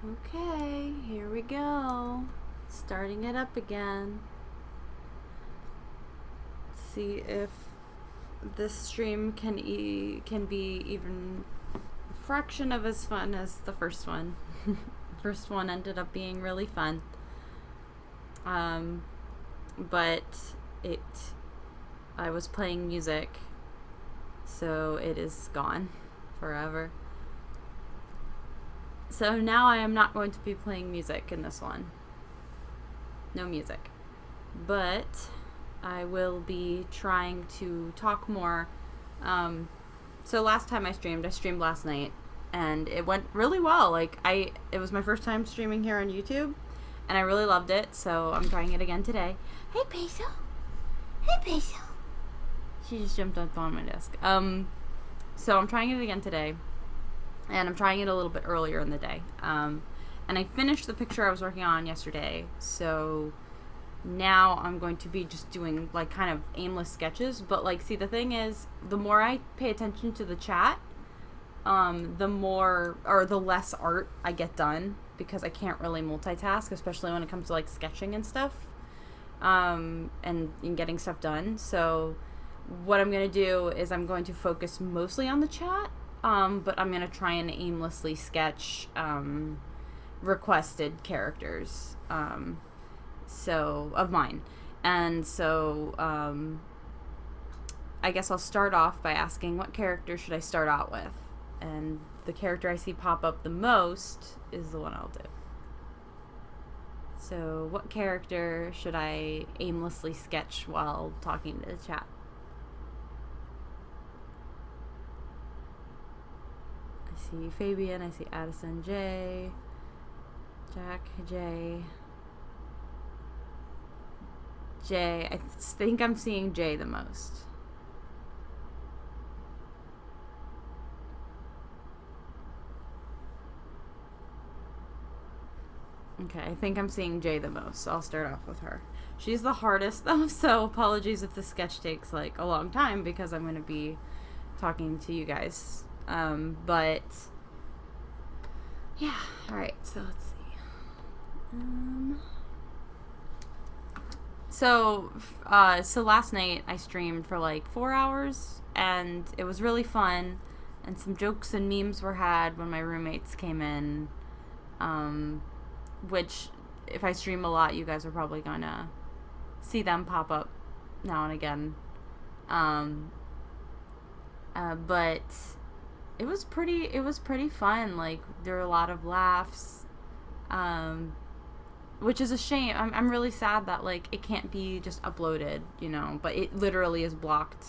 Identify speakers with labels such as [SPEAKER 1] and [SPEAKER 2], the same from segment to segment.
[SPEAKER 1] Okay, here we go. Starting it up again. See if this stream can be even a fraction of as fun as the first one. The first one ended up being really fun. But I was playing music, so it is gone forever. So now I am not going to be playing music in this one. No music. But I will be trying to talk more. So last time I streamed last night, and it went really well. It was my first time streaming here on YouTube, and I really loved it, so I'm trying it again today. Hey, Peso. Hey, Peso. She just jumped up on my desk. So I'm trying it again today, and I'm trying it a little bit earlier in the day. And I finished the picture I was working on yesterday, so now I'm going to be just doing kind of aimless sketches. But see, the thing is, the more I pay attention to the chat, the less art I get done, because I can't really multitask, especially when it comes to sketching and stuff, and getting stuff done. So what I'm going to do is I'm going to focus mostly on the chat, but I'm going to try and aimlessly sketch requested characters of mine. And so I guess I'll start off by asking, what character should I start out with? And the character I see pop up the most is the one I'll do. So what character should I aimlessly sketch while talking to the chat? I see Fabian, I see Addison J, Jack J, I think I'm seeing J the most. Okay, I think I'm seeing J the most, so I'll start off with her. She's the hardest, though, so apologies if the sketch takes a long time, because I'm going to be talking to you guys. But yeah, alright, so let's see. So last night I streamed for 4 hours, and it was really fun, and some jokes and memes were had when my roommates came in, which, if I stream a lot, you guys are probably gonna see them pop up now and again. But it was pretty fun. There were a lot of laughs, which is a shame. I'm really sad that it can't be just uploaded, but it literally is blocked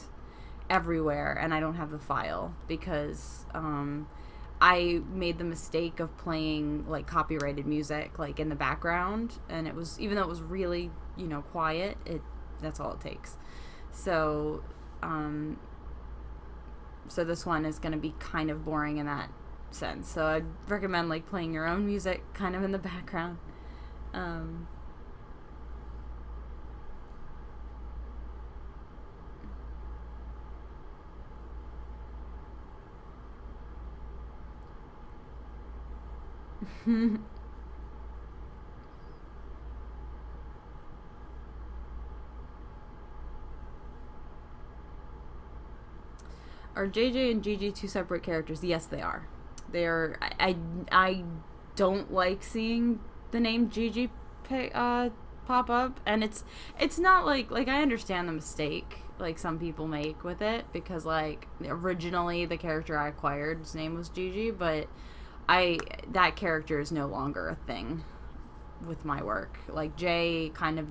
[SPEAKER 1] everywhere, and I don't have the file because I made the mistake of playing copyrighted music in the background, and it was, even though it was really quiet, that's all it takes. So this one is going to be kind of boring in that sense. So I'd recommend playing your own music kind of in the background. Are JJ and Gigi two separate characters? Yes, they are. They are. I don't like seeing the name Gigi pop up, and it's not I understand the mistake some people make with it, because originally the character I acquired's name was Gigi, but that character is no longer a thing with my work. Jay kind of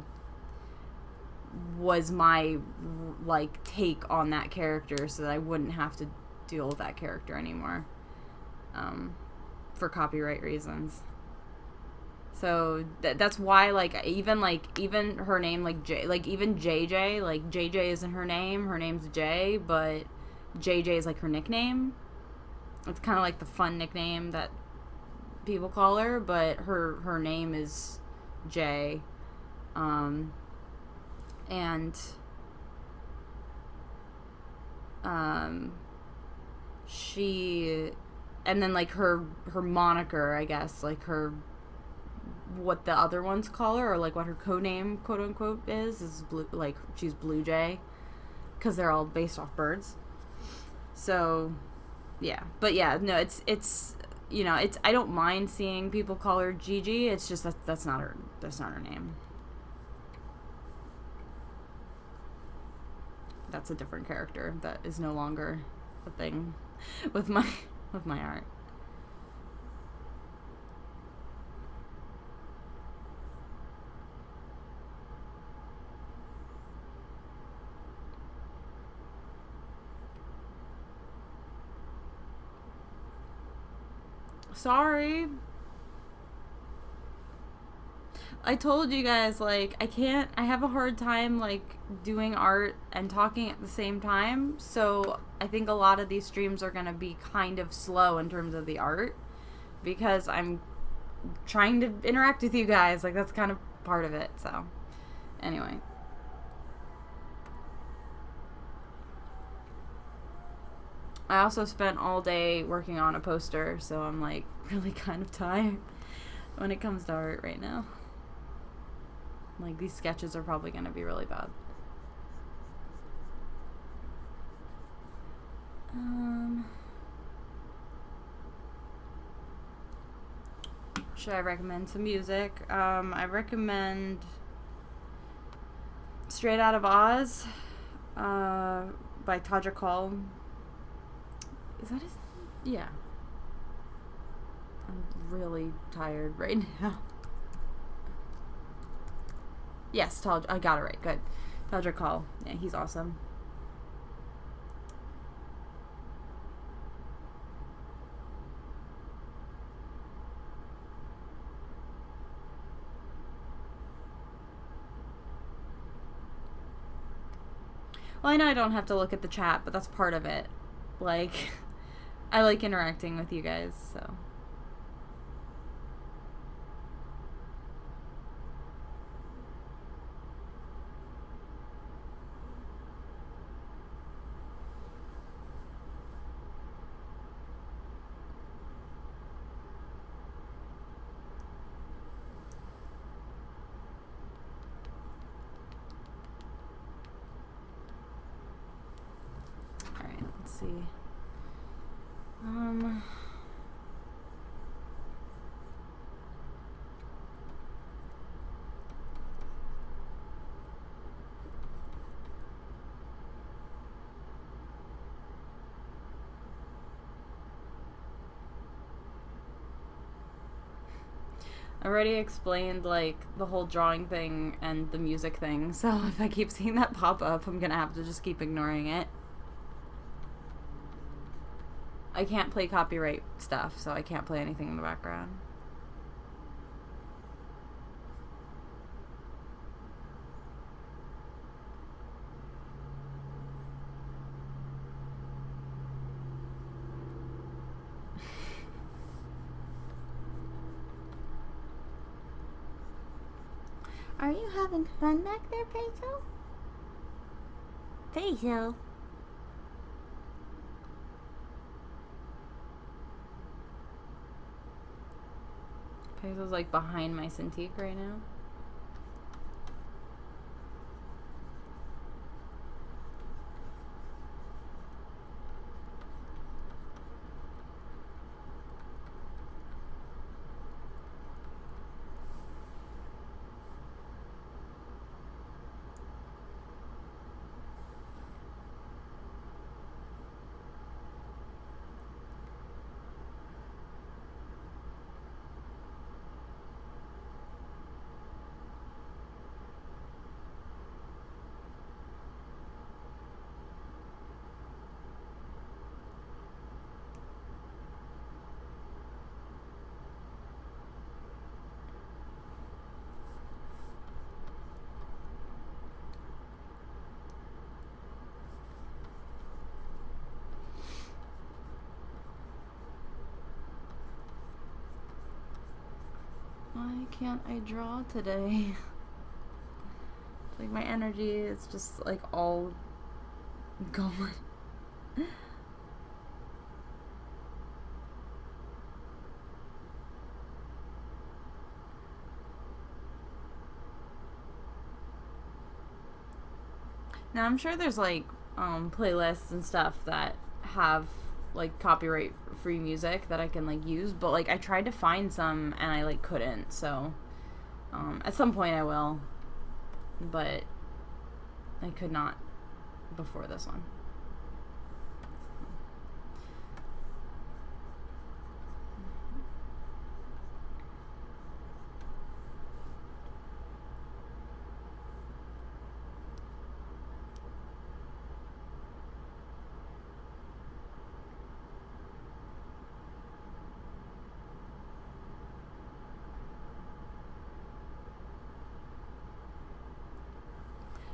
[SPEAKER 1] was my take on that character, so that I wouldn't have to deal with that character anymore, for copyright reasons. So that's why even her name J, even JJ, JJ isn't her name. Her name's Jay, but JJ is her nickname. It's kind of the fun nickname that people call her, but her name is Jay. And she and then like her moniker, I guess, like her, what the other ones call her, or like what her codename, quote unquote, is blue, like she's Blue Jay, because they're all based off birds. So yeah, but yeah, no, it's you know, it's, I don't mind seeing people call her Gigi. It's just that's not her name. That's a different character that is no longer a thing with my art. Sorry. I told you guys, like, I have a hard time, like, doing art and talking at the same time, so I think a lot of these streams are gonna be kind of slow in terms of the art, because I'm trying to interact with you guys, like, that's kind of part of it, so, anyway. I also spent all day working on a poster, so I'm, like, really kind of tired when it comes to art right now. Like, these sketches are probably going to be really bad. Should I recommend some music? I recommend Straight Out of Oz by Tadra Call. Is that his name? Yeah. I'm really tired right now. Yes, I got it right. Good. Tadra Call. Yeah, he's awesome. Well, I know I don't have to look at the chat, but that's part of it. Like, I like interacting with you guys, so. Alright, let's see. I already explained, like, the whole drawing thing and the music thing, so if I keep seeing that pop up, I'm gonna have to just keep ignoring it. I can't play copyright stuff, so I can't play anything in the background.
[SPEAKER 2] Are you having fun back there, Peso? Peso?
[SPEAKER 1] Peso's like behind my Cintiq right now. Why can't I draw today? It's like my energy is just like all gone. Now I'm sure there's like playlists and stuff that have like copyright free music that I can like use, but like I tried to find some and I like couldn't. So at some point I will, but I could not before this one.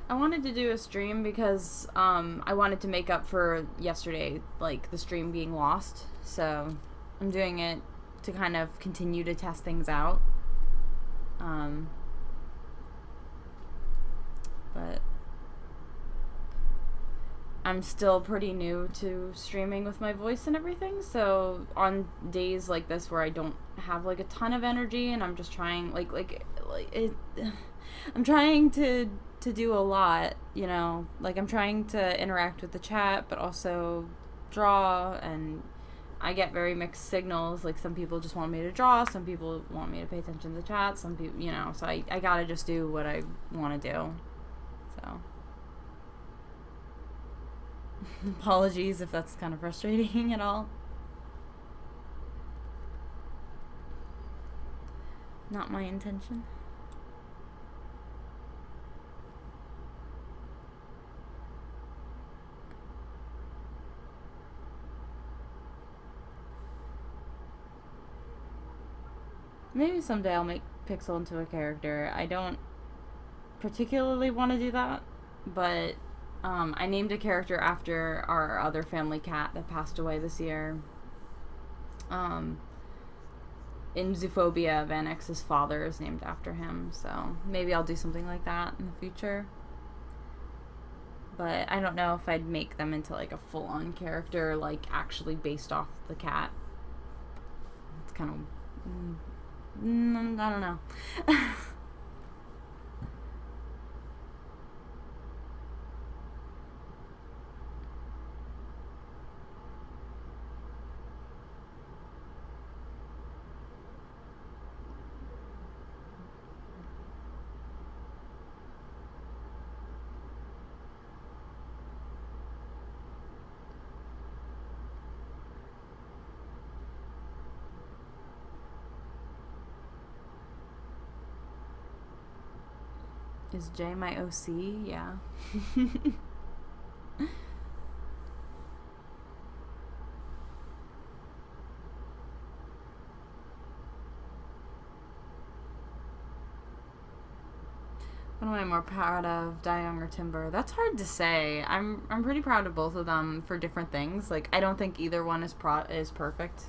[SPEAKER 1] I wanted to do a stream because I wanted to make up for yesterday, like the stream being lost. So I'm doing it to kind of continue to test things out. But I'm still pretty new to streaming with my voice and everything. So on days like this where I don't have like a ton of energy and I'm just trying I'm trying to do a lot, you know, like I'm trying to interact with the chat, but also draw, and I get very mixed signals. Like some people just want me to draw, some people want me to pay attention to the chat, some people, you know, so I gotta just do what I want to do. So apologies if that's kind of frustrating at all. Not my intention. Maybe someday I'll make Pixel into a character. I don't particularly want to do that, but I named a character after our other family cat that passed away this year. In Zoophobia, Van X's father is named after him, so maybe I'll do something like that in the future. But I don't know if I'd make them into like a full-on character, like actually based off the cat. It's kind of... I don't know. Is Jay my OC? Yeah. What am I more proud of, Dayong or Timber? That's hard to say. I'm pretty proud of both of them for different things. Like I don't think either one is perfect.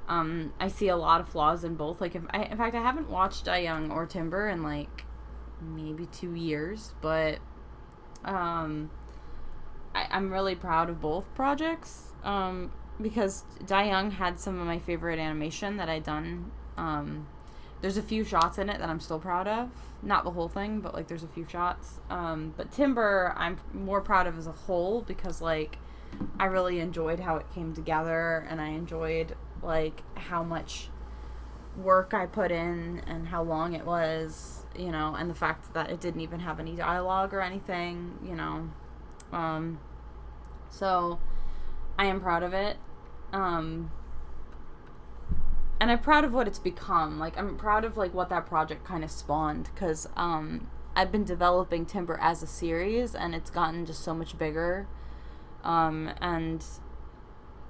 [SPEAKER 1] I see a lot of flaws in both. Like in fact I haven't watched Dayong or Timber in like maybe 2 years, but I'm really proud of both projects because Dayong had some of my favorite animation that I'd done. There's a few shots in it that I'm still proud of, not the whole thing, but like there's a few shots. But Timber I'm more proud of as a whole because like I really enjoyed how it came together, and I enjoyed like how much work I put in and how long it was, you know, and the fact that it didn't even have any dialogue or anything, you know. So I am proud of it. And I'm proud of what it's become. Like I'm proud of like what that project kind of spawned, because I've been developing Timber as a series and it's gotten just so much bigger. And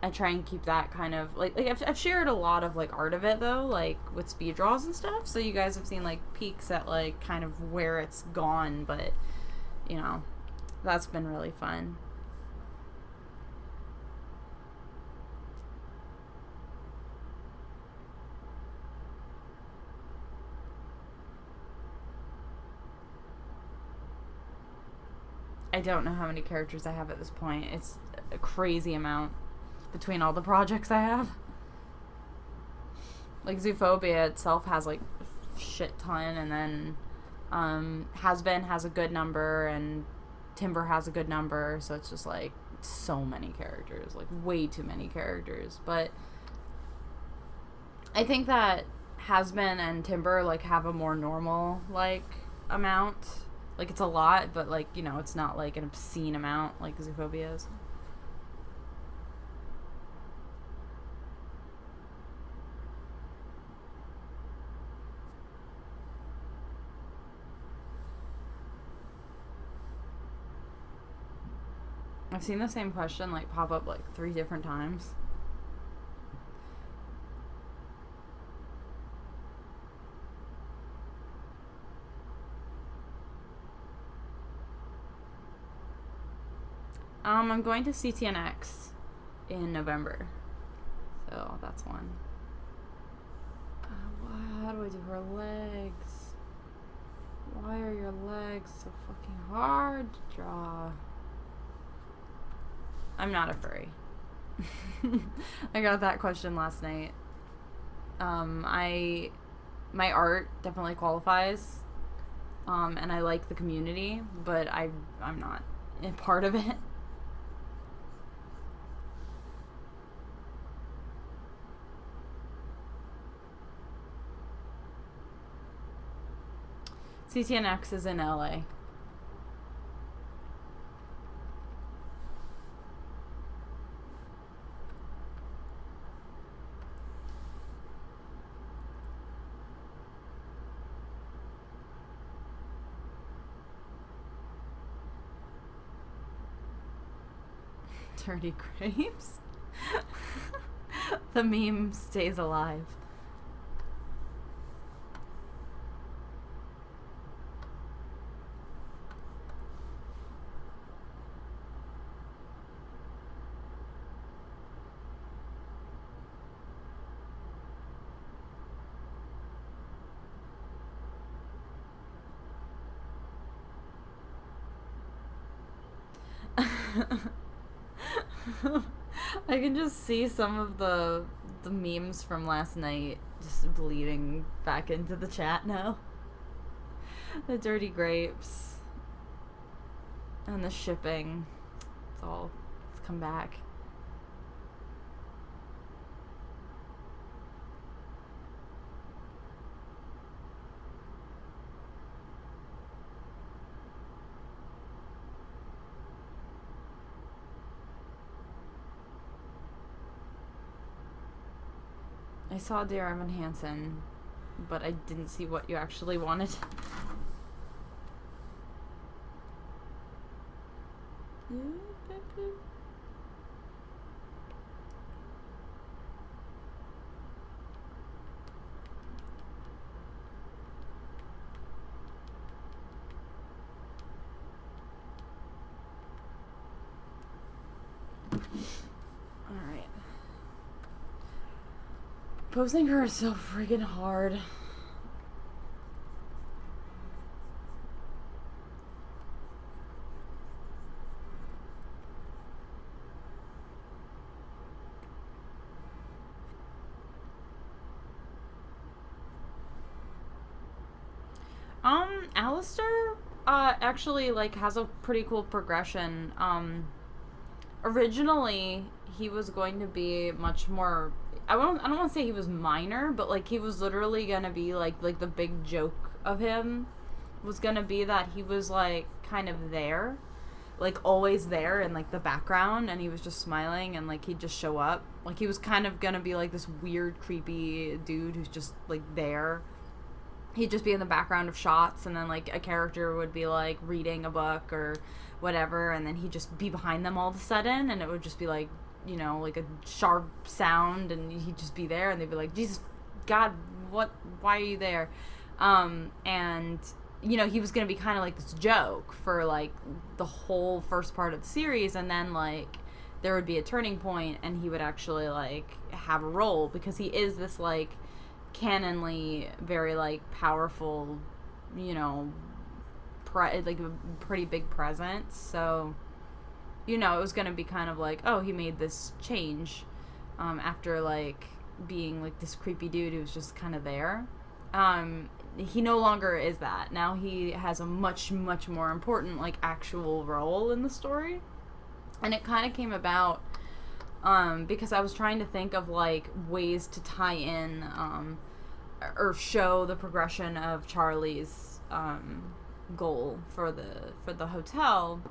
[SPEAKER 1] I try and keep that kind of like I've shared a lot of like art of it though, like with speed draws and stuff, so you guys have seen like peeks at like kind of where it's gone, but you know, that's been really fun. I don't know how many characters I have at this point. It's a crazy amount between all the projects I have. Like Zoophobia itself has like shit ton, and then Has Been has a good number, and Timber has a good number, so it's just like so many characters, like way too many characters. But I think that Hasbin and Timber like have a more normal like amount. Like it's a lot, but like, you know, it's not like an obscene amount like Zootopia is. I've seen the same question like pop up like 3 different times. I'm going to CTNX in November. So that's one. How do I do her legs? Why are your legs so fucking hard to draw? I'm not a furry. I got that question last night. My art definitely qualifies. And I like the community, but I'm not a part of it. CTNX is in LA. Dirty grapes? The meme stays alive. I can just see some of the memes from last night just bleeding back into the chat now. The dirty grapes and the shipping. It's come back. I saw Dear Evan Hansen, but I didn't see what you actually wanted. Alright. Posing her is so friggin' hard. Alistair, actually, like, has a pretty cool progression. Originally, he was going to be much more... I don't want to say he was minor, but, like, he was literally gonna be, like the big joke of him was gonna be that he was, like, kind of there. Like, always there in, like, the background, and he was just smiling, and, like, he'd just show up. Like, he was kind of gonna be, like, this weird, creepy dude who's just, like, there. He'd just be in the background of shots, and then, like, a character would be, like, reading a book or whatever, and then he'd just be behind them all of a sudden, and it would just be, like, you know, like a sharp sound, and he'd just be there, and they'd be like, Jesus, God, why are you there? And, you know, he was gonna be kind of like this joke for, like, the whole first part of the series, and then, like, there would be a turning point, and he would actually, like, have a role, because he is this, like, canonly very, like, powerful, you know, like a pretty big presence. So, you know, it was gonna be kind of like, oh, he made this change after, like, being, like, this creepy dude who was just kind of there. he no longer is that. Now he has a much, much more important, like, actual role in the story. And it kind of came about because I was trying to think of, like, ways to tie in or show the progression of Charlie's goal for the hotel.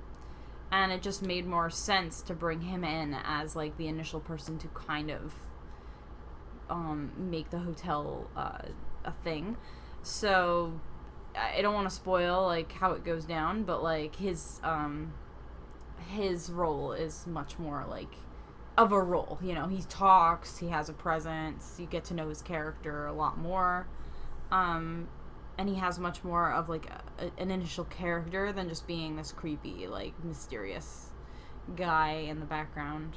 [SPEAKER 1] And it just made more sense to bring him in as, like, the initial person to kind of make the hotel a thing. So I don't want to spoil, like, how it goes down, but, like, his role is much more, like, of a role. You know, he talks, he has a presence, you get to know his character a lot more, and he has much more of, like, an initial character than just being this creepy, like, mysterious guy in the background.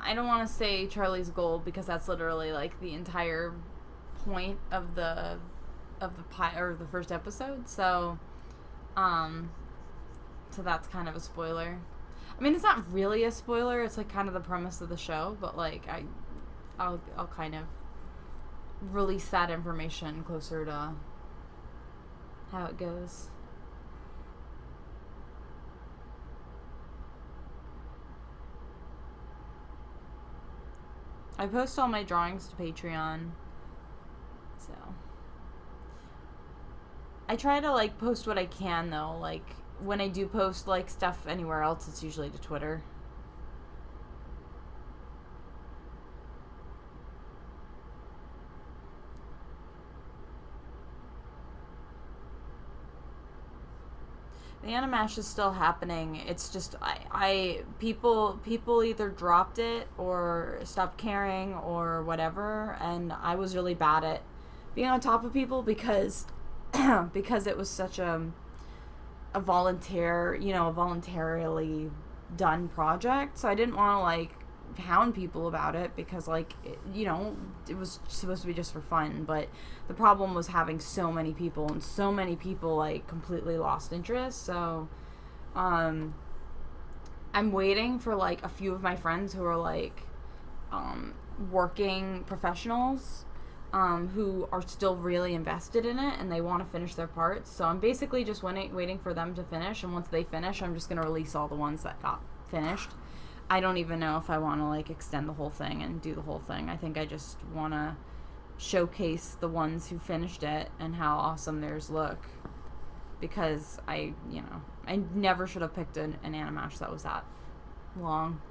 [SPEAKER 1] I don't want to say Charlie's goal because that's literally, like, the entire point of the or the first episode. So that's kind of a spoiler. I mean, it's not really a spoiler. It's, like, kind of the premise of the show, but, like, I'll kind of release that information closer to how it goes. I post all my drawings to Patreon, so I try to, like, post what I can, though. Like, when I do post, like, stuff anywhere else, it's usually to Twitter. The Animash is still happening. It's just people either dropped it or stopped caring or whatever, and I was really bad at being on top of people because because it was such a voluntarily done project. So I didn't want to, like, hound people about it because, like, it was supposed to be just for fun. But the problem was having so many people, and so many people, like, completely lost interest. So I'm waiting for, like, a few of my friends who are, like, working professionals who are still really invested in it and they want to finish their parts. So I'm basically just waiting for them to finish, and once they finish, I'm just going to release all the ones that got finished. I don't even know if I want to, like, extend the whole thing and do the whole thing. I think I just want to showcase the ones who finished it and how awesome theirs look, because I never should have picked an Animash that was that long.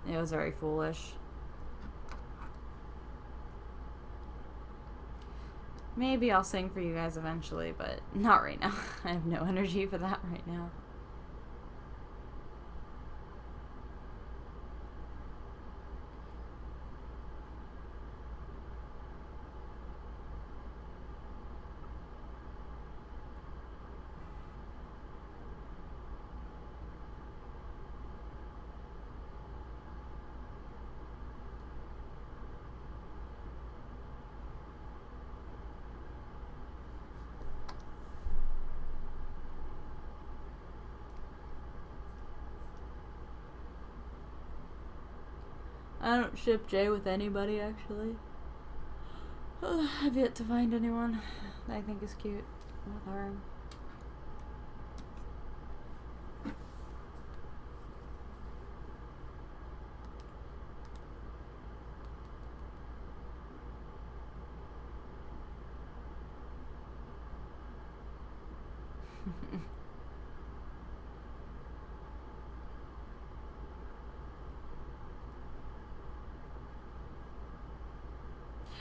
[SPEAKER 1] It was very foolish. Maybe I'll sing for you guys eventually, but not right now. I have no energy for that right now. I don't ship Jay with anybody, actually. I've yet to find anyone that I think is cute with her.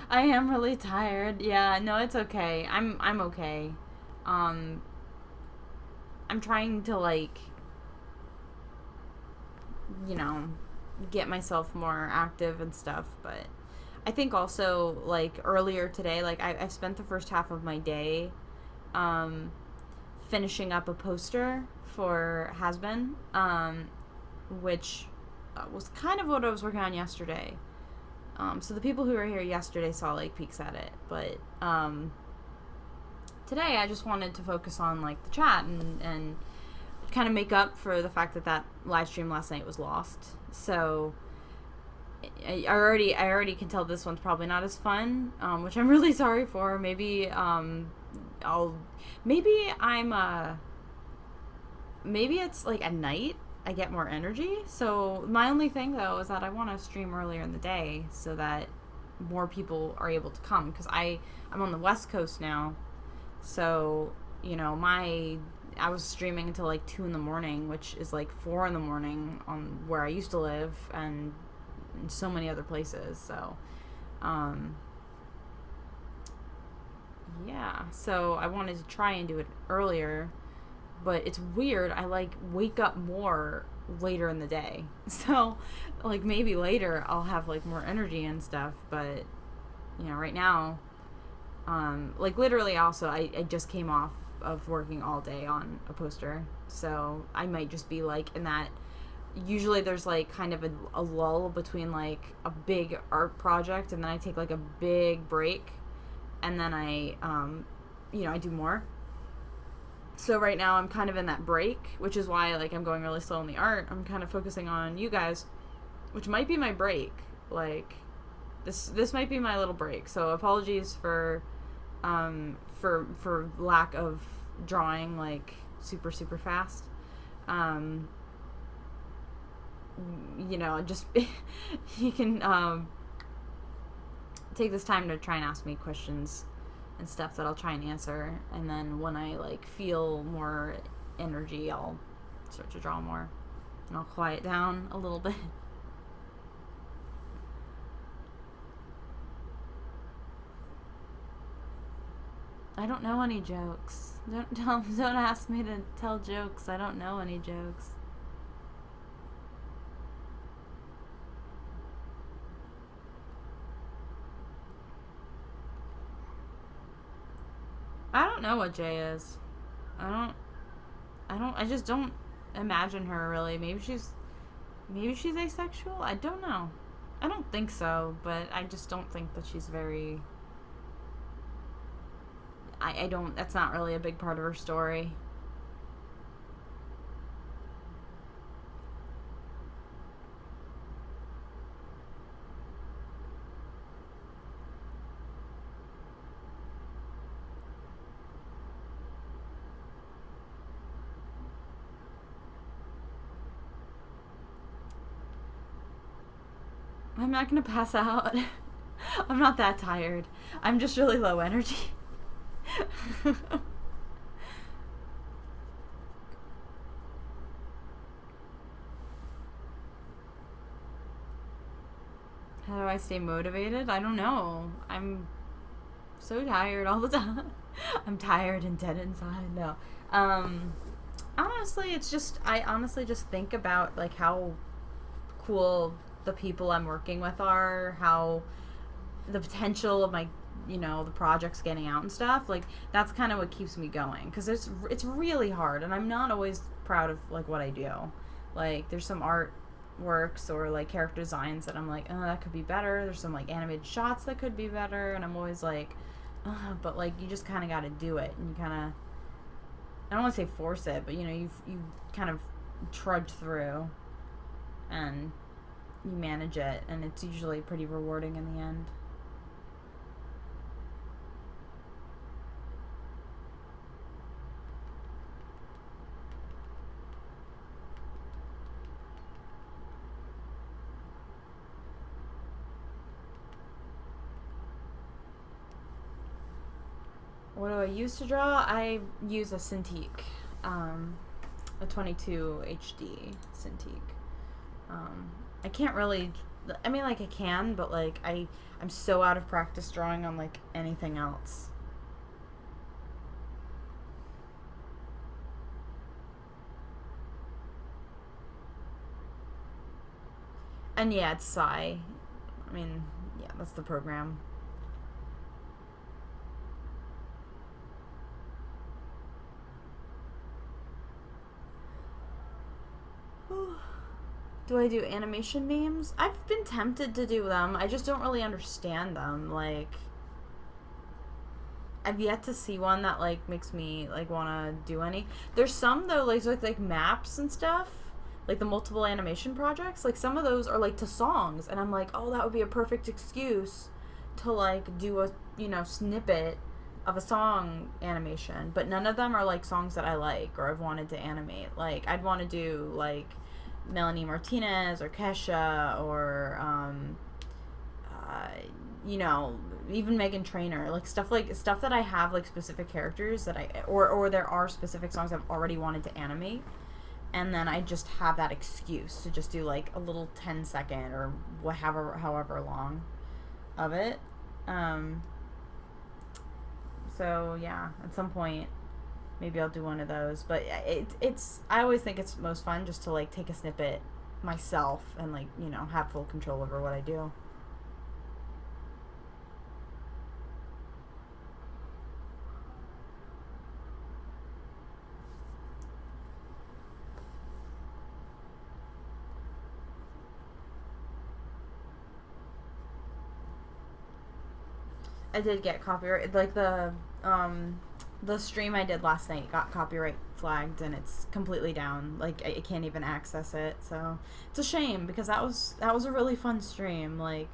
[SPEAKER 1] I am really tired. Yeah, no, it's okay. I'm okay. I'm trying to, like, get myself more active and stuff. But I think also, like, earlier today, like, I've spent the first half of my day finishing up a poster for Has Been, which was kind of what I was working on yesterday. So the people who were here yesterday saw, like, peeks at it. But today I just wanted to focus on, like, the chat and kind of make up for the fact that live stream last night was lost. So I already can tell this one's probably not as fun, which I'm really sorry for. Maybe maybe it's like at night I get more energy. So my only thing though is that I want to stream earlier in the day so that more people are able to come, because I'm on the West Coast now. So, you know, I was streaming until like 2 in the morning, which is like 4 in the morning on where I used to live and in so many other places. So, yeah. So I wanted to try and do it earlier, but it's weird. I like wake up more later in the day. So, like, maybe later I'll have like more energy and stuff, but you know, right now, like, literally also I just came off of working all day on a poster, so I might just be like in that. Usually there's like kind of a lull between like a big art project, and then I take like a big break, and then I do more. So right now I'm kind of in that break, which is why like I'm going really slow in the art. I'm kind of focusing on you guys, which might be my break. Like, this might be my little break. So apologies for lack of drawing like super fast. You know, just you can take this time to try and ask me questions and stuff that I'll try and answer, and then when I like feel more energy, I'll start to draw more, and I'll quiet down a little bit. I don't know any jokes. Don't ask me to tell jokes. I don't know any jokes. I don't know what Jay is. I just don't imagine her really. Maybe she's asexual. I don't know. I don't think so, but I just don't think that she's very. I don't. That's not really a big part of her story. I'm not gonna pass out. I'm not that tired. I'm just really low energy. How do I stay motivated? I don't know. I'm so tired all the time. I'm tired and dead inside. No. Honestly, it's just, I honestly just think about like how cool the people I'm working with are, how the potential of my, you know, the projects getting out and stuff. Like, that's kind of what keeps me going, because it's really hard, and I'm not always proud of like what I do. Like, there's some art works or like character designs that I'm like, oh, that could be better. There's some like animated shots that could be better, and I'm always like, but like, you just kind of got to do it, and you kind of, I don't want to say force it, but you know, you kind of trudge through and you manage it, and it's usually pretty rewarding in the end. What do I use to draw? I use a Cintiq, a 22 HD Cintiq. I can't really, I mean, like, I can, but like I'm so out of practice drawing on like anything else. And yeah, it's Psy. I mean, yeah, that's the program. Do I do animation memes? I've been tempted to do them. I just don't really understand them. Like, I've yet to see one that like makes me like want to do any. There's some though, like maps and stuff, like the multiple animation projects. Like some of those are like to songs, and I'm like, oh, that would be a perfect excuse to like do a snippet of a song animation. But none of them are like songs that I like or I've wanted to animate. Like I'd want to do like Melanie Martinez or Kesha or even Megan Trainor, like stuff that I have like specific characters that or there are specific songs I've already wanted to animate, and then I just have that excuse to just do like a little 10-second or however long of it. So yeah, at some point maybe I'll do one of those, but it's I always think it's most fun just to like take a snippet myself and like have full control over what I do. I did get copyright, like the stream I did last night got copyright flagged, and it's completely down. Like I can't even access it, so it's a shame because that was a really fun stream. Like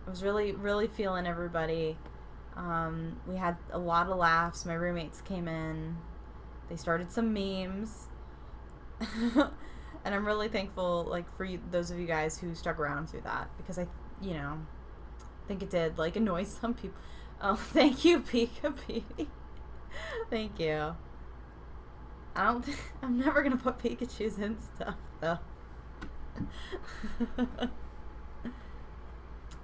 [SPEAKER 1] I was really feeling everybody. We had a lot of laughs. My roommates came in. They started some memes. And I'm really thankful like for those of you guys who stuck around through that, because I think it did like annoy some people. Oh, thank you, Pika P. Thank you. I'm never gonna put Pikachus in stuff though.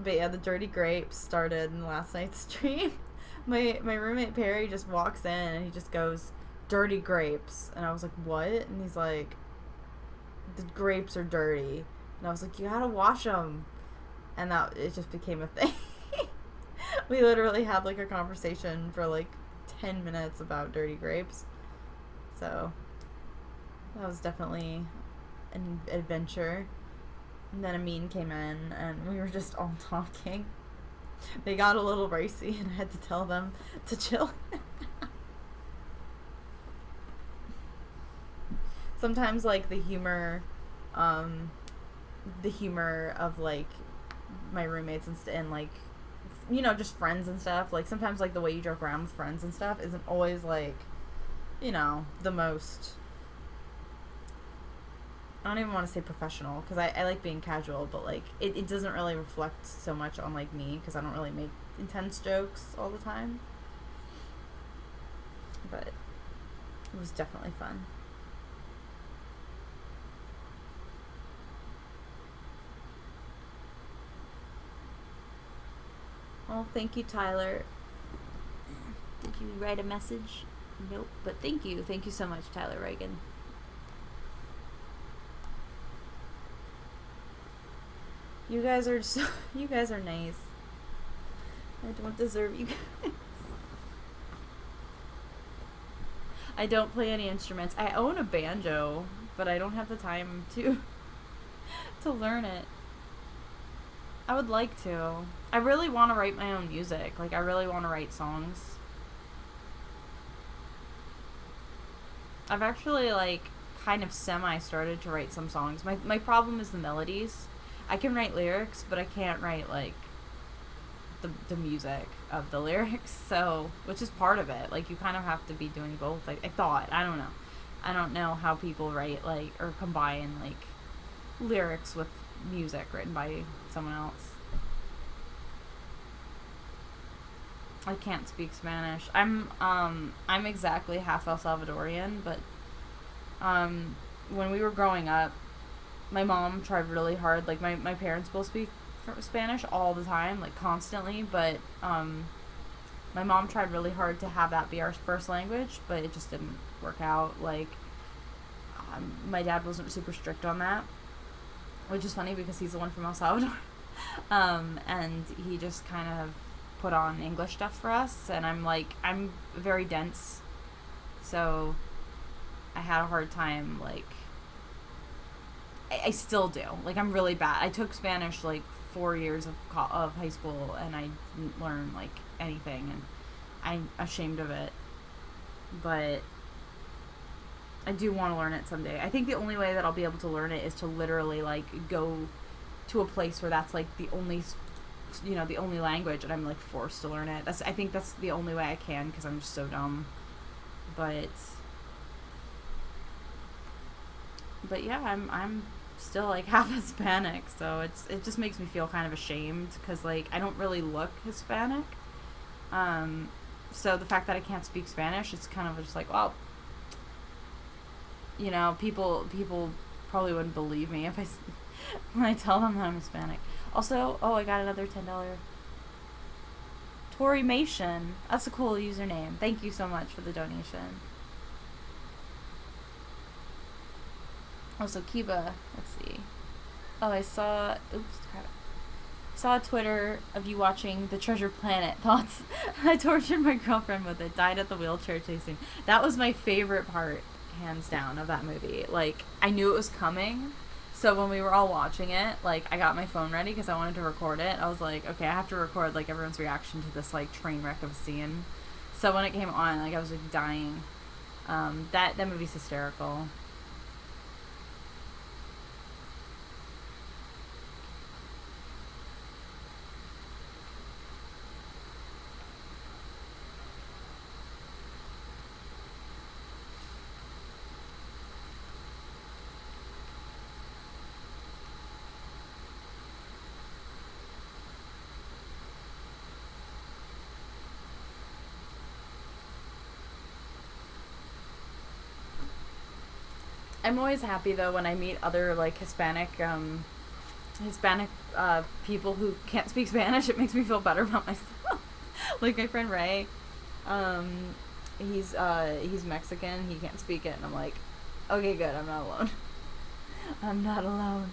[SPEAKER 1] But yeah, the dirty grapes started in last night's stream. My roommate Perry just walks in and he just goes, "Dirty grapes," and I was like, "What?" And he's like, "The grapes are dirty," and I was like, "You gotta wash them," and that it just became a thing. We literally had like a conversation for like 10 minutes about dirty grapes. So that was definitely an adventure. And then Amin came in and we were just all talking. They got a little racy and I had to tell them to chill. Sometimes like the humor of like my roommates and like just friends and stuff, like sometimes like the way you joke around with friends and stuff isn't always like the most, I don't even want to say professional because I like being casual, but like it doesn't really reflect so much on like me because I don't really make intense jokes all the time, but it was definitely fun. Oh, thank you, Tyler. Did you write a message? Nope, but thank you so much, Tyler Reagan. You guys are nice. I don't deserve you guys. I don't play any instruments. I own a banjo, but I don't have the time to learn it. I would like to. I really want to write my own music. Like, I really want to write songs. I've actually, like, kind of semi-started to write some songs. My problem is the melodies. I can write lyrics, but I can't write, like, the music of the lyrics. So, which is part of it. Like, you kind of have to be doing both. I thought. I don't know. I don't know how people write, like, or combine, like, lyrics with music written by someone else. I can't speak Spanish. I'm exactly half El Salvadorian, but when we were growing up, my mom tried really hard. Like my parents both speak Spanish all the time, like constantly, but my mom tried really hard to have that be our first language, but it just didn't work out. Like my dad wasn't super strict on that. which is funny because he's the one from El Salvador. And he just kind of put on English stuff for us, and I'm very dense, so I had a hard time, like, I still do. Like, I'm really bad. I took Spanish, like, 4 years of high school, and I didn't learn, like, anything, and I'm ashamed of it, but I do want to learn it someday. I think the only way that I'll be able to learn it is to literally, like, go to a place where that's, like, the only language, and I'm, like, forced to learn it. I think that's the only way I can, because I'm just so dumb. But yeah, I'm still, like, half Hispanic, so it just makes me feel kind of ashamed, because, like, I don't really look Hispanic. So the fact that I can't speak Spanish, it's kind of just like, well, you know, people probably wouldn't believe me if when I tell them that I'm Hispanic. Also, I got another $10. Torimation. That's a cool username. Thank you so much for the donation. Also, Kiba, let's see. Oh, I saw a Twitter of you watching The Treasure Planet. Thoughts? I tortured my girlfriend with it. Died at the wheelchair chasing. That was my favorite part, hands down, of that movie. Like, I knew it was coming. So when we were all watching it, like, I got my phone ready because I wanted to record it. I was like, okay, I have to record, like, everyone's reaction to this, like, train wreck of a scene. So when it came on, like, I was, like, dying. That movie's hysterical. I'm always happy, though, when I meet other, like, Hispanic people who can't speak Spanish. It makes me feel better about myself. Like, my friend Ray, he's Mexican, he can't speak it, and I'm like, okay, good, I'm not alone. I'm not alone.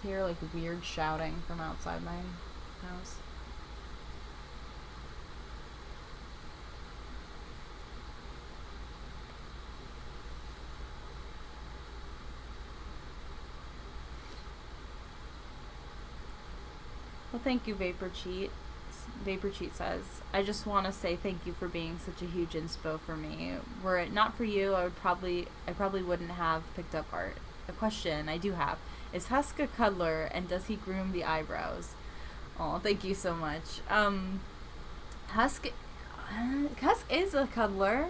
[SPEAKER 1] Hear, like, weird shouting from outside my house. Well, thank you, Vapor Cheat. Vapor Cheat says, I just want to say thank you for being such a huge inspo for me. Were it not for you, I probably wouldn't have picked up art. A question I do have. Is Husk a cuddler, and does he groom the eyebrows? Oh, thank you so much. Husk is a cuddler.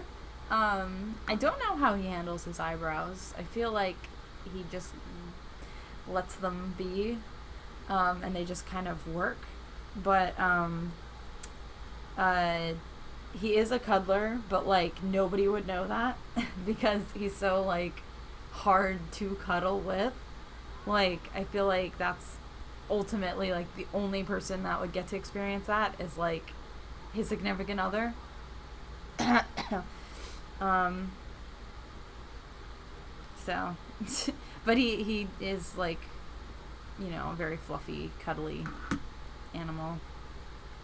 [SPEAKER 1] I don't know how he handles his eyebrows. I feel like he just lets them be, and they just kind of work. But, he is a cuddler, but, like, nobody would know that because he's so, like, hard to cuddle with. Like, I feel like that's ultimately, like, the only person that would get to experience that is, like, his significant other. So, but he is, like, you know, a very fluffy, cuddly animal.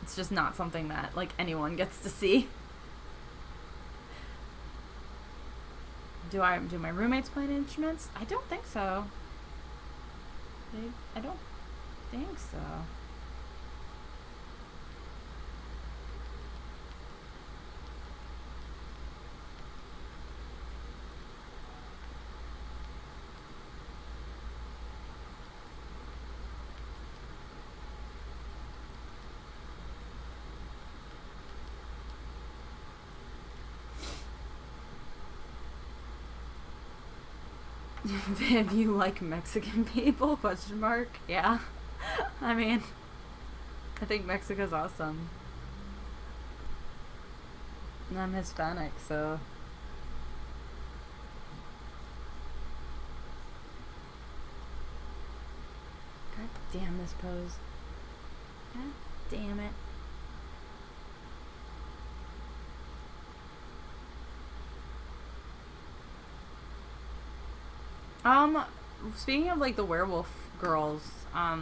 [SPEAKER 1] It's just not something that, like, anyone gets to see. Do my roommates play instruments? I don't think so. I don't think so. Viv, you like Mexican people? Question mark. Yeah. I mean, I think Mexico's awesome. And I'm Hispanic, so. God damn this pose. God damn it. Um, Speaking of like the werewolf girls, I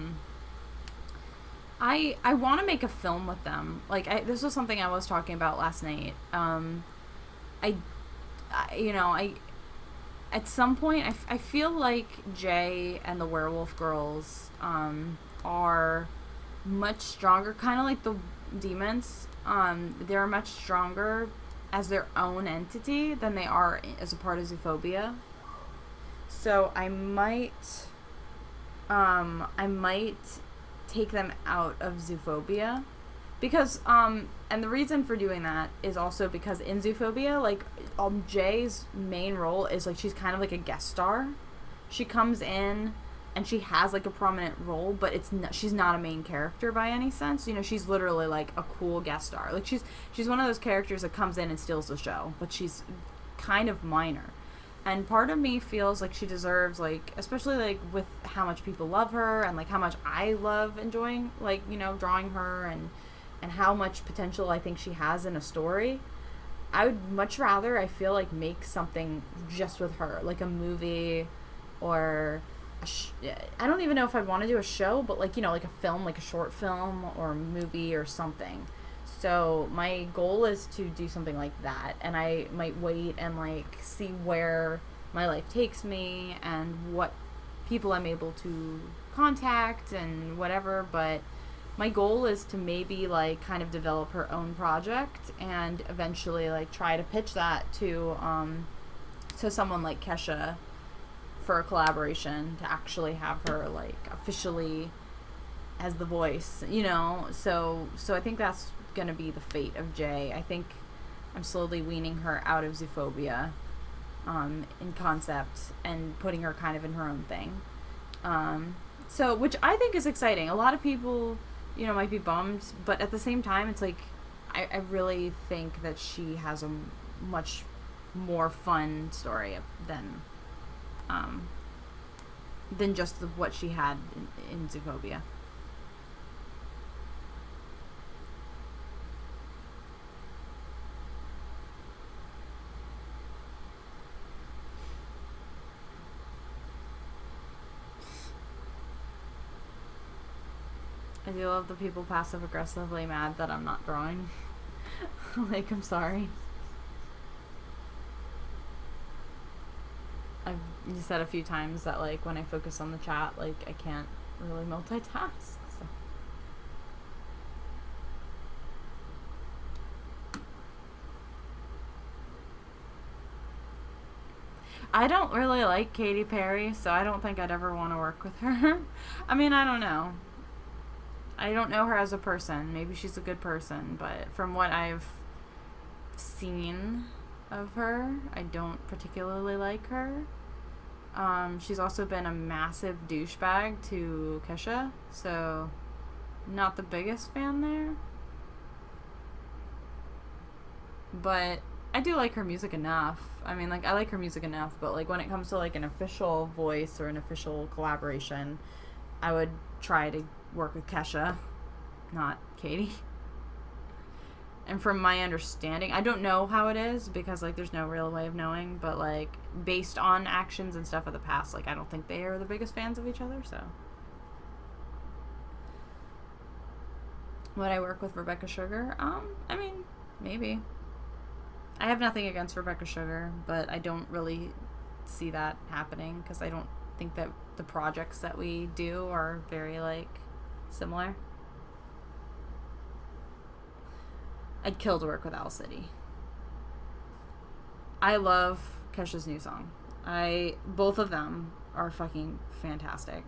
[SPEAKER 1] want to make a film with them. Like this was something I was talking about last night. I, I at some point I feel like Jay and the werewolf girls are much stronger, kind of like the demons. They're much stronger as their own entity than they are as a part of Zoophobia. So I might take them out of Zoophobia because and the reason for doing that is also because in Zoophobia, like Jay's main role is like she's kind of like a guest star. She comes in and she has like a prominent role, but she's not a main character by any sense. You know, she's literally like a cool guest star. Like she's one of those characters that comes in and steals the show, but she's kind of minor. And part of me feels like she deserves, like, especially like with how much people love her and like how much I love enjoying, like, you know, drawing her and how much potential I think she has in a story. I would much rather, I feel like, make something just with her, like a movie or I don't even know if I'd want to do a show, but like, you know, like a film, like a short film or a movie or something. So my goal is to do something like that, and I might wait and like see where my life takes me and what people I'm able to contact and whatever, but my goal is to maybe like kind of develop her own project and eventually like try to pitch that to someone like Kesha for a collaboration, to actually have her like officially as the voice, you know. So I think that's gonna be the fate of Jay. I think I'm slowly weaning her out of Zoophobia in concept and putting her kind of in her own thing. So which I think is exciting. A lot of people, you know, might be bummed, but at the same time it's like I really think that she has a much more fun story than just what she had in Zoophobia. I do love the people passive aggressively mad that I'm not drawing. Like, I'm sorry. I've said a few times that like when I focus on the chat, like I can't really multitask. So. I don't really like Katy Perry, so I don't think I'd ever want to work with her. I mean, I don't know. I don't know her as a person. Maybe she's a good person, but from what I've seen of her, I don't particularly like her. She's also been a massive douchebag to Kesha, so not the biggest fan there. But I do like her music enough. I mean, like, I like her music enough, but like when it comes to like an official voice or an official collaboration, I would try to work with Kesha, not Katy. And from my understanding, I don't know how it is because like there's no real way of knowing, but like based on actions and stuff of the past, like I don't think they are the biggest fans of each other. So would I work with Rebecca Sugar? I mean, maybe. I have nothing against Rebecca Sugar, but I don't really see that happening because I don't think that the projects that we do are very like similar. I'd kill to work with Owl City. I love Kesha's new song. Both of them are fucking fantastic.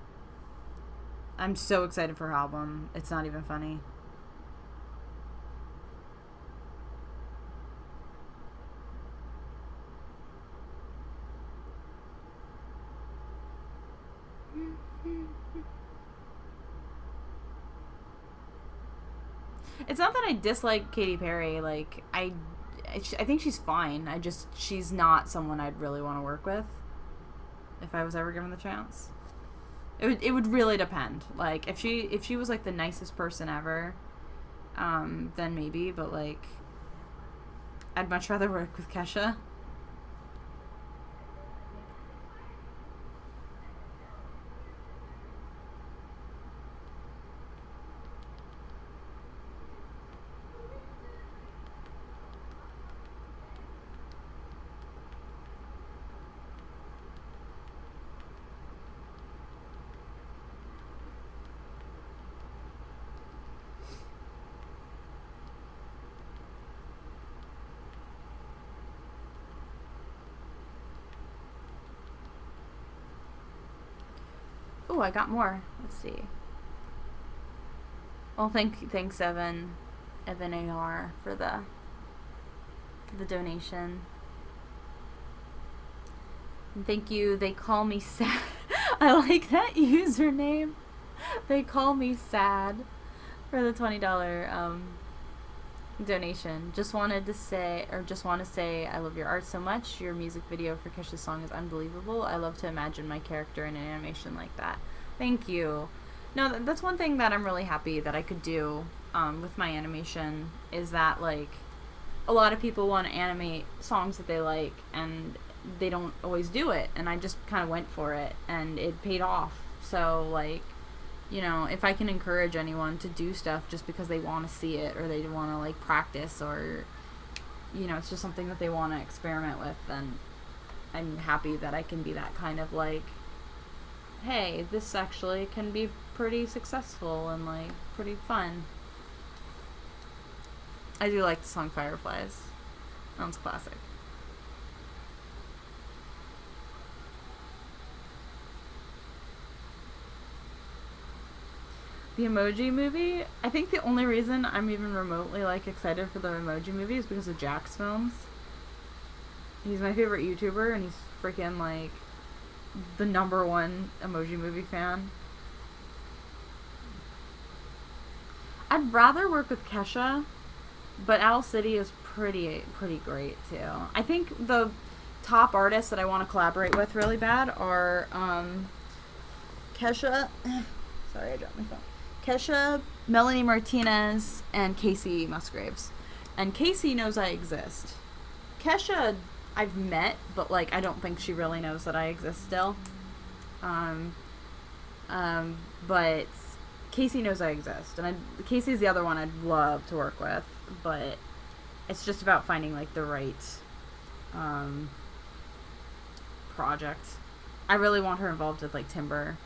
[SPEAKER 1] I'm so excited for her album. It's not even funny. It's not that I dislike Katy Perry. Like, I think she's fine. She's not someone I'd really want to work with if I was ever given the chance. It would really depend. Like, if she was like the nicest person ever, then maybe. But like, I'd much rather work with Kesha. Oh, I got more. Let's see. Well, thanks Evan AR for the donation. And thank you. They call me sad. I like that username. They call me sad for the $20 donation. Just want to say I love your art so much. Your music video for Kesha's song is unbelievable. I love to imagine my character in an animation like that. Thank you. No, that's one thing that I'm really happy that I could do with my animation, is that, like, a lot of people want to animate songs that they like and they don't always do it, and I just kind of went for it and it paid off. So, like, you know, if I can encourage anyone to do stuff just because they want to see it or they want to, like, practice, or, you know, it's just something that they want to experiment with, then I'm happy that I can be that kind of, like, hey, this actually can be pretty successful and, like, pretty fun. I do like the song Fireflies. That one's classic. The Emoji Movie, I think the only reason I'm even remotely, like, excited for the Emoji Movie is because of Jack's films. He's my favorite YouTuber, and he's freaking, like, the #1 Emoji Movie fan. I'd rather work with Kesha, but Owl City is pretty great too. I think the top artists that I want to collaborate with really bad are Kesha. Sorry, I dropped my phone. Kesha, Melanie Martinez, and Casey Musgraves. And Casey knows I exist. Kesha, I've met, but, like, I don't think she really knows that I exist still. But Casey knows I exist, and Casey's the other one I'd love to work with, but it's just about finding, like, the right project. I really want her involved with, like, Timber.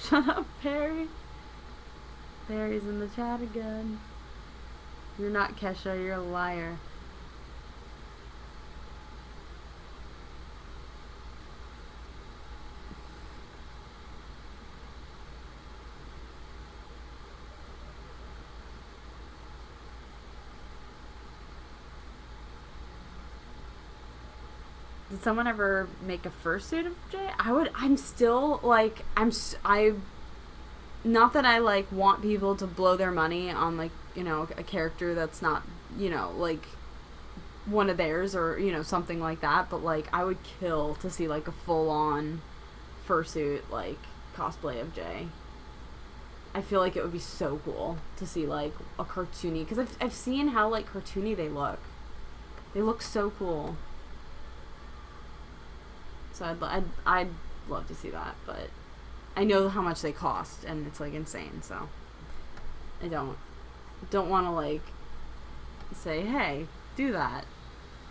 [SPEAKER 1] Shut up, Perry. Perry's in the chat again. You're not Kesha, you're a liar. Did someone ever make a fursuit of Jay? I'm still, like, not that I, like, want people to blow their money on, like, you know, a character that's not, you know, like, one of theirs or, you know, something like that, but, like, I would kill to see, like, a full-on fursuit, like, cosplay of Jay. I feel like it would be so cool to see, like, a cartoony, because I've seen how, like, cartoony they look. They look so cool. So I'd love to see that, but I know how much they cost, and it's, like, insane, so I don't want to, like, say, hey, do that.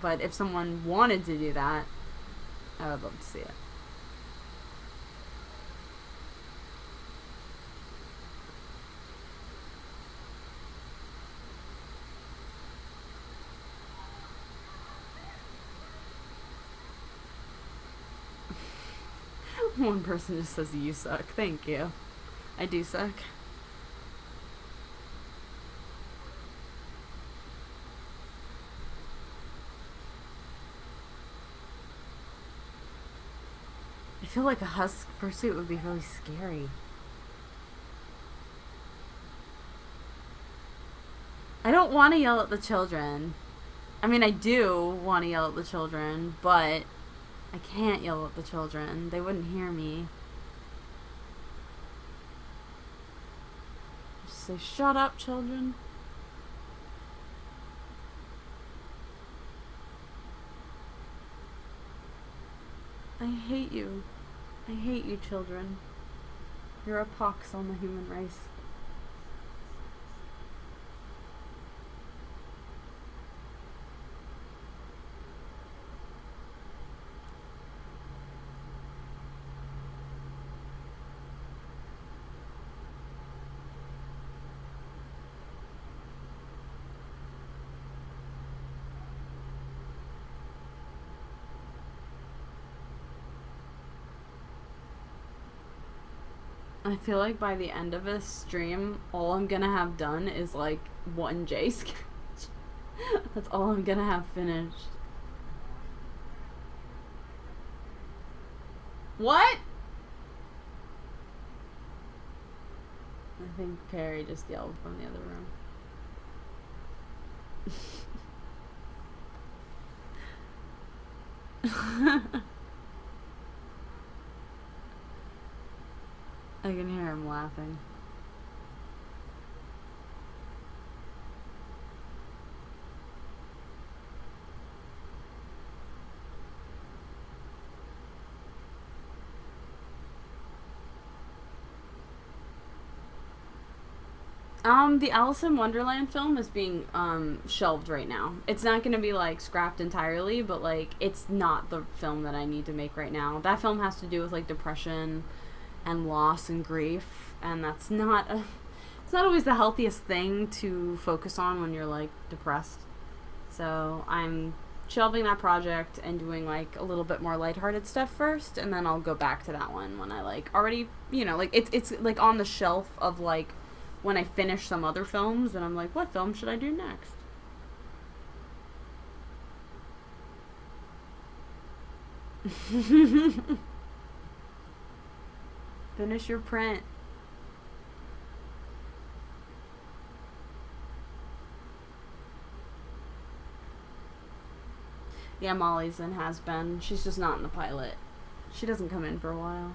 [SPEAKER 1] But if someone wanted to do that, I would love to see it. One person just says, you suck. Thank you. I do suck. I feel like a husk pursuit would be really scary. I don't want to yell at the children. I mean, I do want to yell at the children, but I can't yell at the children. They wouldn't hear me. Just say, shut up, children. I hate you. I hate you, children. You're a pox on the human race. I feel like by the end of this stream, all I'm gonna have done is like one J sketch. That's all I'm gonna have finished. What? I think Perry just yelled from the other room. I can hear him laughing. The Alice in Wonderland film is being shelved right now. It's not going to be like scrapped entirely, but like it's not the film that I need to make right now. That film has to do with like depression and loss and grief, and that's not it's not always the healthiest thing to focus on when you're like depressed. So I'm shelving that project and doing like a little bit more lighthearted stuff first, and then I'll go back to that one when I like already, you know, like it's like on the shelf of like when I finish some other films, and I'm like, what film should I do next? Finish your print. Yeah, Molly's in Has Been. She's just not in the pilot. She doesn't come in for a while.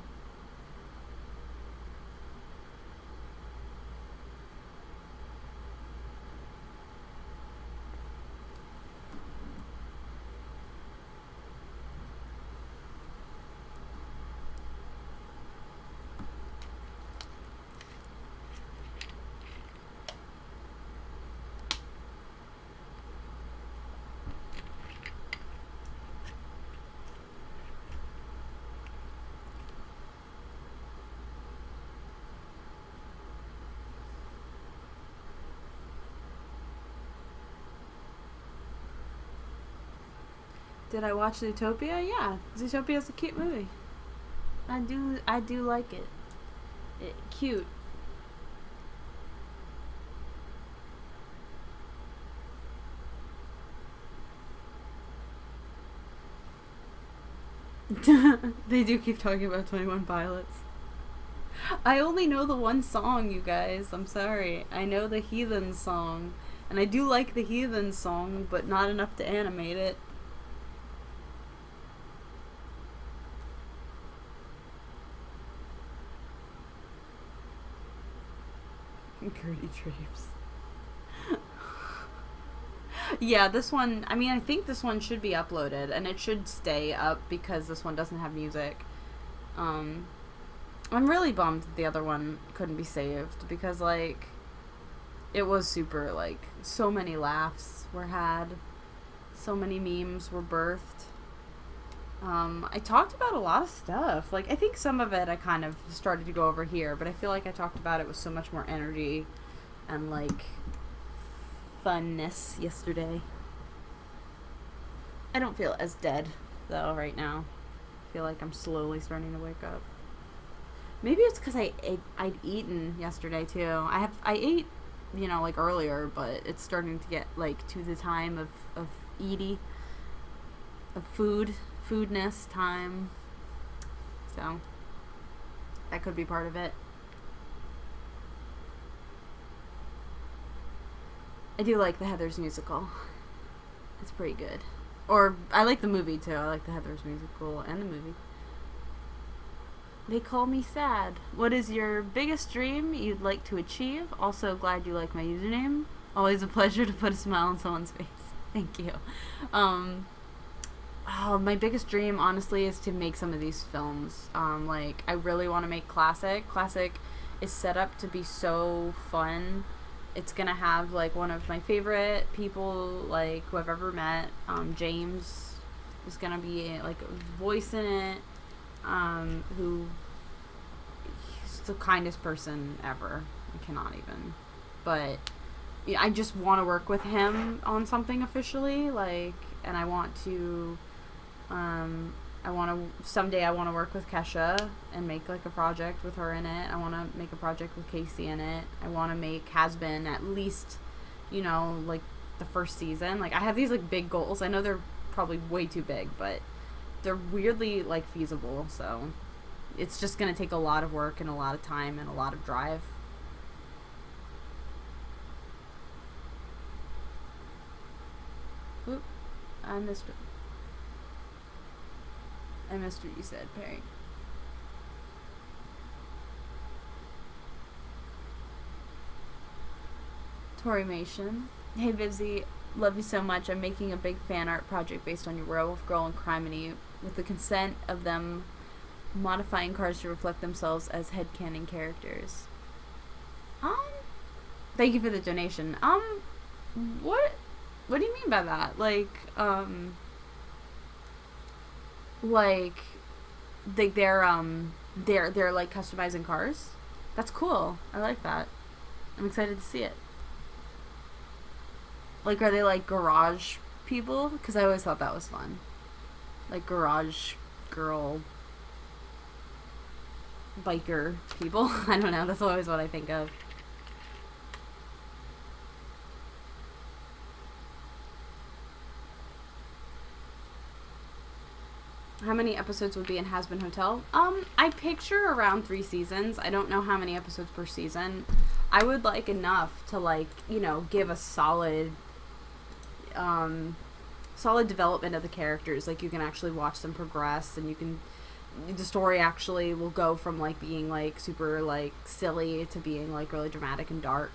[SPEAKER 1] Did I watch Zootopia? Yeah, Zootopia's a cute movie. I do like it. Cute. They do keep talking about 21 Pilots. I only know the one song, you guys. I'm sorry. I know the Heathen song. And I do like the Heathen song, but not enough to animate it. Gertie Drapes. Yeah, this one, I mean, I think this one should be uploaded, and it should stay up because this one doesn't have music. I'm really bummed that the other one couldn't be saved because, like, it was super, like, so many laughs were had, so many memes were birthed. I talked about a lot of stuff. Like, I think some of it I kind of started to go over here, but I feel like I talked about it with so much more energy and, like, funness yesterday. I don't feel as dead, though, right now. I feel like I'm slowly starting to wake up. Maybe it's because I'd eaten yesterday, too. I ate, you know, like, earlier, but it's starting to get, like, to the time of eating, of foodness time. So, that could be part of it. I do like the Heathers musical. It's pretty good. Or, I like the movie, too. I like the Heathers musical and the movie. They call me sad. What is your biggest dream you'd like to achieve? Also, glad you like my username. Always a pleasure to put a smile on someone's face. Thank you. My biggest dream, honestly, is to make some of these films. Like, I really want to make Classic. Classic is set up to be so fun. It's gonna have, like, one of my favorite people, like, who I've ever met. James is gonna be, like, a voice in it. Who, he's the kindest person ever. I cannot even. But, yeah, I just want to work with him on something officially, like, and I want to, Someday I want to work with Kesha and make like a project with her in it. I want to make a project with Casey in it. I want to make Has Been at least, like the first season. Like I have these like big goals. I know they're probably way too big, but they're weirdly like feasible. So it's just going to take a lot of work and a lot of time and a lot of drive. Oop, I missed it. I missed what you said, Perry. Torymation. Hey, Vivzie. Love you so much. I'm making a big fan art project based on your Werewolf Girl and Criminy with the consent of them modifying cards to reflect themselves as headcanon characters. Thank you for the donation. What do you mean by that? Like they're like customizing cars? That's cool. I like that. I'm excited to see it. Like, are they like garage people? Because I always thought that was fun. Like garage girl biker people. I don't know. That's always what I think of. How many episodes would be in Has Been Hotel? I picture around 3 seasons. I don't know how many episodes per season. I would like enough to like, give a solid development of the characters. Like you can actually watch them progress, and the story actually will go from like being like super like silly to being like really dramatic and dark.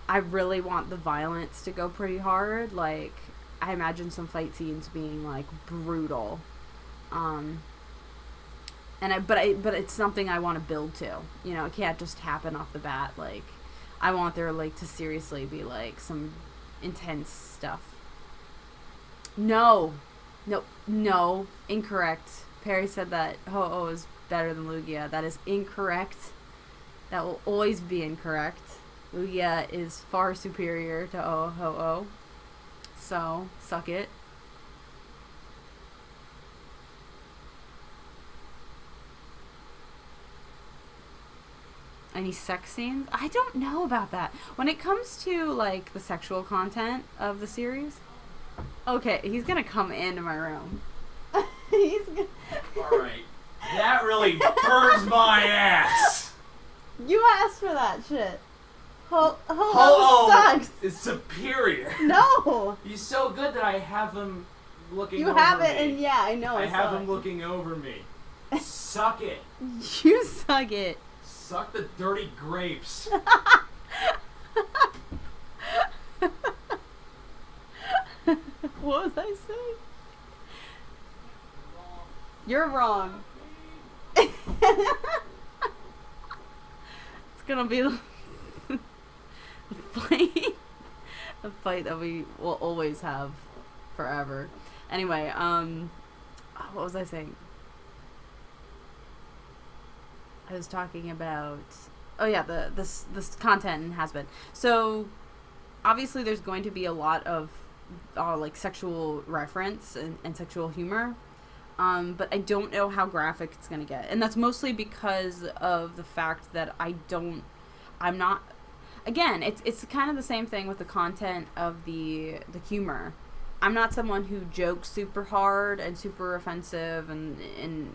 [SPEAKER 1] I really want the violence to go pretty hard. Like I imagine some fight scenes being like brutal. But it's something I want to build to. It can't just happen off the bat. Like, I want there like to seriously be like some intense stuff. No, incorrect. Perry said that Ho-Oh is better than Lugia. That is incorrect. That will always be incorrect. Lugia is far superior to Ho-Oh. So, suck it. Any sex scenes? I don't know about that. When it comes to, like, the sexual content of the series... Okay, he's gonna come into my room.
[SPEAKER 3] Alright. That really burns my ass!
[SPEAKER 1] You asked for that shit.
[SPEAKER 3] Ho-Oh
[SPEAKER 1] sucks.
[SPEAKER 3] is superior.
[SPEAKER 1] No!
[SPEAKER 3] He's so good that I have him looking over me.
[SPEAKER 1] You have it, and yeah, I know.
[SPEAKER 3] I have him looking over me. Suck it.
[SPEAKER 1] You suck it.
[SPEAKER 3] Suck the dirty grapes.
[SPEAKER 1] What was I saying? You're wrong. It's gonna be the fight that we will always have forever. Anyway, what was I saying? I was talking about, this content has been. So, obviously there's going to be a lot of, like, sexual reference and sexual humor. But I don't know how graphic it's going to get. And that's mostly because of the fact that I'm not, again, it's kind of the same thing with the content of the humor. I'm not someone who jokes super hard and super offensive and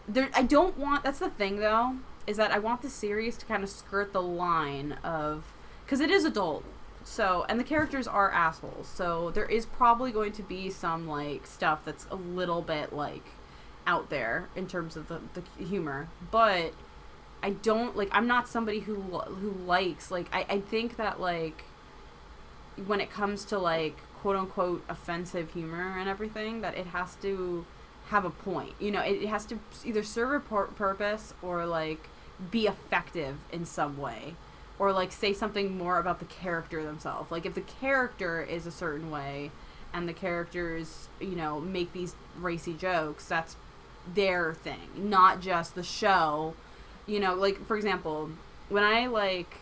[SPEAKER 1] there, I don't want, that's the thing though, is that I want the series to kind of skirt the line of, because it is adult, so, and the characters are assholes, so there is probably going to be some, like, stuff that's a little bit, like, out there in terms of the humor, but I don't, like, I'm not somebody who likes, like, I think that, like, when it comes to, like, quote-unquote offensive humor and everything, that it has to have a point. It has to either serve a purpose or, like, be effective in some way. Or, like, say something more about the character themselves. Like, if the character is a certain way and the characters, make these racy jokes, that's their thing. Not just the show. Like, for example, when I, like,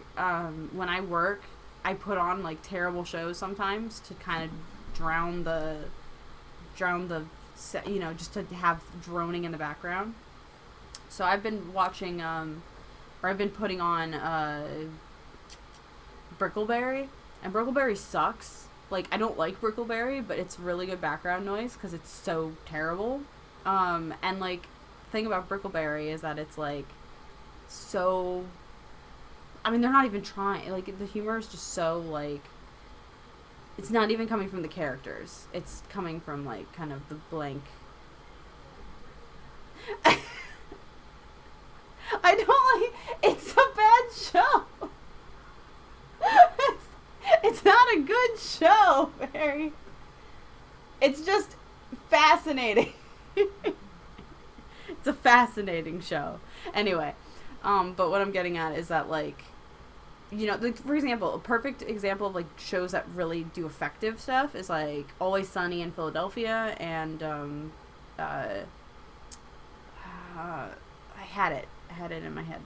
[SPEAKER 1] when I work, I put on, like, terrible shows sometimes to kind of drown the just to have droning in the background. So I've been watching, or I've been putting on Brickleberry, and Brickleberry sucks. Like, I don't like Brickleberry, but it's really good background noise because it's so terrible. And like, the thing about Brickleberry is that it's like so. I mean, they're not even trying. Like, the humor is just so like. It's not even coming from the characters. It's coming from like kind of the blank. I don't like. It's a bad show. It's not a good show, Barry. It's just fascinating. It's a fascinating show. Anyway, but what I'm getting at is that, like, like, for example, a perfect example of, like, shows that really do effective stuff is, like, Always Sunny in Philadelphia and, I had it in my head.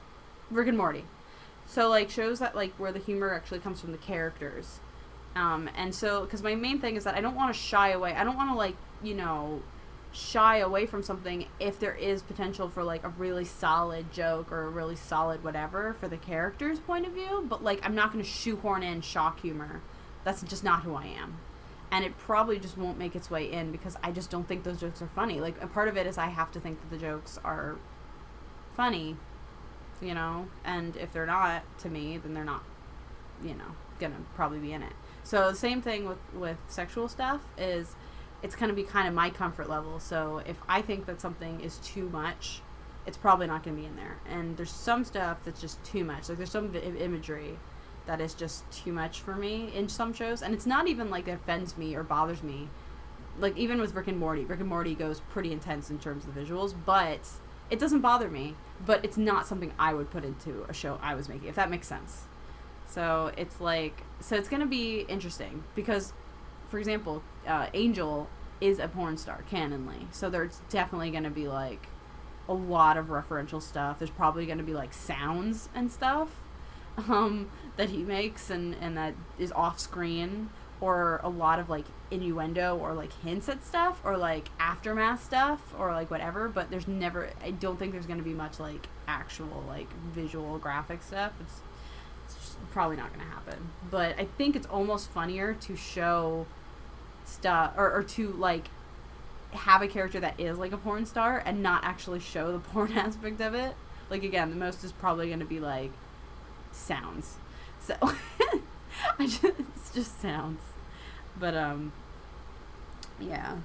[SPEAKER 1] Rick and Morty. So, like, shows that, like, where the humor actually comes from the characters. And so, because my main thing is that I don't want to shy away. I don't want to, like, shy away from something if there is potential for, like, a really solid joke or a really solid whatever for the character's point of view. But, like, I'm not going to shoehorn in shock humor. That's just not who I am. And it probably just won't make its way in because I just don't think those jokes are funny. Like, a part of it is I have to think that the jokes are funny. And if they're not, to me, then they're not, gonna probably be in it. So the same thing with sexual stuff is it's gonna be kind of my comfort level. So if I think that something is too much, it's probably not gonna be in there. And there's some stuff that's just too much. Like, there's some imagery that is just too much for me in some shows. And it's not even like it offends me or bothers me. Like, even with Rick and Morty goes pretty intense in terms of the visuals, but it doesn't bother me, but it's not something I would put into a show I was making, if that makes sense. So it's like, it's going to be interesting because, for example, Angel is a porn star, canonly. So there's definitely going to be, like, a lot of referential stuff. There's probably going to be, like, sounds and stuff that he makes and that is off screen, or a lot of, like, innuendo or, like, hints at stuff, or, like, aftermath stuff, or, like, whatever. But I don't think there's going to be much, like, actual, like, visual graphic stuff. It's just probably not going to happen. But I think it's almost funnier to show stuff, or to, like, have a character that is, like, a porn star and not actually show the porn aspect of it. Like, again, the most is probably going to be, like, sounds. So, it's just sounds. But, yeah.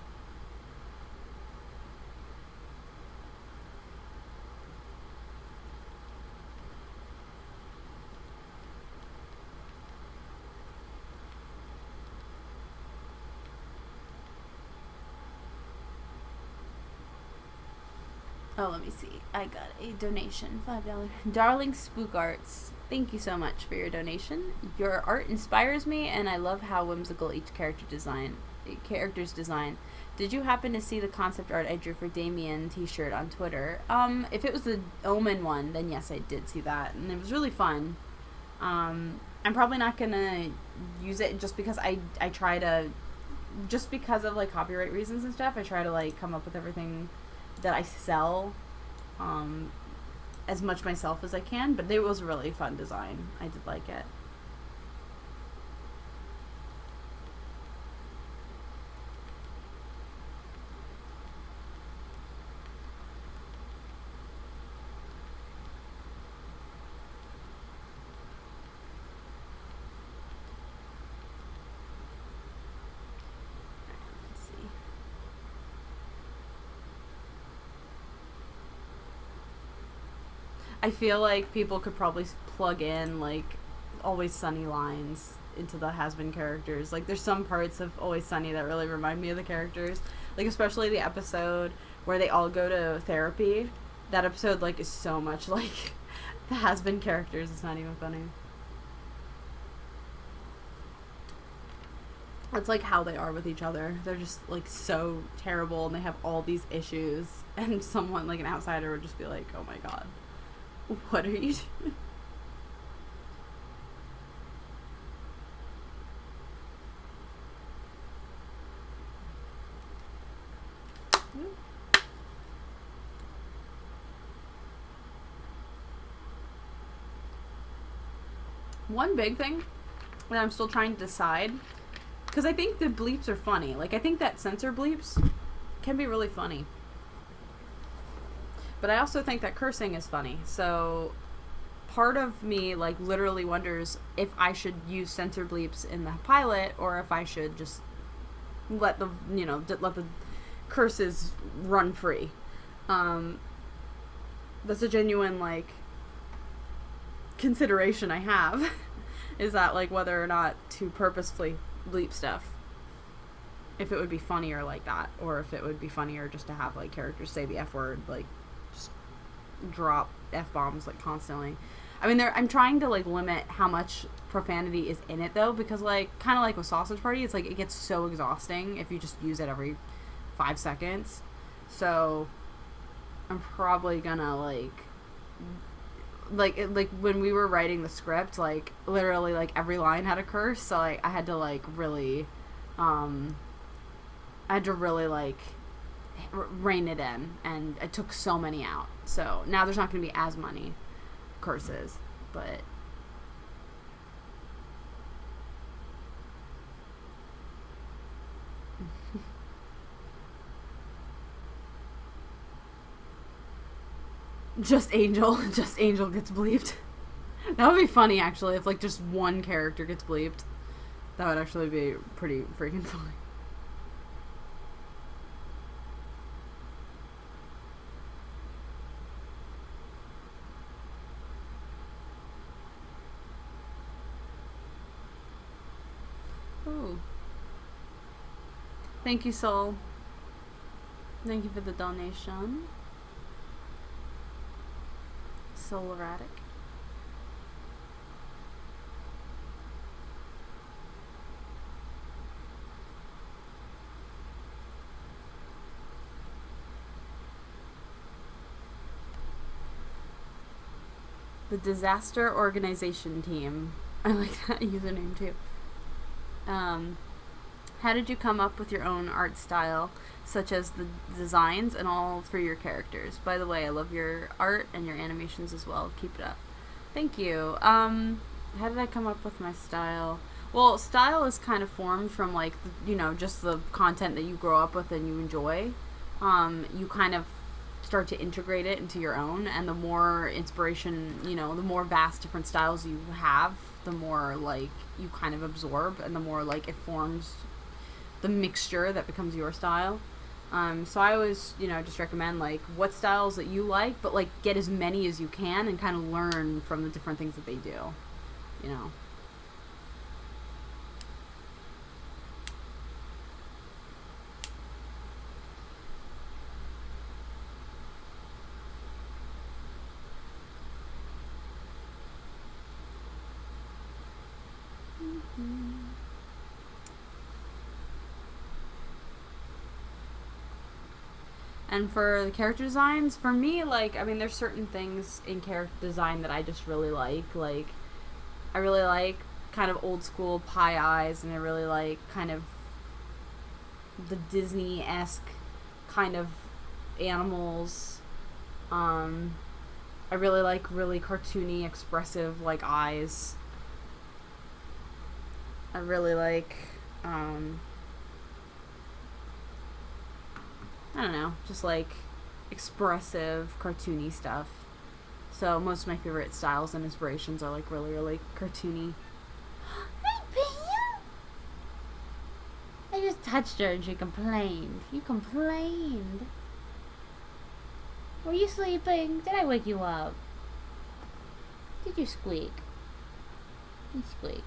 [SPEAKER 1] Oh, let me see. I got a donation, $5. Darling Spook Arts, thank you so much for your donation. Your art inspires me, and I love how whimsical each character's design. Did you happen to see the concept art I drew for Damien t-shirt on Twitter? If it was the Omen one, then yes, I did see that, and it was really fun. I'm probably not gonna use it just because I try to, just because of, like, copyright reasons and stuff, I try to, like, come up with everything that I sell as much myself as I can, but it was a really fun design. I did like it. I feel like people could probably plug in, like, Always Sunny lines into the has-been characters. Like, there's some parts of Always Sunny that really remind me of the characters. Like, especially the episode where they all go to therapy. That episode, like, is so much like the has-been characters. It's not even funny. That's, like, how they are with each other. They're just, like, so terrible, and they have all these issues. And someone, like, an outsider would just be like, oh my god. What are you doing? One big thing that I'm still trying to decide, because I think the bleeps are funny. Like, I think that censor bleeps can be really funny. But I also think that cursing is funny. So part of me, like, literally wonders if I should use censor bleeps in the pilot or if I should just let the, you know, let the curses run free. That's a genuine, like, consideration I have. Is that, like, whether or not to purposefully bleep stuff. If it would be funnier like that, or if it would be funnier just to have, like, characters say the F word, like, just drop F-bombs, like, constantly. I mean, I'm trying to, like, limit how much profanity is in it, though, because, like, kind of like with Sausage Party, it's like, it gets so exhausting if you just use it every 5 seconds. So I'm probably gonna, like when we were writing the script, like, literally, like, every line had a curse, so, like, I had to, like, really, like, rein it in, and I took so many out. So now there's not going to be as many curses, but just Angel gets bleeped. That would be funny, actually, if, like, just one character gets bleeped. That would actually be pretty freaking funny. Ooh. Thank you, Soul. Thank you for the donation. Soul erratic. The Disaster Organization Team. I like that username too. How did you come up with your own art style, such as the designs and all for your characters? By the way, I love your art and your animations as well. Keep it up. Thank you. How did I come up with my style? Well, style is kind of formed from, like, you know, just the content that you grow up with and you enjoy. You kind of start to integrate it into your own, and the more inspiration, you know, the more vast different styles you have, the more, like, you kind of absorb, and the more, like, it forms the mixture that becomes your style. So I always, you know, just recommend, like, what styles that you like, but, like, get as many as you can and kind of learn from the different things that they do, you know. And for the character designs, for me, like, I mean, there's certain things in character design that I just really like. Like, I really like kind of old school pie eyes, and I really like kind of the Disney-esque kind of animals. I really like really cartoony, expressive, like, eyes. I really like, I don't know, just, like, expressive, cartoony stuff. So most of my favorite styles and inspirations are, like, really, really cartoony.
[SPEAKER 2] Hey, Pam! I just touched her and she complained. You complained. Were you sleeping? Did I wake you up? Did you squeak? You squeaked.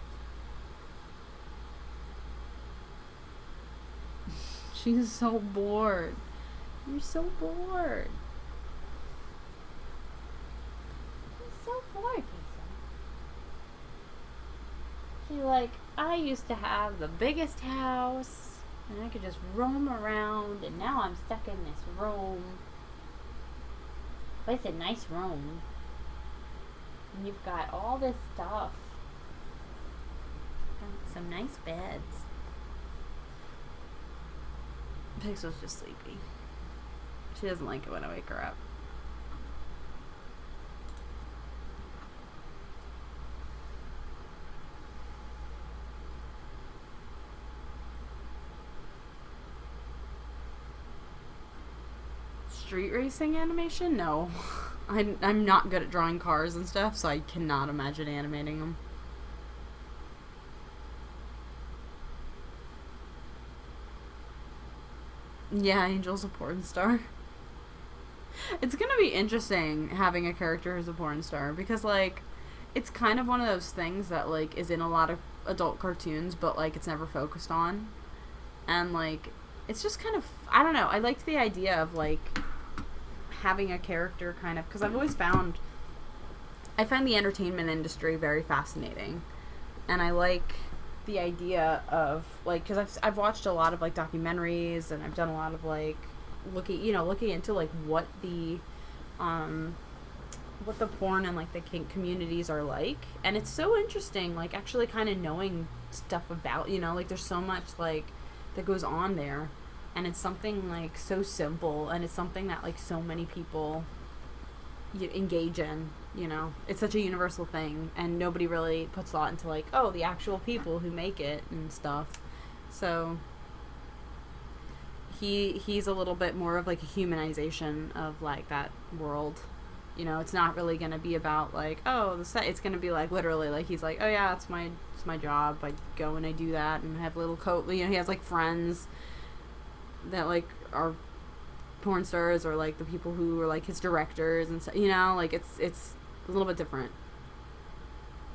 [SPEAKER 1] She's so bored. You're so bored.
[SPEAKER 2] I'm so bored, Lisa. She's like, I used to have the biggest house, and I could just roam around, and now I'm stuck in this room. But it's a nice room. And you've got all this stuff. Got some nice beds.
[SPEAKER 1] Pixel's just sleepy. She doesn't like it when I wake her up. street racing animation? No. I'm not good at drawing cars and stuff, so I cannot imagine animating them. Yeah, Angel's a porn star. It's gonna be interesting having a character who's a porn star, because, like, it's kind of one of those things that, like, is in a lot of adult cartoons, but, like, it's never focused on. And, like, it's just kind of, I don't know, I liked the idea of, like, having a character kind of, because I find the entertainment industry very fascinating. And I like the idea of, like, because I've watched a lot of, like, documentaries, and I've done a lot of, like, looking into, like, what the porn and, like, the kink communities are like. And it's so interesting, like, actually kind of knowing stuff about, like, there's so much, like, that goes on there. And it's something, like, so simple, and it's something that, like, so many people engage in, It's such a universal thing, and nobody really puts thought into, like, oh, the actual people who make it and stuff. So he's a little bit more of, like, a humanization of, like, that world. It's not really going to be about, like, oh, the set. It's going to be, like, literally, like, he's like, oh, yeah, it's my job. I go and I do that, and I have little he has, like, friends that, like, are porn stars, or, like, the people who are, like, his directors and stuff, like, it's a little bit different.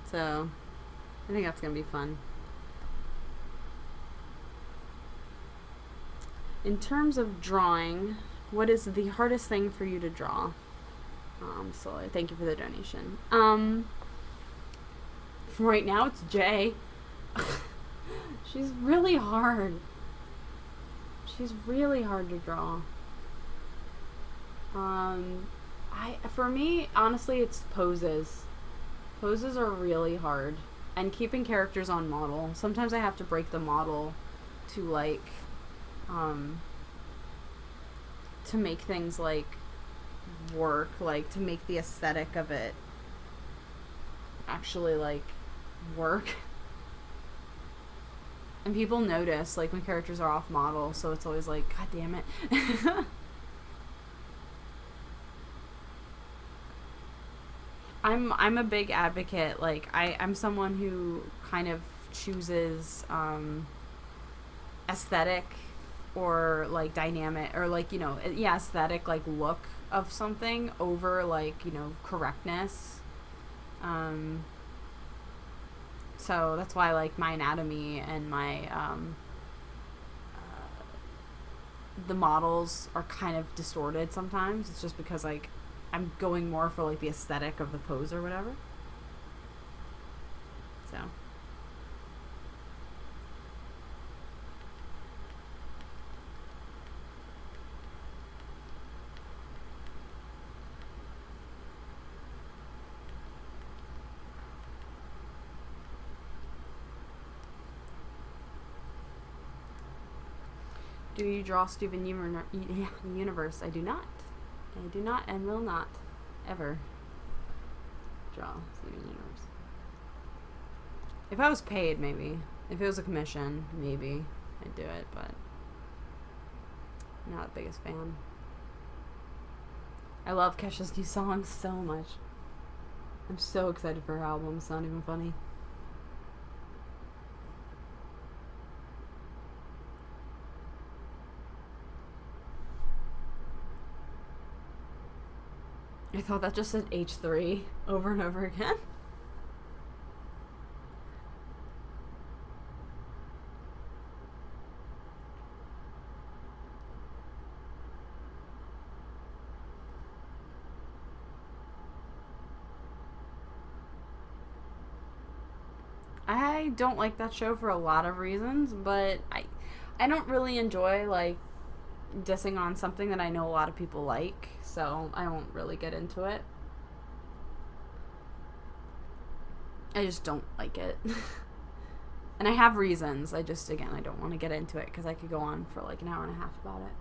[SPEAKER 1] So I think that's gonna be fun. In terms of drawing, what is the hardest thing for you to draw? So thank you for the donation. Right now it's Jay. She's really hard. She's really hard to draw. For me, honestly, it's poses. Poses are really hard. And keeping characters on model. Sometimes I have to break the model to, like, to make things, like, work, like, to make the aesthetic of it actually, like, work. And people notice, like, when characters are off model, so it's always like, God damn it. I'm a big advocate, like, I'm someone who kind of chooses aesthetic, or, like, dynamic, or, like, aesthetic, like, look of something over, like, correctness. So that's why, like, my anatomy and my the models are kind of distorted sometimes. It's just because, like, I'm going more for, like, the aesthetic of the pose or whatever. So do you draw Steven Universe? I do not. I do not and will not ever draw Steven Universe. If I was paid, maybe. If it was a commission, maybe I'd do it, but I'm not the biggest fan. I love Kesha's new song so much. I'm so excited for her album. It's not even funny. I thought that just said H3 over and over again. I don't like that show for a lot of reasons, but I don't really enjoy, like, dissing on something that I know a lot of people like, so I won't really get into it. I just don't like it. And I have reasons. I just, again, I don't want to get into it because I could go on for, like, an hour and a half about it.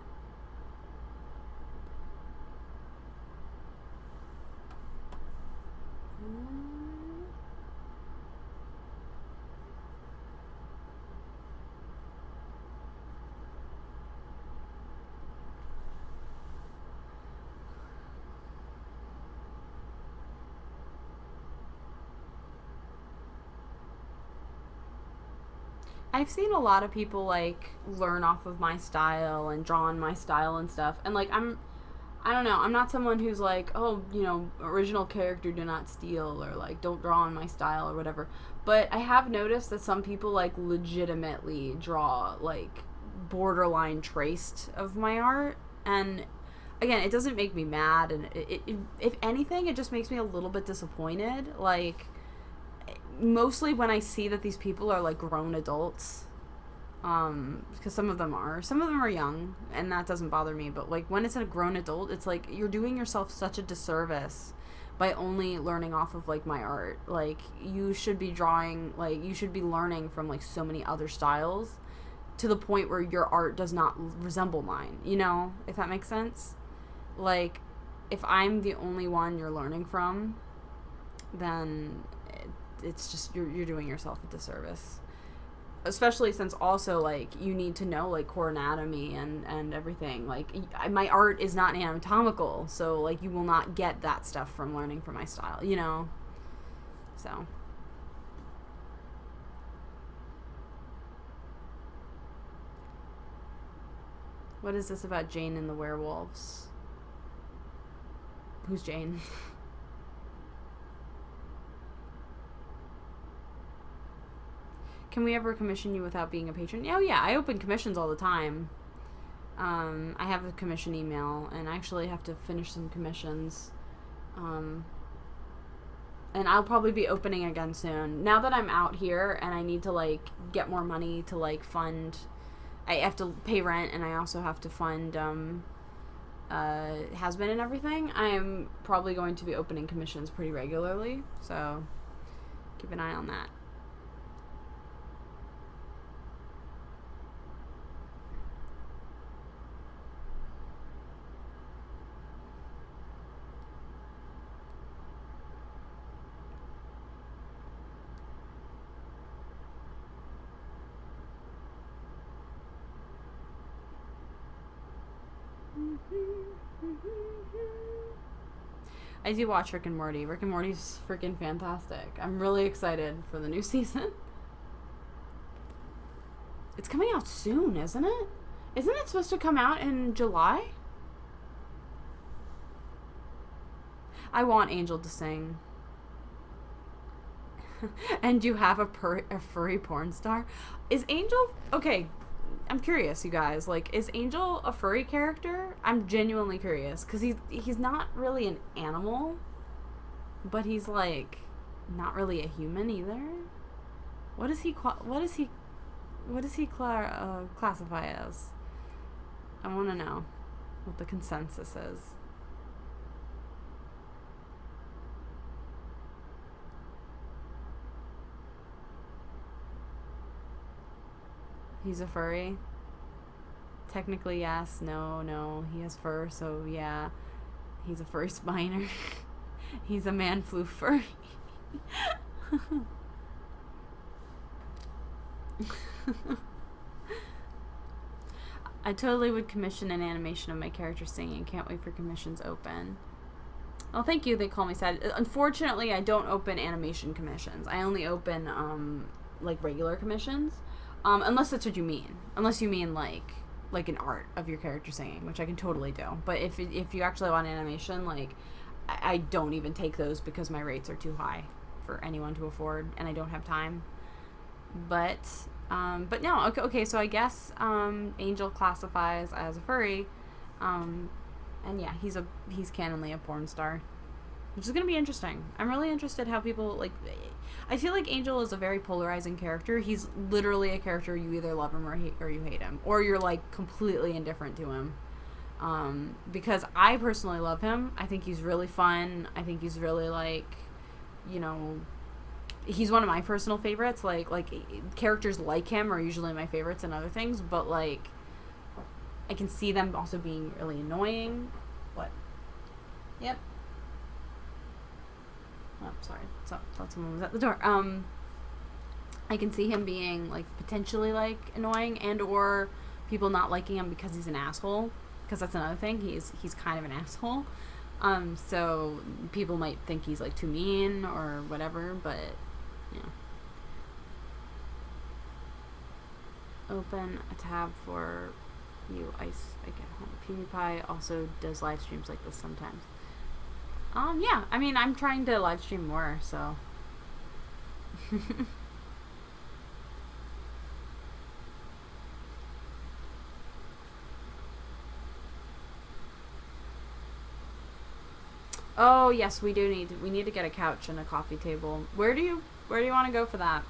[SPEAKER 1] I've seen a lot of people like learn off of my style and draw on my style and stuff. And like I don't know, I'm not someone who's like, oh, you know, original character do not steal, or like don't draw on my style or whatever. But I have noticed that some people like legitimately draw like borderline traced of my art. And again, it doesn't make me mad, and if anything, it just makes me a little bit disappointed. Like, mostly when I see that these people are like grown adults, because some of them are young, and that doesn't bother me. But like when it's a grown adult, it's like you're doing yourself such a disservice by only learning off of like my art. Like, you should be drawing, like you should be learning from like so many other styles, to the point where your art does not resemble mine, you know, if that makes sense. Like, if I'm the only one you're learning from, then it's just, you're doing yourself a disservice. Especially since also, like, you need to know, like, core anatomy and everything. Like, my art is not anatomical, so, like, you will not get that stuff from learning from my style, you know? So. What is this about Jane and the werewolves? Who's Jane? Can we ever commission you without being a patron? Oh yeah, I open commissions all the time. I have a commission email, and I actually have to finish some commissions. And I'll probably be opening again soon. Now that I'm out here and I need to like get more money to like fund, I have to pay rent, and I also have to fund has-been and everything. I am probably going to be opening commissions pretty regularly, so keep an eye on that. I do watch Rick and Morty. Rick and Morty's freaking fantastic. I'm really excited for the new season. It's coming out soon, isn't it? Isn't it supposed to come out in July? I want Angel to sing. And you have a furry porn star? Is Angel... Okay, I'm curious, you guys. Like, is Angel a furry character? I'm genuinely curious, because he's not really an animal, but he's like not really a human either. What does he classify as? I want to know what the consensus is. He's a furry? Technically, yes. No. He has fur, so yeah. He's a furry spiner. He's a man flu furry. I totally would commission an animation of my character singing. Can't wait for commissions open. Oh, thank you. They call me sad. Unfortunately, I don't open animation commissions. I only open like regular commissions. Unless that's what you mean. Unless you mean like an art of your character singing, which I can totally do. But if you actually want animation, like I don't even take those because my rates are too high for anyone to afford, and I don't have time. But no, okay. So I guess Angel classifies as a furry, and yeah, he's canonly a porn star, which is gonna be interesting. I'm really interested how people like. I feel like Angel is a very polarizing character. He's literally a character you either love him or you hate him, or you're like completely indifferent to him. Because I personally love him. I think he's really fun. I think he's really like, you know, he's one of my personal favorites. Like characters like him are usually my favorites and other things, but like I can see them also being really annoying. What? Yep. Oh, sorry. Thought someone was at the door. I can see him being like potentially like annoying, and or people not liking him because he's an asshole. Because that's another thing. He's kind of an asshole. So people might think he's like too mean or whatever. But yeah. open a tab for you, Ice. I get home. PewDiePie also does live streams like this sometimes. Yeah. I mean, I'm trying to live stream more, so. Oh yes, we need to get a couch and a coffee table. Where do you want to go for that?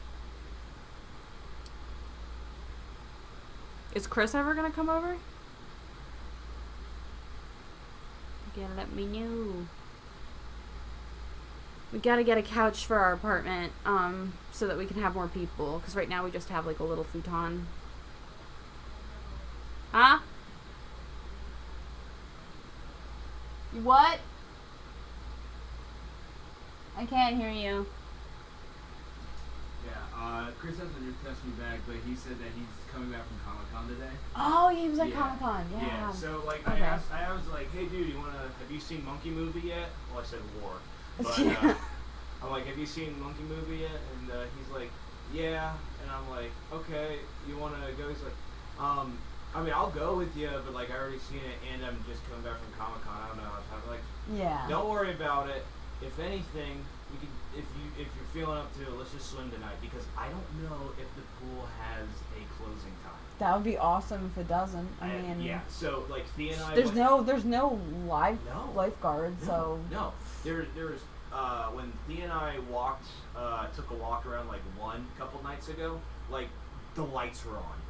[SPEAKER 1] Is Chris ever gonna come over? You gotta let me know. We gotta get a couch for our apartment, so that we can have more people. Because right now we just have like a little futon. Huh? What? I can't hear you.
[SPEAKER 3] Yeah, Chris hasn't texted me back, but he said that he's coming back from Comic-Con today.
[SPEAKER 1] Oh, he was at Comic-Con, yeah.
[SPEAKER 3] Yeah, so like
[SPEAKER 1] Okay.
[SPEAKER 3] I was like, hey dude, have you seen Monkey Movie yet? Well, I said War. But I'm like, have you seen Monkey Movie yet? And he's like, yeah. And I'm like, okay, you wanna go? He's like, I mean, I'll go with you, but like I already seen it, and I'm just coming back from Comic-Con. I don't know how to talk. Like,
[SPEAKER 1] Yeah.
[SPEAKER 3] don't worry about it. If anything, we could, if you're feeling up to it, let's just swim tonight, because I don't know if the pool has a closing time.
[SPEAKER 1] That would be awesome if it doesn't. I mean,
[SPEAKER 3] yeah. So like Thea and I.
[SPEAKER 1] there's no lifeguard,
[SPEAKER 3] No,
[SPEAKER 1] so
[SPEAKER 3] no. There's when Thea and I took a walk around like one couple nights ago. Like the lights were on.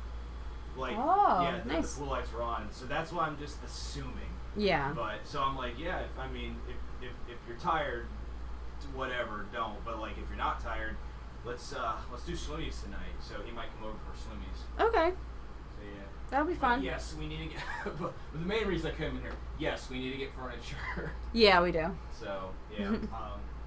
[SPEAKER 3] Like yeah,
[SPEAKER 1] nice.
[SPEAKER 3] the pool lights were on. So that's why I'm just assuming.
[SPEAKER 1] Yeah.
[SPEAKER 3] But so I'm like, yeah. If you're tired, whatever, don't. But like if you're not tired, let's do swimmies tonight. So he might come over for swimmies.
[SPEAKER 1] Okay.
[SPEAKER 3] So yeah.
[SPEAKER 1] That'll be fun.
[SPEAKER 3] Yes, we need to get. But the main reason I came in here, yes, we need to get furniture.
[SPEAKER 1] Yeah, we do.
[SPEAKER 3] So yeah.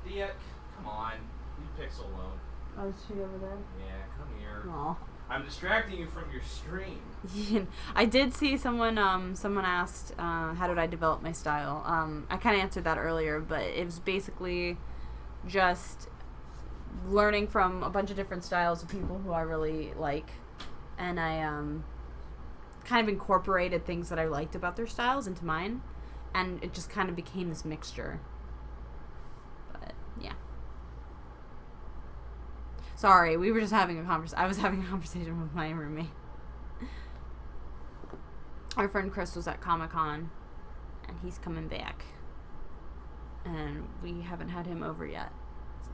[SPEAKER 3] Diek, come on, leave Pixel alone.
[SPEAKER 1] Oh, is she over there?
[SPEAKER 3] Yeah, come here.
[SPEAKER 1] Aw.
[SPEAKER 3] I'm distracting you from your stream.
[SPEAKER 1] I did see someone asked, how did I develop my style? I kind of answered that earlier, but it was basically just learning from a bunch of different styles of people who I really like, and I kind of incorporated things that I liked about their styles into mine, and it just kind of became this mixture. But yeah. Sorry, we were just having a I was having a conversation with my roommate. Our friend Chris was at Comic-Con, and he's coming back. And we haven't had him over yet, so.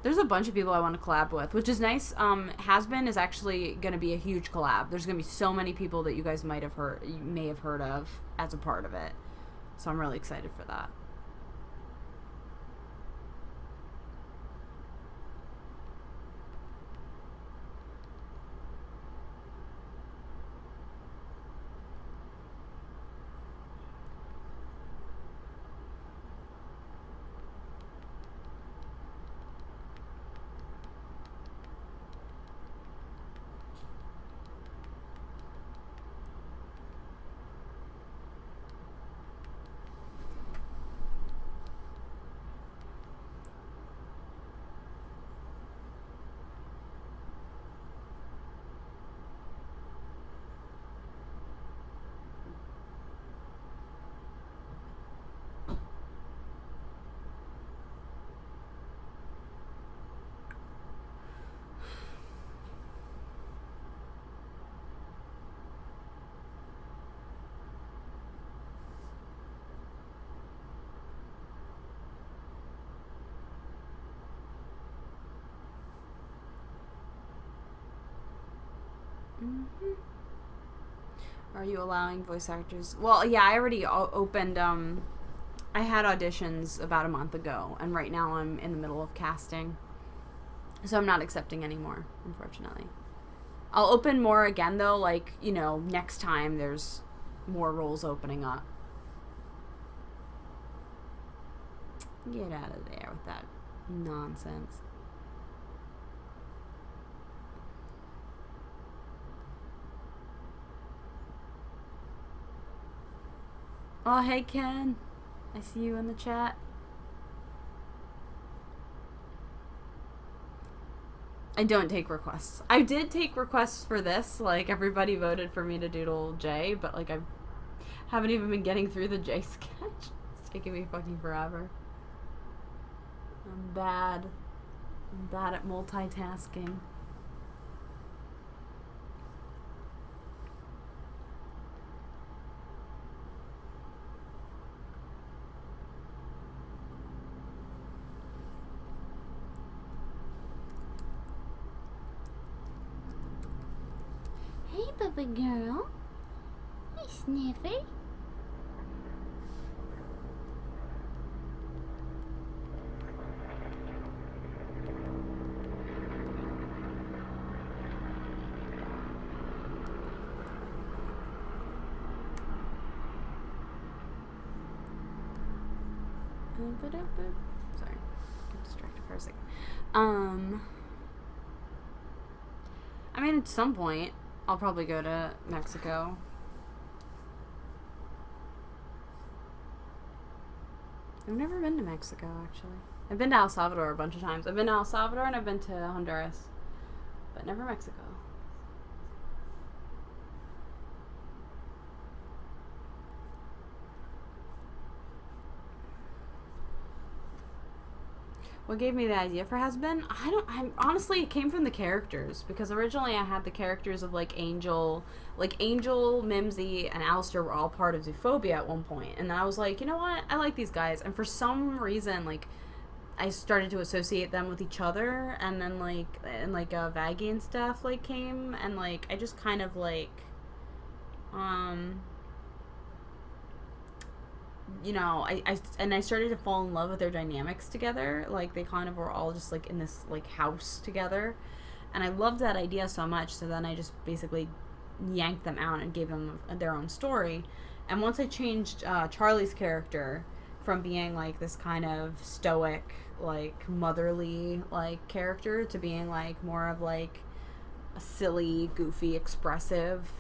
[SPEAKER 1] There's a bunch of people I want to collab with, which is nice. Has-Been is actually going to be a huge collab. There's going to be so many people that you guys may have heard of as a part of it. So I'm really excited for that. Mm-hmm. Are you allowing voice actors? Well, yeah, I already opened, I had auditions about a month ago, and right now I'm in the middle of casting. So I'm not accepting anymore, unfortunately. I'll open more again, though, like, you know, next time there's more roles opening up. Get out of there with that nonsense. Oh, hey, Ken. I see you in the chat. I don't take requests. I did take requests for this. Like, everybody voted for me to doodle Jay, but, like, I haven't even been getting through the Jay sketch. It's taking me fucking forever. I'm bad. I'm bad at multitasking.
[SPEAKER 2] Hey, baby girl. Hey, Sniffy.
[SPEAKER 1] Sorry, get distracted for a second. I mean, at some point, I'll probably go to Mexico. I've never been to Mexico, actually. I've been to El Salvador a bunch of times. I've been to El Salvador and I've been to Honduras, but never Mexico. What gave me the idea for Has Been? I honestly, it came from the characters, because originally I had the characters of Angel, Mimsy, and Alistair were all part of Zoophobia at one point, and then I was like, you know what, I like these guys, and for some reason, I started to associate them with each other, and then Vaggie and stuff came, and I just kind of you know, I started to fall in love with their dynamics together. They kind of were all just in this house together, and I loved that idea so much. So then I just basically yanked them out and gave them their own story. And once I changed Charlie's character from being this kind of stoic, motherly character to being more of a silly, goofy, expressive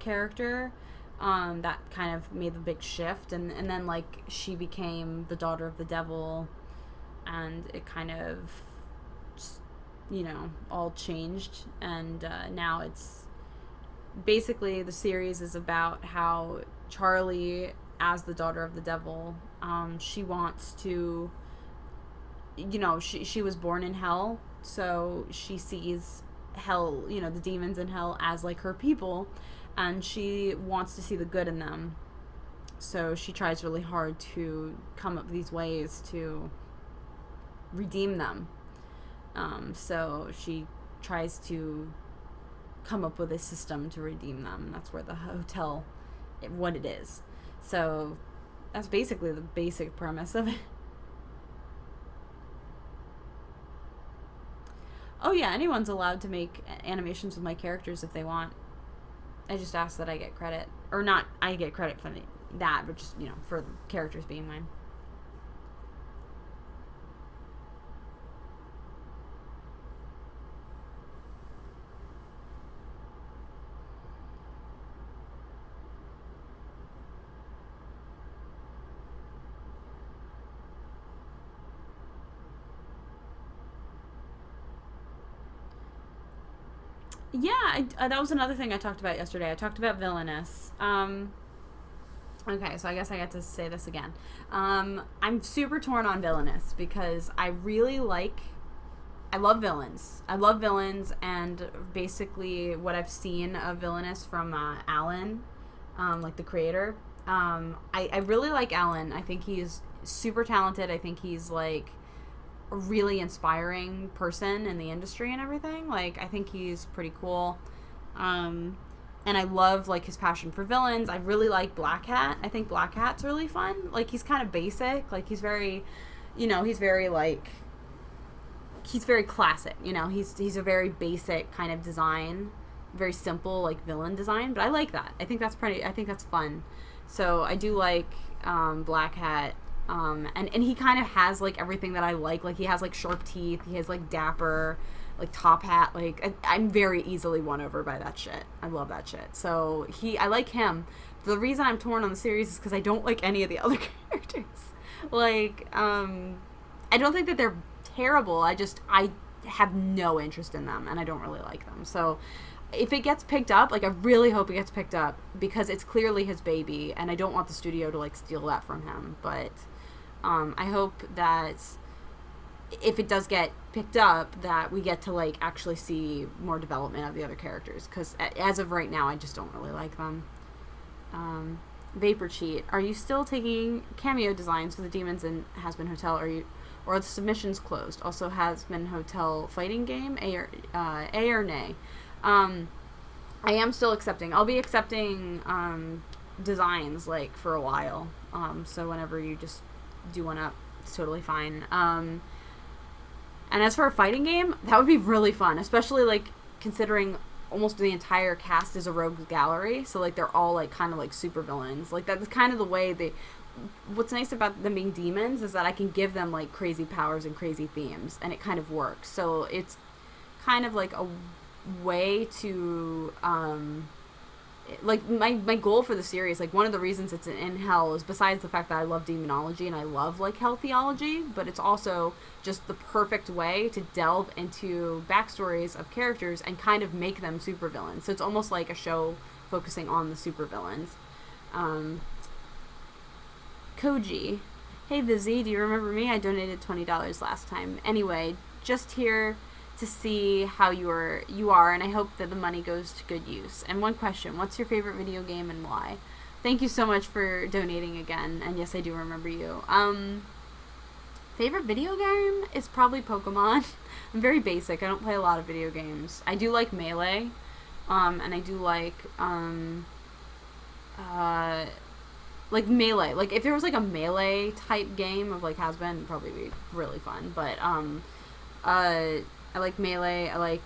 [SPEAKER 1] character. That kind of made the big shift, and then she became the daughter of the devil, and it kind of just, all changed, and now it's basically the series is about how Charlie, as the daughter of the devil, she wants to, she was born in hell, so she sees hell, the demons in hell as her people, and she wants to see the good in them. So she tries really hard to come up with these ways to redeem them. So she tries to come up with a system to redeem them. And that's where the hotel, what it is. So that's basically the basic premise of it. Oh yeah, anyone's allowed to make animations with my characters if they want. I just ask that I get credit. Or not, I get credit for that, but just, for the characters being mine. Yeah, that was another thing I talked about yesterday. I talked about Villainous. Okay, so I guess I get to say this again. I'm super torn on Villainous because I love villains. I love villains, and basically what I've seen of Villainous from Alan, the creator. I really like Alan. I think he's super talented. I think he's a really inspiring person in the industry and everything. I think he's pretty cool. And I love his passion for villains. I really like Black Hat. I think Black Hat's really fun. He's kind of basic. He's very, he's very he's very classic. He's a very basic kind of design, very simple villain design. But I like that. I think that's fun. So I do like Black Hat. And he kind of has everything that I like. He has sharp teeth. He has dapper, top hat. I'm very easily won over by that shit. I love that shit. So I like him. The reason I'm torn on the series is because I don't like any of the other characters. characters. Like, I don't think that they're terrible. I have no interest in them, and I don't really like them. So if it gets picked up, like, I really hope it gets picked up, because it's clearly his baby, and I don't want the studio to, like, steal that from him. But I hope that if it does get picked up, that we get to, like, actually see more development of the other characters, because as of right now, I just don't really like them. Vapor Cheat, are you still taking cameo designs for the demons in Has-Been Hotel, or the submissions closed? Also, Has-Been Hotel fighting game, A or nay? I am still accepting. I'll be accepting designs, like, for a while. So whenever you just do one up, it's totally fine. And as for a fighting game, that would be really fun, especially, like, considering almost the entire cast is a rogues gallery, so, like, they're all, like, kind of like super villains. Like, that's kind of the way what's nice about them being demons is that I can give them, like, crazy powers and crazy themes, and it kind of works. So it's kind of like a way to like, my goal for the series, like, one of the reasons it's in hell is, besides the fact that I love demonology and I love, like, hell theology, but it's also just the perfect way to delve into backstories of characters and kind of make them supervillains. So it's almost like a show focusing on the supervillains. Koji, hey Vizzy, do you remember me? I donated $20 last time. Anyway, just here to see how you are, and I hope that the money goes to good use. And one question, what's your favorite video game and why? Thank you so much for donating again, and yes, I do remember you. Favorite video game is probably Pokemon. I'm very basic. I don't play a lot of video games. I do like Melee, and I do like Melee. Like, if there was, like, a Melee type game of, like, Has-Been, it'd probably be really fun. But I like Melee. I like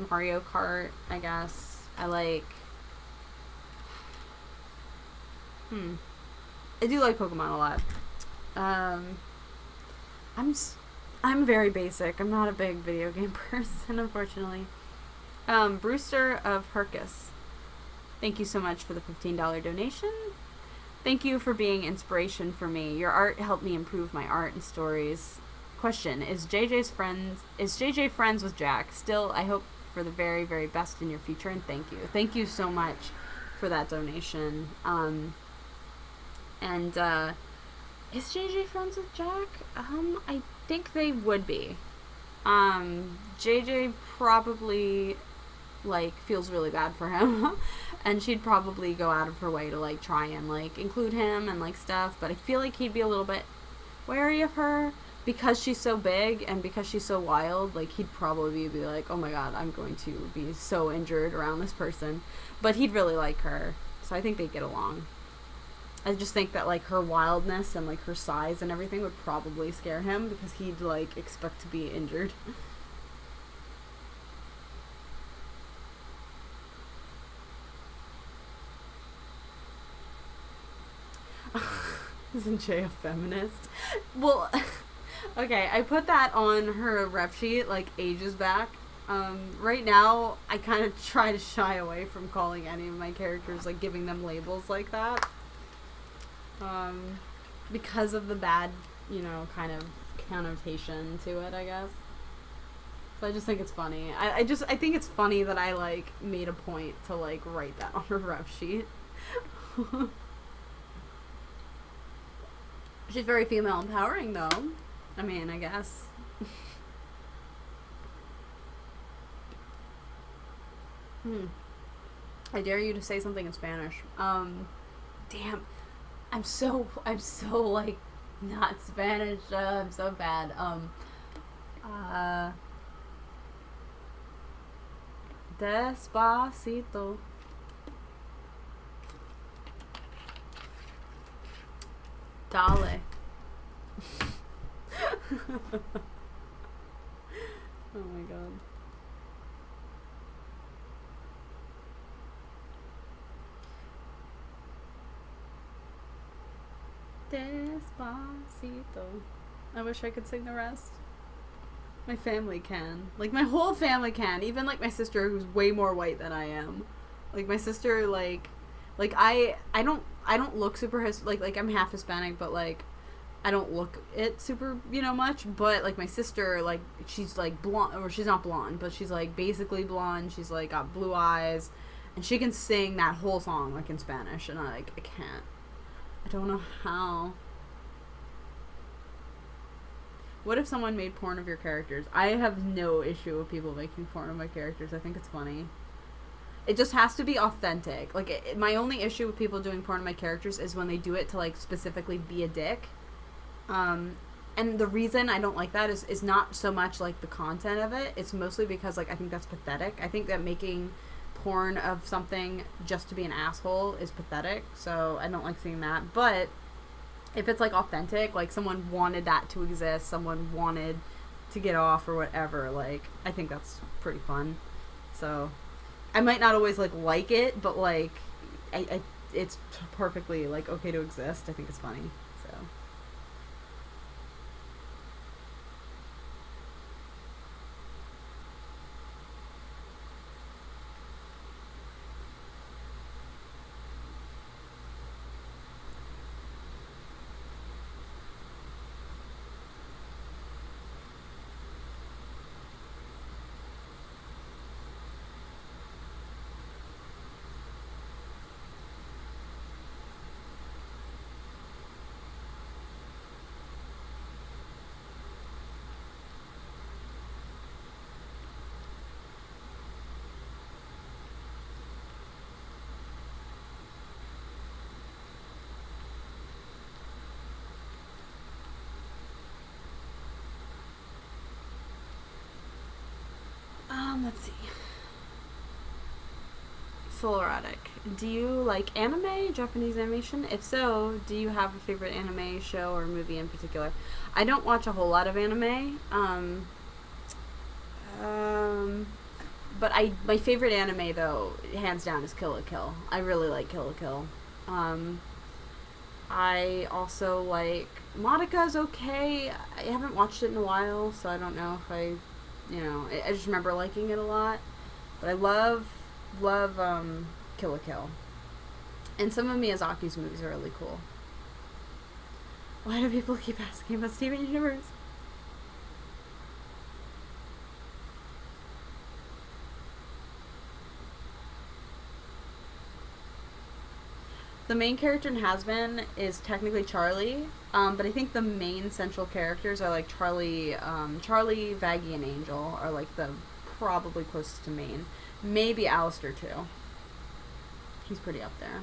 [SPEAKER 1] Mario Kart, I guess. I like I do like Pokemon a lot. I'm very basic. I'm not a big video game person, unfortunately. Brewster of Hercus, thank you so much for the $15 donation. Thank you for being inspiration for me. Your art helped me improve my art and stories. Question, is JJ friends with Jack? Still, I hope for the very, very best in your future, and thank you. Thank you so much for that donation. Is JJ friends with Jack? I think they would be. JJ probably, like, feels really bad for him. And she'd probably go out of her way to, like, try and, like, include him and, like, stuff. But I feel like he'd be a little bit wary of her because she's so big and because she's so wild. Like, he'd probably be like, oh my god, I'm going to be so injured around this person. But he'd really like her. So I think they'd get along. I just think that, like, her wildness and, like, her size and everything would probably scare him because he'd, like, expect to be injured. Isn't Jay a feminist? Well, okay, I put that on her rep sheet, like, ages back. Right now, I kind of try to shy away from calling any of my characters, like, giving them labels like that. Because of the bad, you know, kind of connotation to it, I guess. So I just think it's funny. I think it's funny that I, like, made a point to, like, write that on her rep sheet. She's very female empowering, though. I mean, I guess. I dare you to say something in Spanish. Damn. I'm so, like, not Spanish. I'm so bad. Despacito. Dale. Oh my god. Despacito. I wish I could sing the rest. My family can. Like, my whole family can. Even, like, my sister, who's way more white than I am. Like, my sister, like I I don't look super like I'm half Hispanic, but like I don't look it super, much. But like my sister, like she's like blonde, or she's not blonde, but she's like basically blonde. She's like got blue eyes, and she can sing that whole song like in Spanish, and I can't. I don't know how. What if someone made porn of your characters? I have no issue with people making porn of my characters. I think it's funny. It just has to be authentic. Like, my only issue with people doing porn of my characters is when they do it to, like, specifically be a dick. And the reason I don't like that is not so much, like, the content of it. It's mostly because, like, I think that's pathetic. I think that making porn of something just to be an asshole is pathetic. So I don't like seeing that. But if it's, like, authentic, like, someone wanted that to exist, someone wanted to get off or whatever, like, I think that's pretty fun. So I might not always, like it, but, like, it's perfectly, like, okay to exist. I think it's funny, so. Let's see. Soul Erotic. Do you like anime, Japanese animation? If so, do you have a favorite anime show or movie in particular? I don't watch a whole lot of anime. But my favorite anime though, hands down, is Kill la Kill. I really like Kill la Kill. I also like Monica's okay. I haven't watched it in a while, so I don't know if I just remember liking it a lot. But I love Kill la Kill. And some of Miyazaki's movies are really cool. Why do people keep asking about Steven Universe? The main character in Has Been is technically Charlie, but I think the main central characters are like Charlie, Vaggie, and Angel are like the probably closest to main. Maybe Alistair too. He's pretty up there.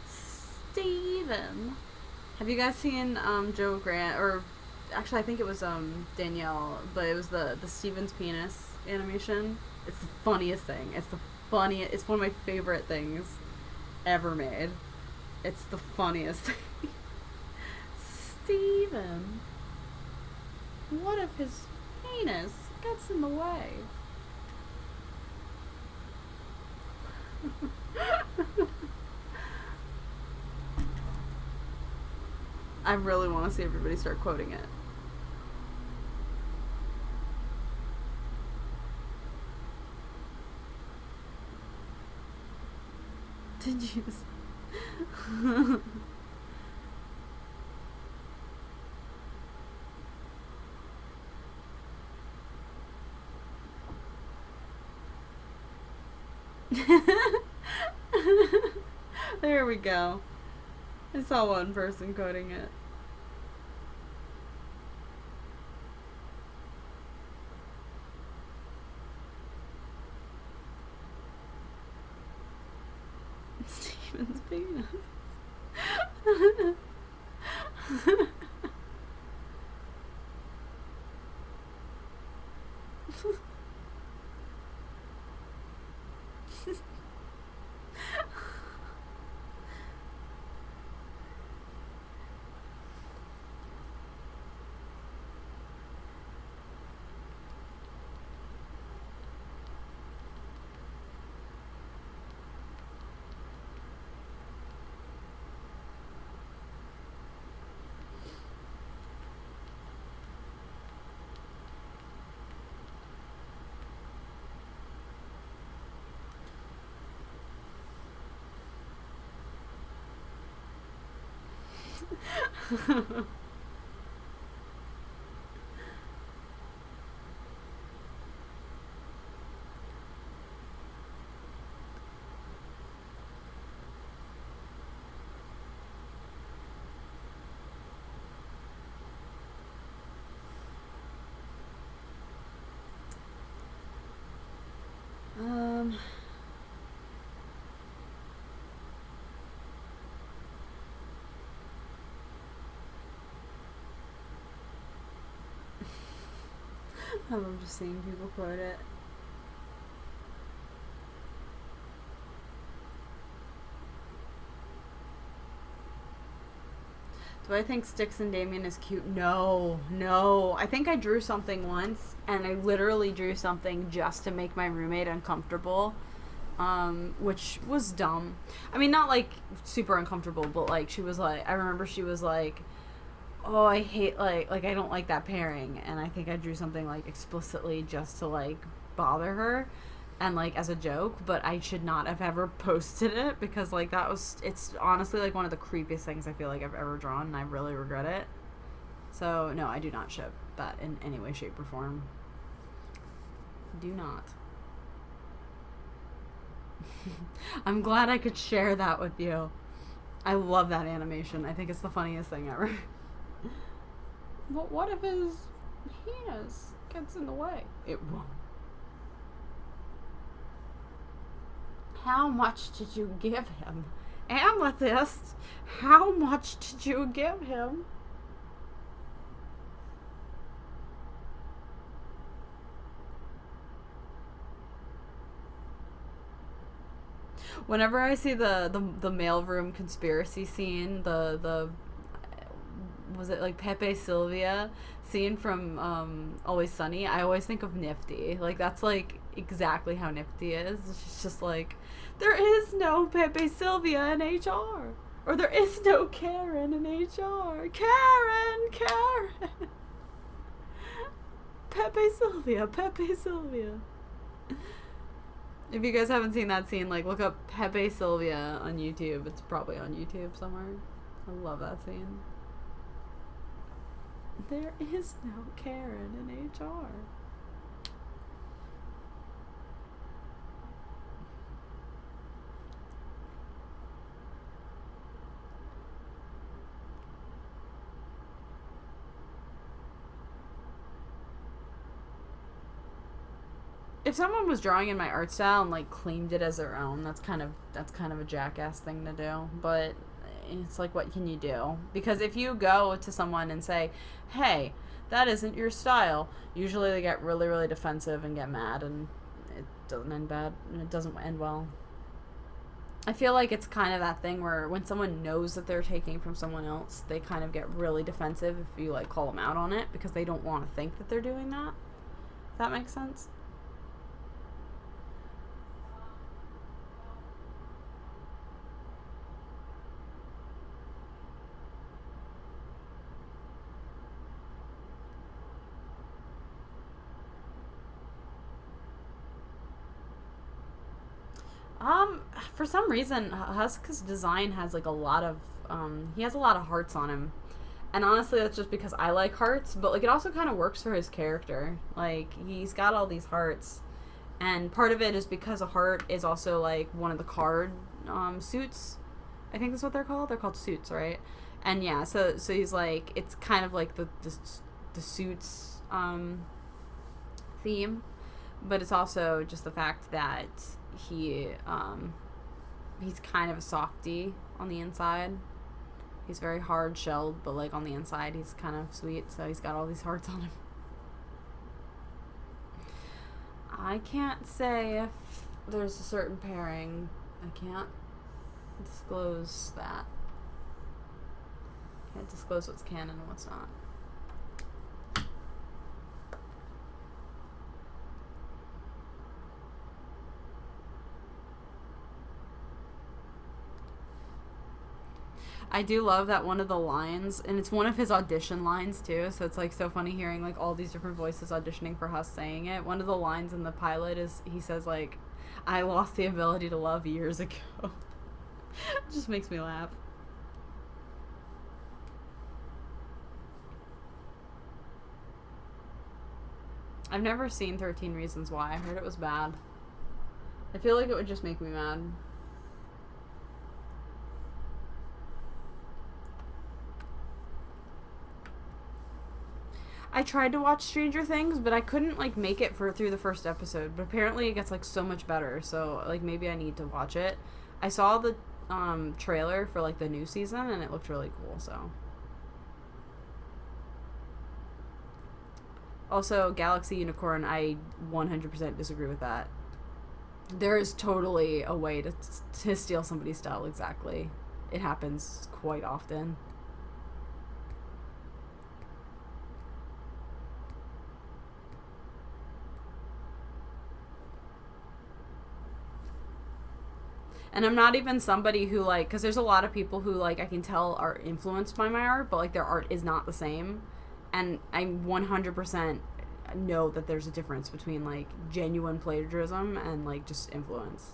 [SPEAKER 1] Steven. Have you guys seen Joe Grant, or actually I think it was Danielle, but it was the Steven's penis animation. It's the funniest thing. It's one of my favorite things ever made. It's the funniest thing. Steven. What if his penis gets in the way? I really want to see everybody start quoting it. Did you? There we go. I saw one person quoting it. Steven's penis. I love just seeing people quote it. Do I think Styx and Damien is cute? No, no. I think I drew something once, and I literally drew something just to make my roommate uncomfortable, which was dumb. I mean, not like super uncomfortable, but like she was like, I remember she was like, oh, I hate like I don't like that pairing, and I think I drew something like explicitly just to like bother her and like as a joke, but I should not have ever posted it because like it's honestly like one of the creepiest things I feel like I've ever drawn, and I really regret it. So no, I do not ship that in any way, shape, or form. Do not. I'm glad I could share that with you. I love that animation. I think it's the funniest thing ever. But what if his penis gets in the way? It won't. How much did you give him? Amethyst, how much did you give him? Whenever I see the mailroom conspiracy scene, the was it like Pepe Sylvia scene from Always Sunny, I always think of Nifty. Like that's like exactly how Nifty is. She's just like, there is no Pepe Sylvia in HR, or there is no Karen in HR. Karen. Pepe Sylvia. If you guys haven't seen that scene, like look up Pepe Sylvia on YouTube. It's probably on YouTube somewhere. I love that scene. There is no Karen in HR. If someone was drawing in my art style and like claimed it as their own, that's kind of a jackass thing to do. But it's like, what can you do? Because if you go to someone and say, hey, that isn't your style, usually they get really, really defensive and get mad, and it doesn't end bad, and it doesn't end well. I feel like it's kind of that thing where when someone knows that they're taking from someone else, they kind of get really defensive if you like call them out on it, because they don't want to think that they're doing that. If that makes sense? For some reason, Husk's design has like a lot of, he has a lot of hearts on him. And honestly, that's just because I like hearts, but like it also kind of works for his character. Like, he's got all these hearts. And part of it is because a heart is also like one of the card suits. I think that's what they're called. They're called suits, right? And yeah, so he's like, it's kind of like the suits theme. But it's also just the fact that he's kind of a softie on the inside. He's very hard shelled, but like on the inside he's kind of sweet, so he's got all these hearts on him. I can't say if there's a certain pairing. I can't disclose that. Can't disclose what's canon and what's not. I do love that one of the lines, and it's one of his audition lines too, so it's like so funny hearing like all these different voices auditioning for Huss saying it. One of the lines in the pilot is, he says like, I lost the ability to love years ago. It just makes me laugh. I've never seen 13 Reasons Why. I heard it was bad. I feel like it would just make me mad. I tried to watch Stranger Things, but I couldn't like make it through the first episode. But apparently it gets like so much better. So like maybe I need to watch it. I saw the trailer for like the new season and it looked really cool. So also Galaxy Unicorn, I 100% disagree with that. There is totally a way to steal somebody's style. Exactly, it happens quite often. And I'm not even somebody who, like, because there's a lot of people who, like, I can tell are influenced by my art, but, like, their art is not the same. And I 100% know that there's a difference between, like, genuine plagiarism and, like, just influence.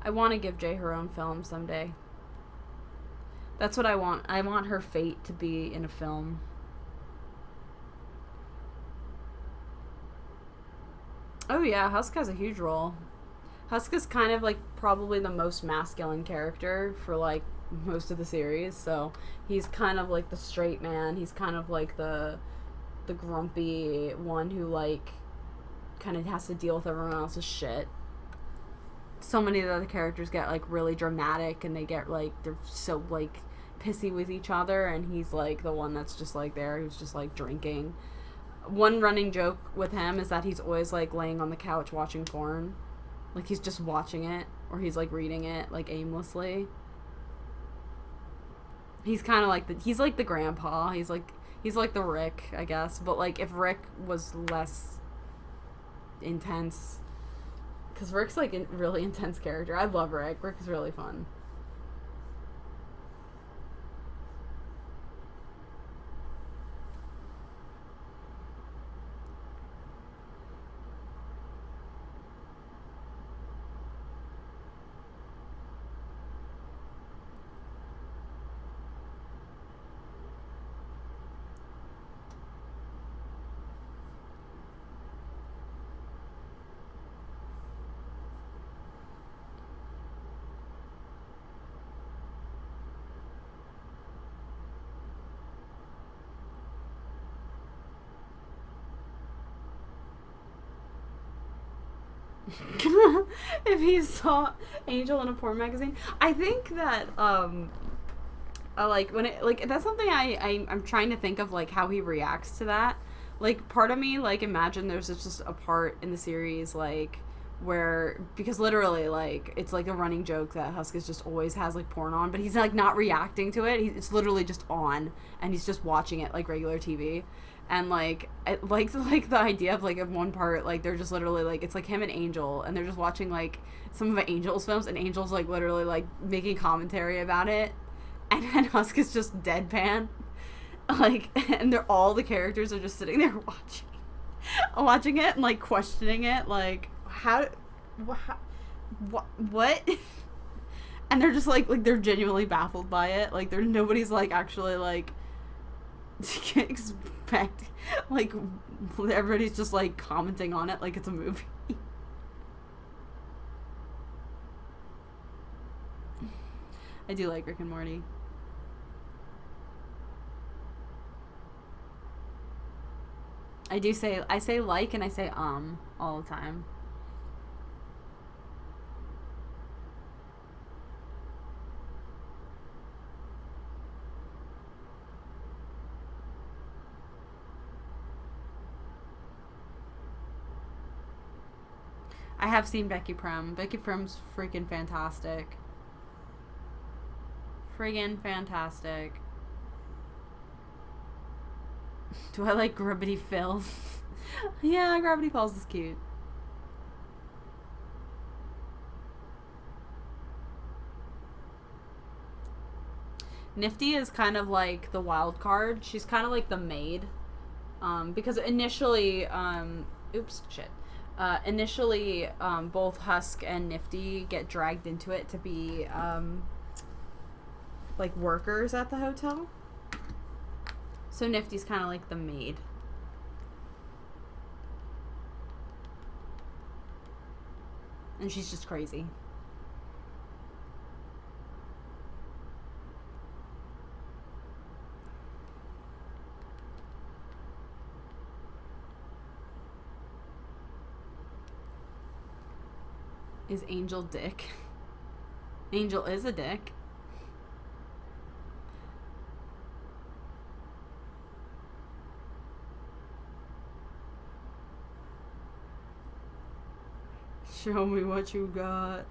[SPEAKER 1] I want to give Jay her own film someday. That's what I want. I want her fate to be in a film. Oh yeah, Husk has a huge role. Husk is kind of like probably the most masculine character for like most of the series. So he's kind of like the straight man. He's kind of like the grumpy one who like kind of has to deal with everyone else's shit. So many of the other characters get like really dramatic and they get like they're so like pissy with each other, and he's like the one that's just like there who's just like drinking. One running joke with him is that he's always like laying on the couch watching porn, like he's just watching it or he's like reading it like aimlessly. He's kind of like he's like the grandpa. He's like the Rick, I guess, but like if Rick was less intense. Because Rick's, like, a really intense character. I love Rick. Rick is really fun. If he saw Angel in a porn magazine, I think that like when it like that's something I'm trying to think of like how he reacts to that. Like part of me like imagine there's just a part in the series like where because literally like it's like a running joke that Huskus just always has like porn on, but he's like not reacting to it. It's literally just on and he's just watching it like regular TV. And like I like the idea of like in one part like they're just literally like it's like him and Angel and they're just watching like some of Angel's films and Angel's like literally like making commentary about it, and then Husk is just deadpan, like, and they're all the characters are just sitting there watching it and like questioning it like what and they're just like they're genuinely baffled by it, like there's nobody's like actually like can't expect like everybody's just like commenting on it like it's a movie. I do like Rick and Morty. I say like and I say all the time. I have seen Becky Prim. Becky Prim's freaking fantastic. Friggin' fantastic. Do I like Gravity Falls? Yeah, Gravity Falls is cute. Nifty is kind of like the wild card. She's kind of like the maid. Because initially, initially, both Husk and Nifty get dragged into it to be, like, workers at the hotel. So Nifty's kind of like the maid. And she's just crazy. Is Angel dick? Angel is a dick. Show me what you got.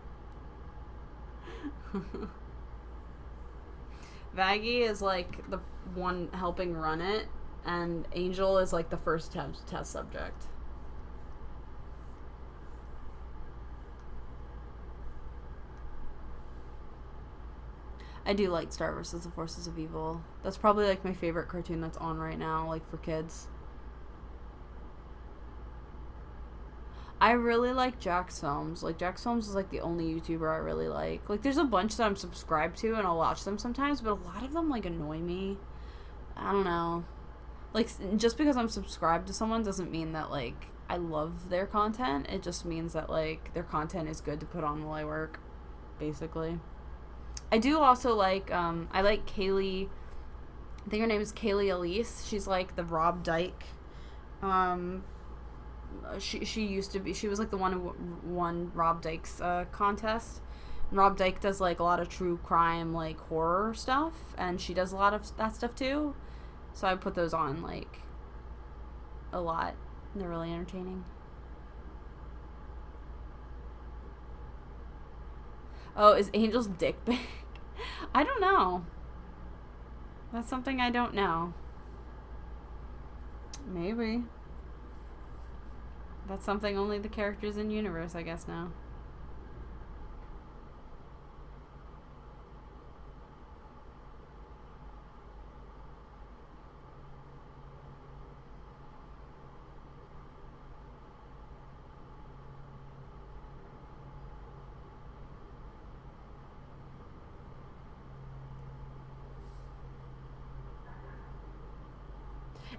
[SPEAKER 1] Vaggie is like the one helping run it, and Angel is like the first test subject. I do like Star vs. the Forces of Evil. That's probably like my favorite cartoon that's on right now, like for kids. I really like Jack's Films. Like, Jack's Films is like the only YouTuber I really like. Like, there's a bunch that I'm subscribed to and I'll watch them sometimes, but a lot of them like annoy me. I don't know. Like, just because I'm subscribed to someone doesn't mean that like I love their content. It just means that like their content is good to put on while I work, basically. I do also like, I like Kaylee, I think her name is Kaylee Elise. She's like the Rob Dyke. She used to be, she was like the one who won Rob Dyke's contest. And Rob Dyke does like a lot of true crime, like horror stuff, and she does a lot of that stuff too. So I put those on like a lot. They're really entertaining. Oh, is Angel's dick big? I don't know. That's something I don't know. Maybe. That's something only the characters in universe, I guess, now.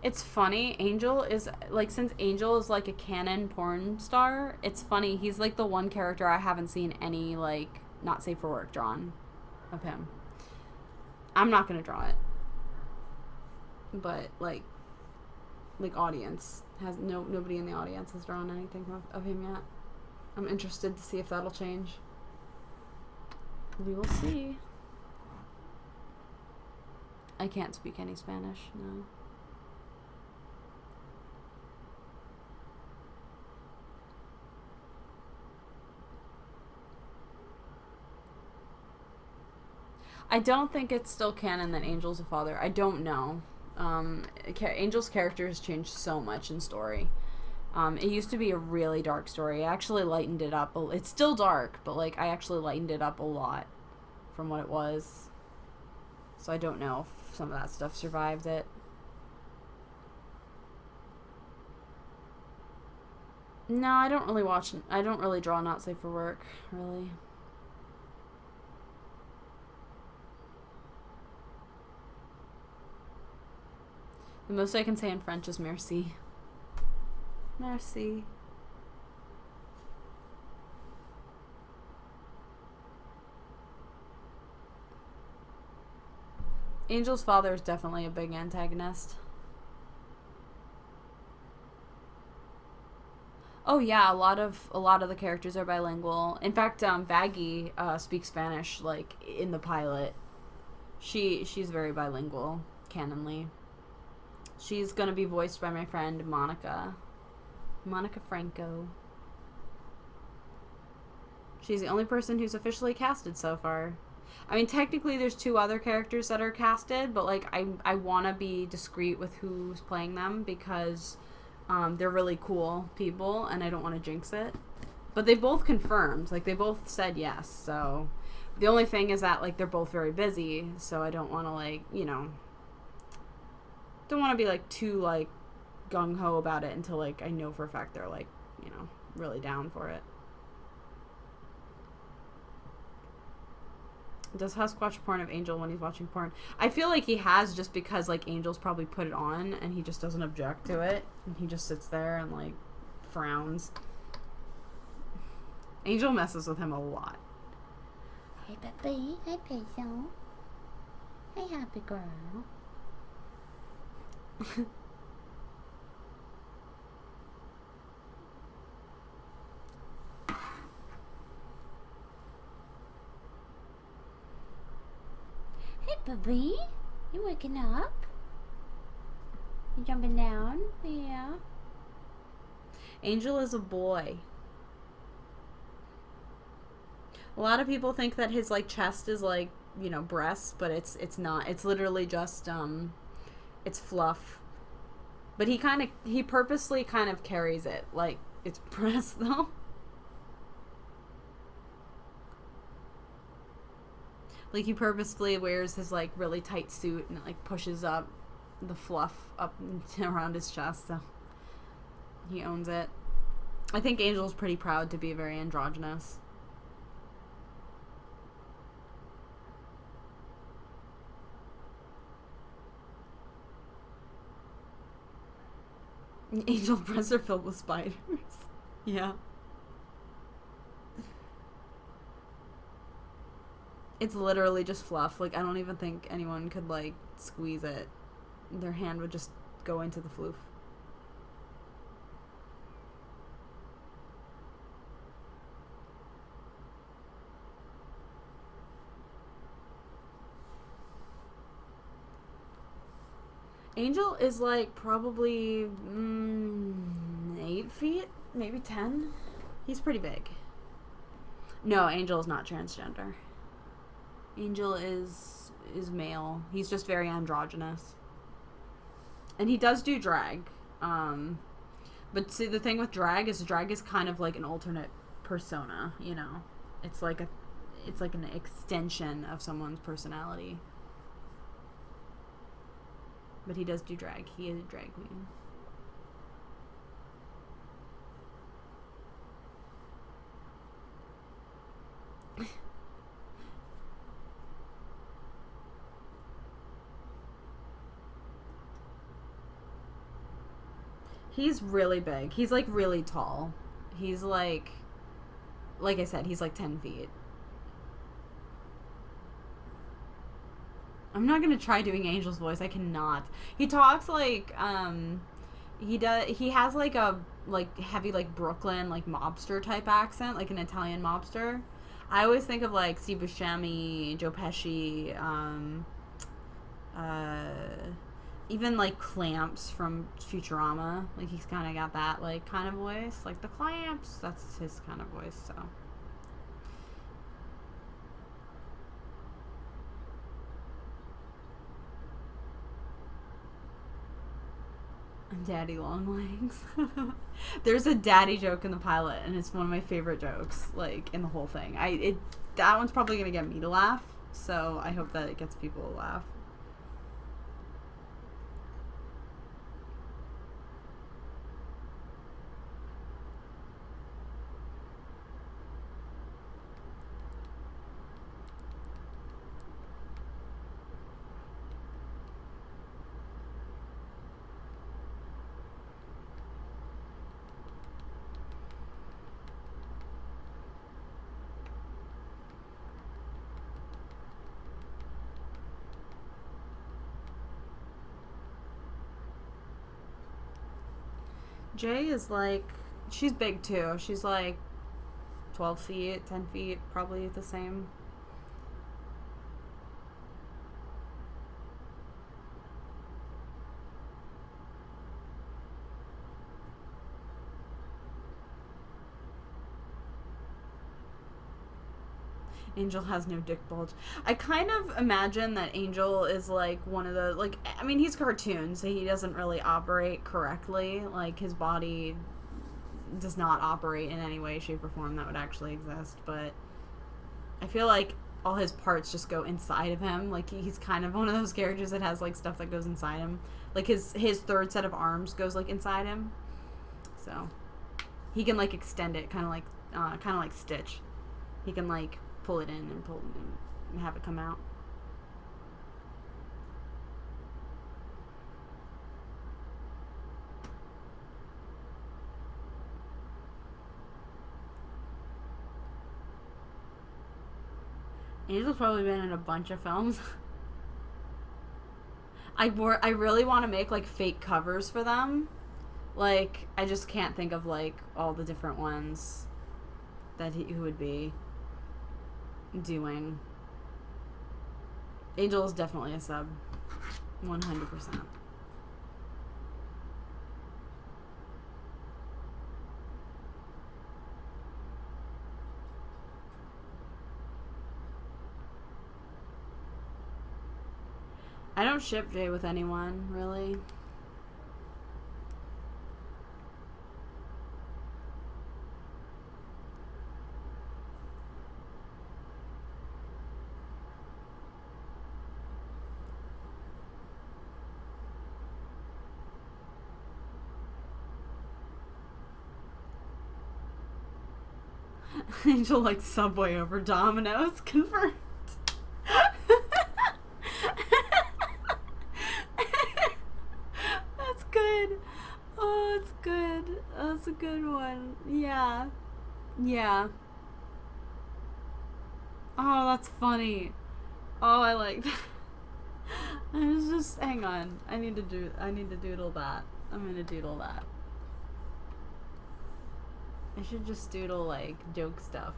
[SPEAKER 1] It's funny, Angel is, like, since Angel is, like, a canon porn star, it's funny, he's, like, the one character I haven't seen any, like, not safe for work drawn of him. I'm not gonna draw it. But, like, audience, nobody in the audience has drawn anything of him yet. I'm interested to see if that'll change. We will see. I can't speak any Spanish, no. I don't think it's still canon that Angel's a father. I don't know. Angel's character has changed so much in story. It used to be a really dark story. I actually lightened it up. It's still dark, but like I actually lightened it up a lot from what it was. So I don't know if some of that stuff survived it. No, I don't really draw Not Safe for Work, really. The most I can say in French is merci. Merci. Angel's father is definitely a big antagonist. Oh yeah, a lot of the characters are bilingual. In fact, Vaggie speaks Spanish like in the pilot. She's very bilingual, canonly. She's gonna be voiced by my friend Monica Franco. She's the only person who's officially casted so far. I mean, technically there's 2 other characters that are casted, but like I want to be discreet with who's playing them because they're really cool people and I don't want to jinx it. But they both confirmed, like they both said yes. So the only thing is that like they're both very busy, so I don't want to like, you know, don't want to be like too like gung-ho about it until, like, I know for a fact they're, like, you know, really down for it. Does Husk watch porn of Angel when he's watching porn? I feel like he has, just because, like, Angel's probably put it on and he just doesn't object to it. And he just sits there and, like, frowns. Angel messes with him a lot.
[SPEAKER 2] Hey, baby. Hey, Peso. Hey, happy girl. Hey, baby. You waking up? You jumping down? Yeah.
[SPEAKER 1] Angel is a boy. A lot of people think that his, like, chest is, like, you know, breasts, but it's not. It's literally just, it's fluff. But he purposely kind of carries it like it's breasts, though. Like, he purposefully wears his, like, really tight suit and it, like, pushes up the fluff up around his chest, so he owns it. I think Angel's pretty proud to be very androgynous. Angel breasts are filled with spiders. Yeah. It's literally just fluff. Like, I don't even think anyone could, like, squeeze it. Their hand would just go into the floof. Angel is, like, probably 8 feet, maybe 10. He's pretty big. No, Angel is not transgender. Angel is male. He's just very androgynous. And he does do drag. But see, the thing with drag is kind of like an alternate persona, you know. It's like an extension of someone's personality. But he does do drag. He is a drag queen. He's really big. He's, like, really tall. He's, like I said, he's, like, 10 feet. I'm not gonna try doing Angel's voice. I cannot. He talks like, he has, like, a, like, heavy, like, Brooklyn, like, mobster type accent, like an Italian mobster. I always think of, like, Steve Buscemi, Joe Pesci, even, like, Clamps from Futurama. Like, he's kind of got that, like, kind of voice. Like, the Clamps, that's his kind of voice, so. Daddy long legs. There's a daddy joke in the pilot, and it's one of my favorite jokes, like, in the whole thing. That one's probably gonna get me to laugh, so I hope that it gets people to laugh. Jay is, like, she's big too. She's, like, 12 feet, 10 feet, probably the same. Angel has no dick bulge. I kind of imagine that Angel is, like, one of the, like, I mean, he's cartoon, so he doesn't really operate correctly. Like, his body does not operate in any way, shape, or form that would actually exist. But I feel like all his parts just go inside of him. Like, he's kind of one of those characters that has, like, stuff that goes inside him. Like, his third set of arms goes, like, inside him. So, he can, like, extend it, kind of like Stitch. He can, like, pull it in and have it come out. Angel's probably been in a bunch of films. I really want to make, like, fake covers for them. Like, I just can't think of, like, all the different ones that he would be doing. Angel is definitely a sub. 100%. I don't ship Jay with anyone, really. Angel likes Subway over Domino's. Confirmed. That's good. Oh, it's good. That's a good one. Yeah. Yeah. Oh, that's funny. Oh, I like that. I was just, hang on. I need to doodle that. I'm gonna doodle that. I should just doodle, like, joke stuff.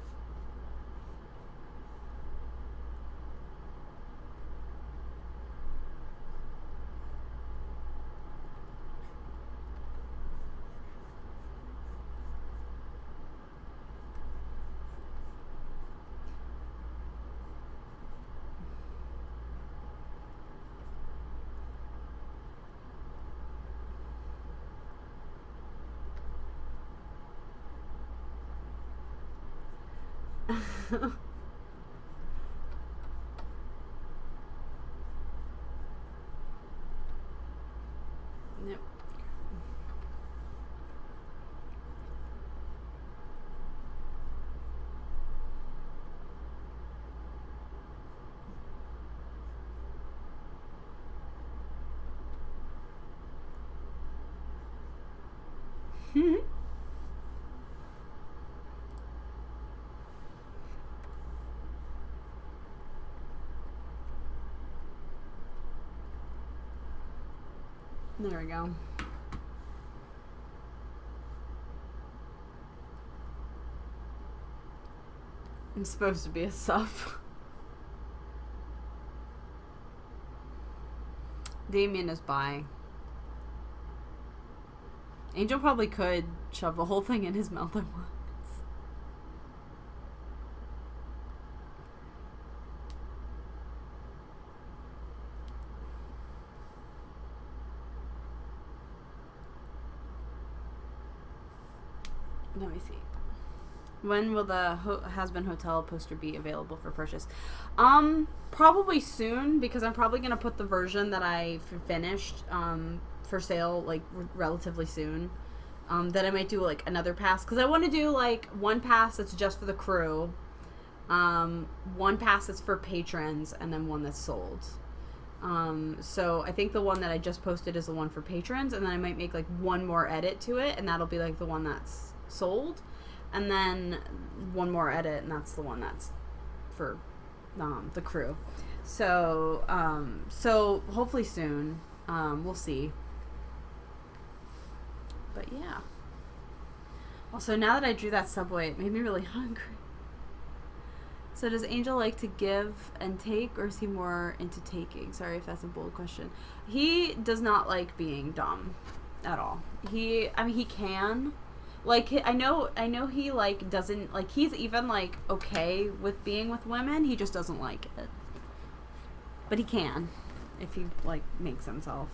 [SPEAKER 1] Yep. There we go. I'm supposed to be a sub. Damien is bi. Angel probably could shove the whole thing in his mouth at once. Let me see. When will the Has-Been Hotel poster be available for purchase? Probably soon, because I'm probably going to put the version that I finished for sale, like, relatively soon. Then I might do, like, another pass, because I want to do, like, one pass that's just for the crew, one pass that's for patrons, and then one that's sold. So I think the one that I just posted is the one for patrons, and then I might make, like, one more edit to it, and that'll be, like, the one that's sold, and then one more edit, and that's the one that's for the crew. So so hopefully soon. We'll see. But yeah. Also, now that I drew that Subway, it made me really hungry. So does Angel like to give and take, or is he more into taking? Sorry if that's a bold question. He does not like being dumb at all. He can. Like, I know he, like, doesn't, like, he's even, like, okay with being with women. He just doesn't like it. But he can, if he, like, makes himself.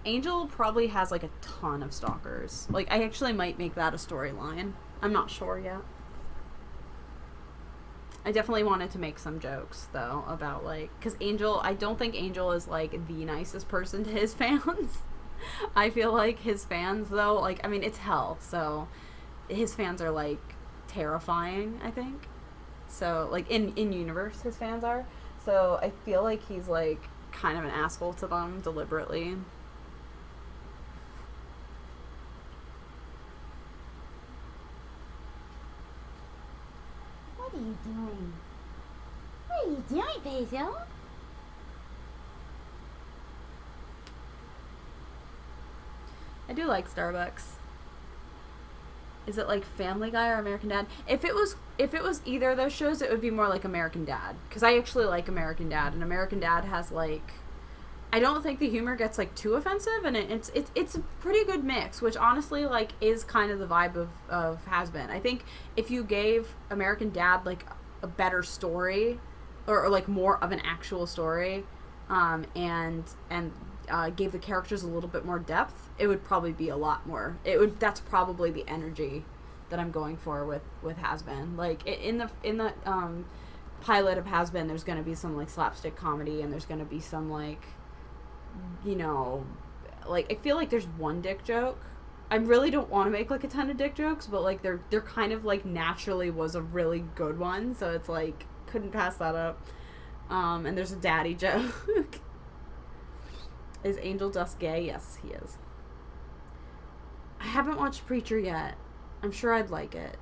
[SPEAKER 1] Angel probably has, like, a ton of stalkers. Like, I actually might make that a storyline. I'm not sure yet. I definitely wanted to make some jokes though about like, because Angel, I don't think Angel is like the nicest person to his fans. I feel like his fans though, like, I mean, it's hell, so his fans are like terrifying, I think. So like in universe his fans are. So I feel like he's like kind of an asshole to them deliberately.
[SPEAKER 2] What are you doing? What are you doing, Basil?
[SPEAKER 1] I do like Starbucks. Is it like Family Guy or American Dad? If it was either of those shows, it would be more like American Dad, because I actually like American Dad, and American Dad has like, I don't think the humor gets like too offensive, and it's a pretty good mix, which honestly like is kind of the vibe of Has Been. I think if you gave American Dad like a better story, or like more of an actual story, and gave the characters a little bit more depth, it would probably be a lot more. That's probably the energy that I'm going for with Has Been. Like in the pilot of Has Been, there's going to be some like slapstick comedy, and there's going to be some like, you know, like I feel like there's one dick joke. I really don't want to make like a ton of dick jokes, but like they're kind of like naturally was a really good one, so it's like couldn't pass that up. And there's a daddy joke. Is Angel Dust gay? Yes, he is. I haven't watched Preacher yet. I'm sure I'd like it.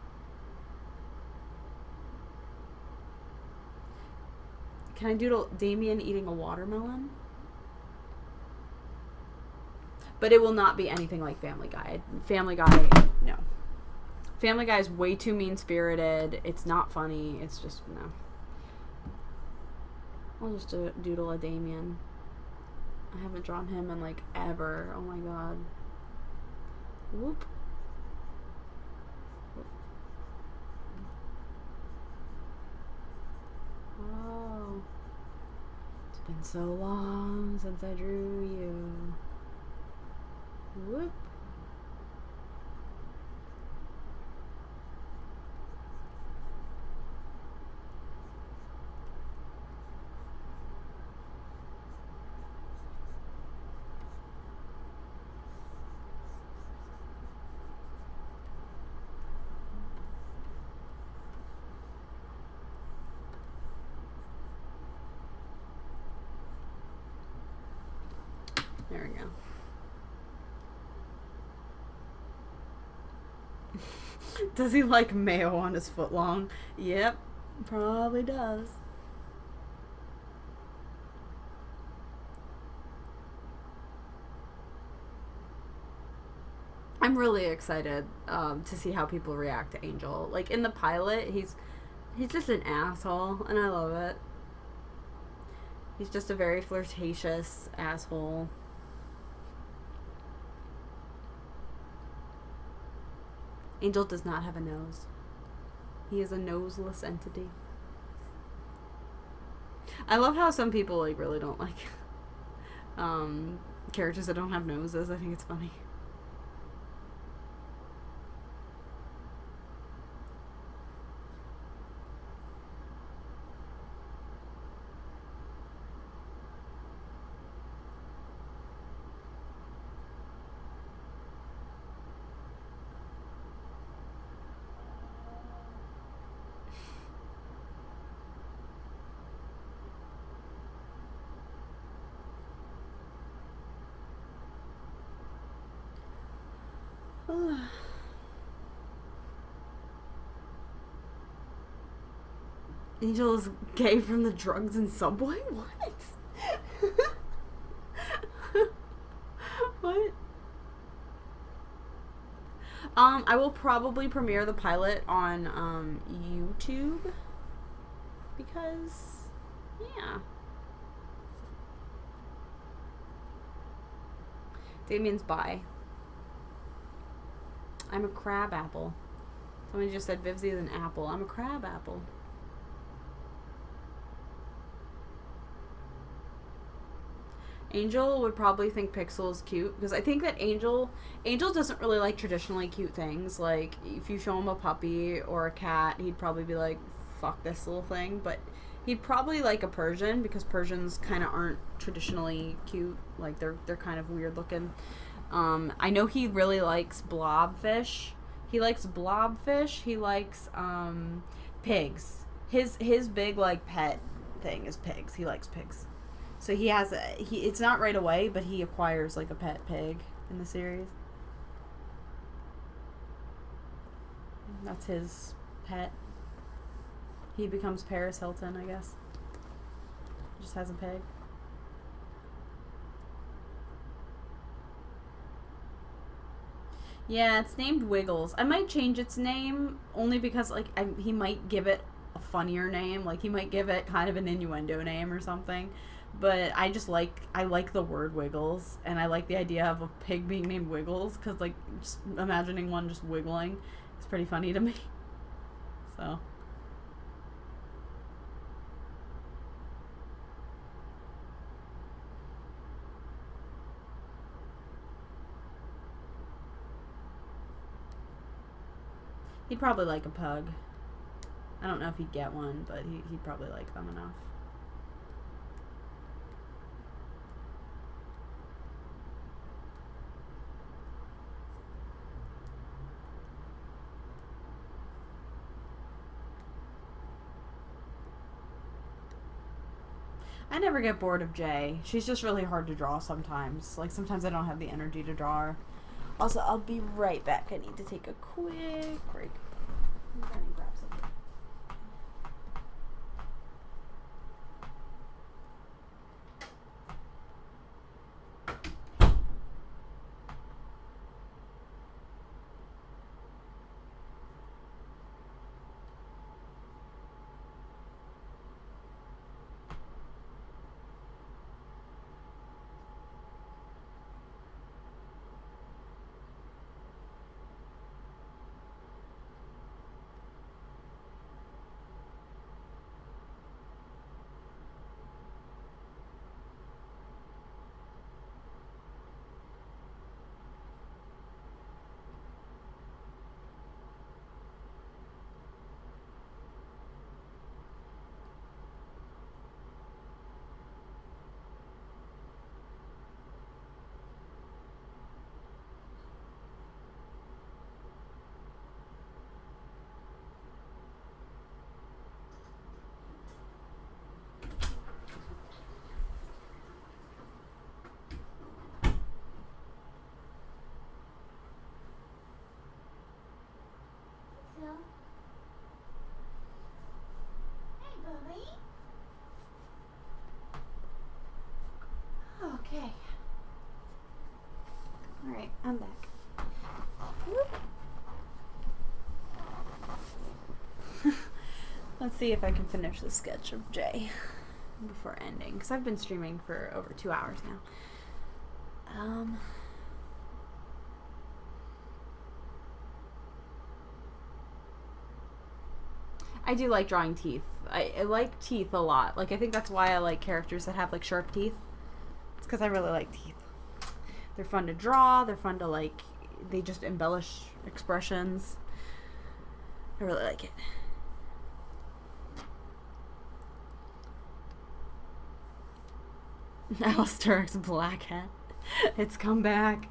[SPEAKER 1] Can I doodle Damien eating a watermelon? But it will not be anything like Family Guy. Family Guy, no. Family Guy is way too mean-spirited. It's not funny. It's just, no. I'll just doodle a Damien. I haven't drawn him in like ever. Oh my god. Whoop. Oh. It's been so long since I drew you. Whoop. There we go. Does he like mayo on his foot long? Yep, probably does. I'm really excited to see how people react to Angel. Like in the pilot, he's just an asshole, and I love it. He's just a very flirtatious asshole. Angel does not have a nose. He is a noseless entity. I love how some people like really don't like characters that don't have noses. I think it's funny. Angel is gay from the drugs in Subway? What? What? I will probably premiere the pilot on YouTube because, yeah. Damien's bi. I'm a crab apple. Somebody just said Vivzie is an apple. I'm a crab apple. Angel would probably think Pixel is cute because I think that Angel doesn't really like traditionally cute things. Like if you show him a puppy or a cat, he'd probably be like, fuck this little thing, but he'd probably like a Persian, because Persians kind of aren't traditionally cute. Like, they're kind of weird looking. I know he really likes blobfish. He likes blobfish. He likes pigs. His big like pet thing is pigs. He likes pigs. So he has it's not right away, but he acquires like a pet pig in the series. That's his pet. He becomes Paris Hilton, I guess. Just has a pig. Yeah, it's named Wiggles. I might change its name only because like he might give it a funnier name. Like he might give it kind of an innuendo name or something. But I like the word Wiggles, and I like the idea of a pig being named Wiggles, because like just imagining one just wiggling is pretty funny to me. So. He'd probably like a pug. I don't know if he'd get one, but he'd probably like them enough. I never get bored of Jay. She's just really hard to draw sometimes. Like, sometimes I don't have the energy to draw her. Also, I'll be right back. I need to take a quick break. I'm trying to grab something.
[SPEAKER 2] Hey, Bubby. Okay. Alright, I'm back.
[SPEAKER 1] Let's see if I can finish the sketch of Jay before ending, because I've been streaming for over 2 hours now. I do like drawing teeth. I like teeth a lot. Like, I think that's why I like characters that have like sharp teeth. It's because I really like teeth. They're fun to draw. They're fun to like. They just embellish expressions. I really like it. Alistair's black hat. It's come back.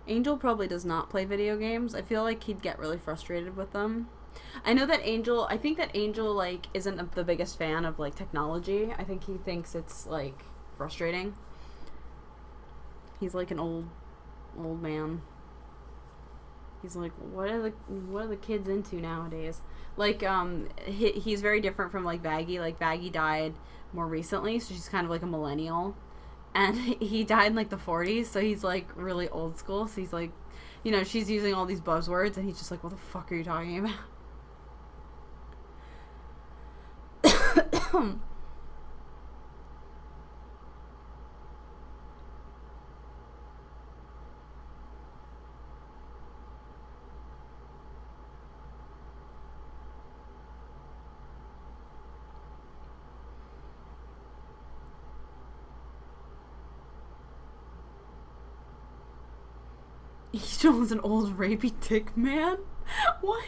[SPEAKER 1] Angel probably does not play video games. I feel like he'd get really frustrated with them. I know that I think that Angel, like, isn't the biggest fan of, like, technology. I think he thinks it's, like, frustrating. He's, like, an old man. He's like, what are the kids into nowadays? Like, he's very different from, like, Baggy. Like, Baggy died more recently, so she's kind of like a millennial. And he died in, like, the 40s, so he's, like, really old school. So he's, like, you know, she's using all these buzzwords, and he's just like, what the fuck are you talking about? Angel is an old rapey dick man? What?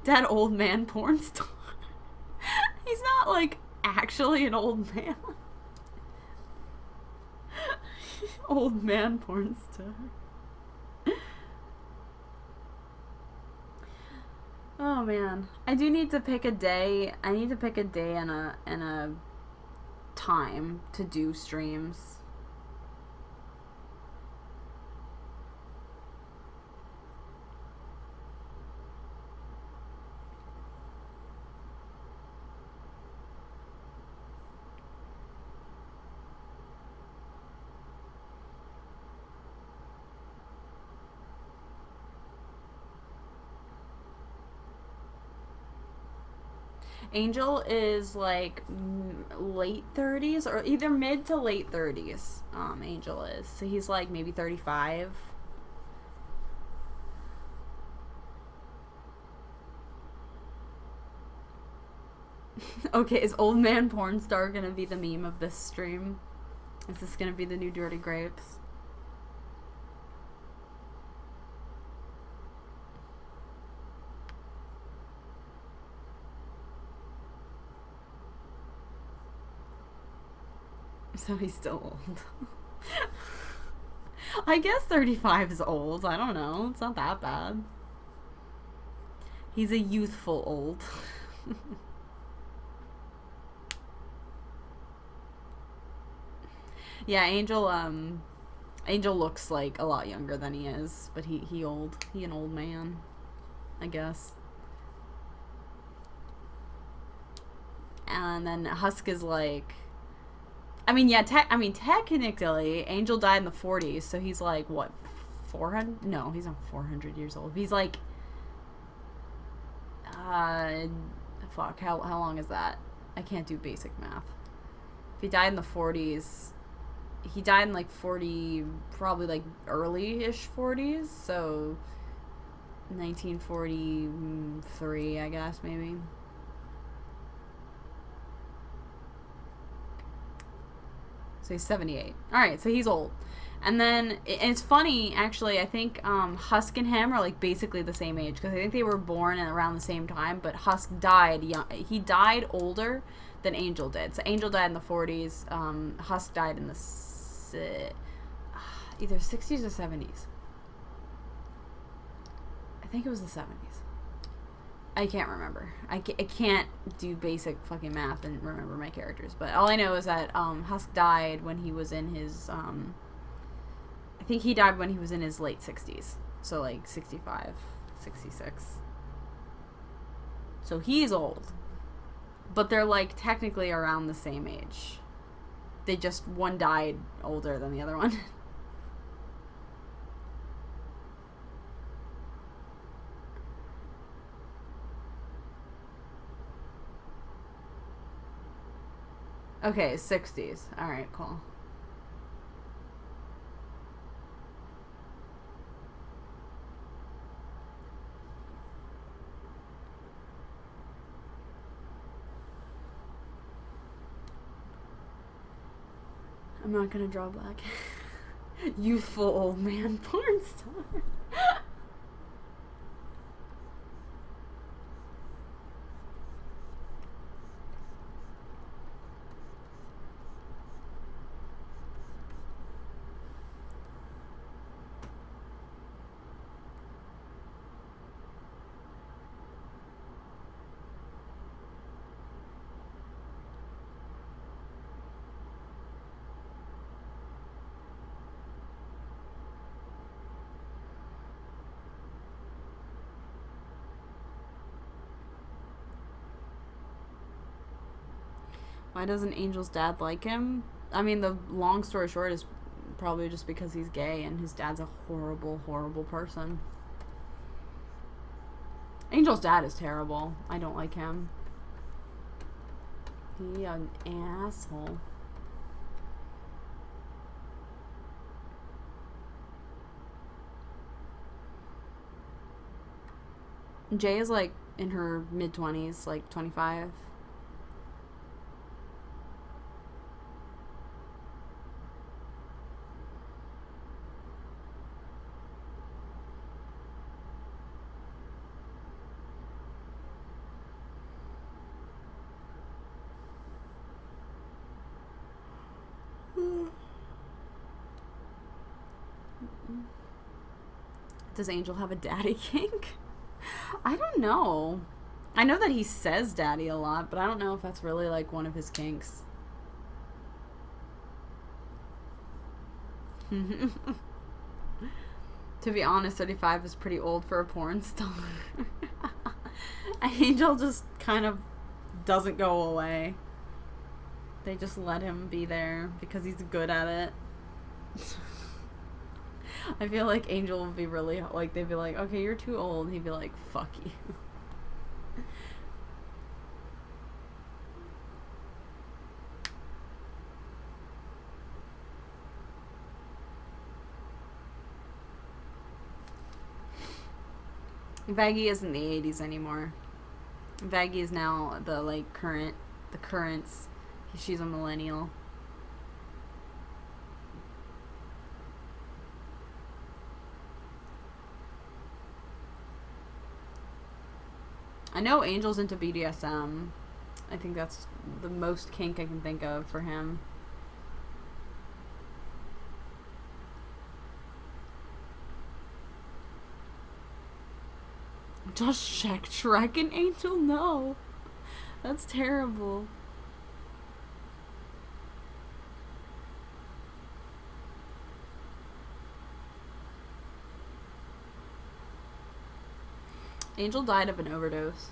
[SPEAKER 1] That old man porn star? He's not, like, actually an old man. Old man porn star. Oh man, I do need to pick a day. I need to pick a day and a time to do streams. Angel is like late 30s or either mid to late 30s. Angel is. So he's like maybe 35. Okay, is old man porn star gonna be the meme of this stream? Is this gonna be the new Dirty Grapes? So he's still old. I guess 35 is old. I don't know. It's not that bad. He's a youthful old. Yeah, Angel looks like a lot younger than he is, but he old. He an old man, I guess. And then Husk is like, I mean, yeah, technically, Angel died in the 40s, so he's like, what, 400? No, he's not 400 years old. He's like, fuck, how long is that? I can't do basic math. If he died in the 40s, he died in like 40, probably like early-ish 40s, so 1943, I guess, maybe. So he's 78. Alright, so he's old. And then, and it's funny, actually, I think Husk and him are like basically the same age, because I think they were born at around the same time, but Husk died young. He died older than Angel did. So Angel died in the 40s, Husk died in the either 60s or 70s. I think it was the 70s. I can't remember. I can't do basic fucking math and remember my characters. But all I know is that Husk died when he was in his... I think he died when he was in his late 60s. So like 65, 66. So he's old. But they're like technically around the same age. They just... one died older than the other one. Okay, 60s. Alright, cool. I'm not gonna draw black. Youthful old man porn star. Why doesn't Angel's dad like him? I mean, the long story short is probably just because he's gay and his dad's a horrible, horrible person. Angel's dad is terrible. I don't like him. He an asshole. Jay is like in her mid-20s, like 25. Does Angel have a daddy kink? I don't know. I know that he says daddy a lot, but I don't know if that's really like one of his kinks. To be honest, 35 is pretty old for a porn star. Angel just kind of doesn't go away. They just let him be there because he's good at it. I feel like Angel would be really, like, they'd be like, okay, you're too old. He'd be like, fuck you. Vaggie isn't the 80s anymore. Vaggie is now the, like, the currents. She's a millennial. I know Angel's into BDSM. I think that's the most kink I can think of for him. Just check Shrek and Angel? No. That's terrible. Angel died of an overdose.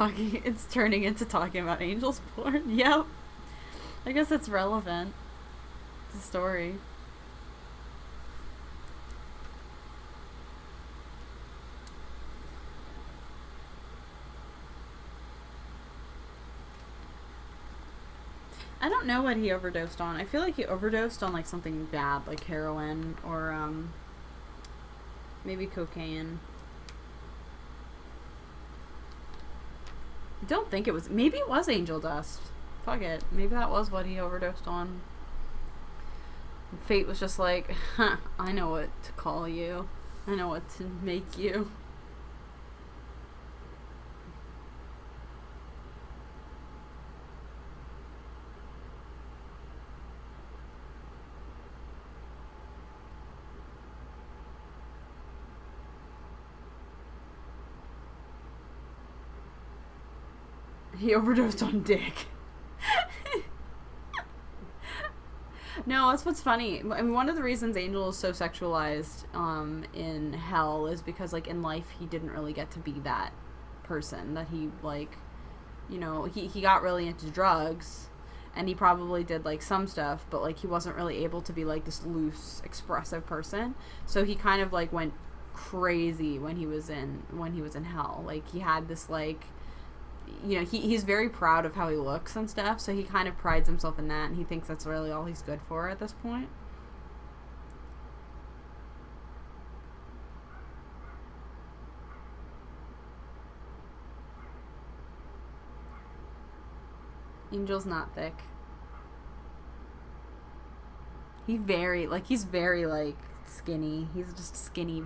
[SPEAKER 1] It's turning into talking about Angel's porn. Yep. I guess it's relevant. The story. I don't know what he overdosed on. I feel like he overdosed on like something bad, like heroin or maybe cocaine. I don't think it was. Maybe it was angel dust. Fuck it. Maybe that was what he overdosed on. Fate was just like, huh, I know what to call you. I know what to make you. He overdosed on dick. No, that's what's funny. I mean, one of the reasons Angel is so sexualized in hell is because, like, in life he didn't really get to be that person. That he, like, you know, he got really into drugs, and he probably did, like, some stuff, but, like, he wasn't really able to be, like, this loose, expressive person. So he kind of, like, went crazy when he was in hell. Like, he had this, like, you know, he's very proud of how he looks and stuff, so he kind of prides himself in that, and he thinks that's really all he's good for at this point. Angel's not thick. He's very, like, skinny. He's just skinny.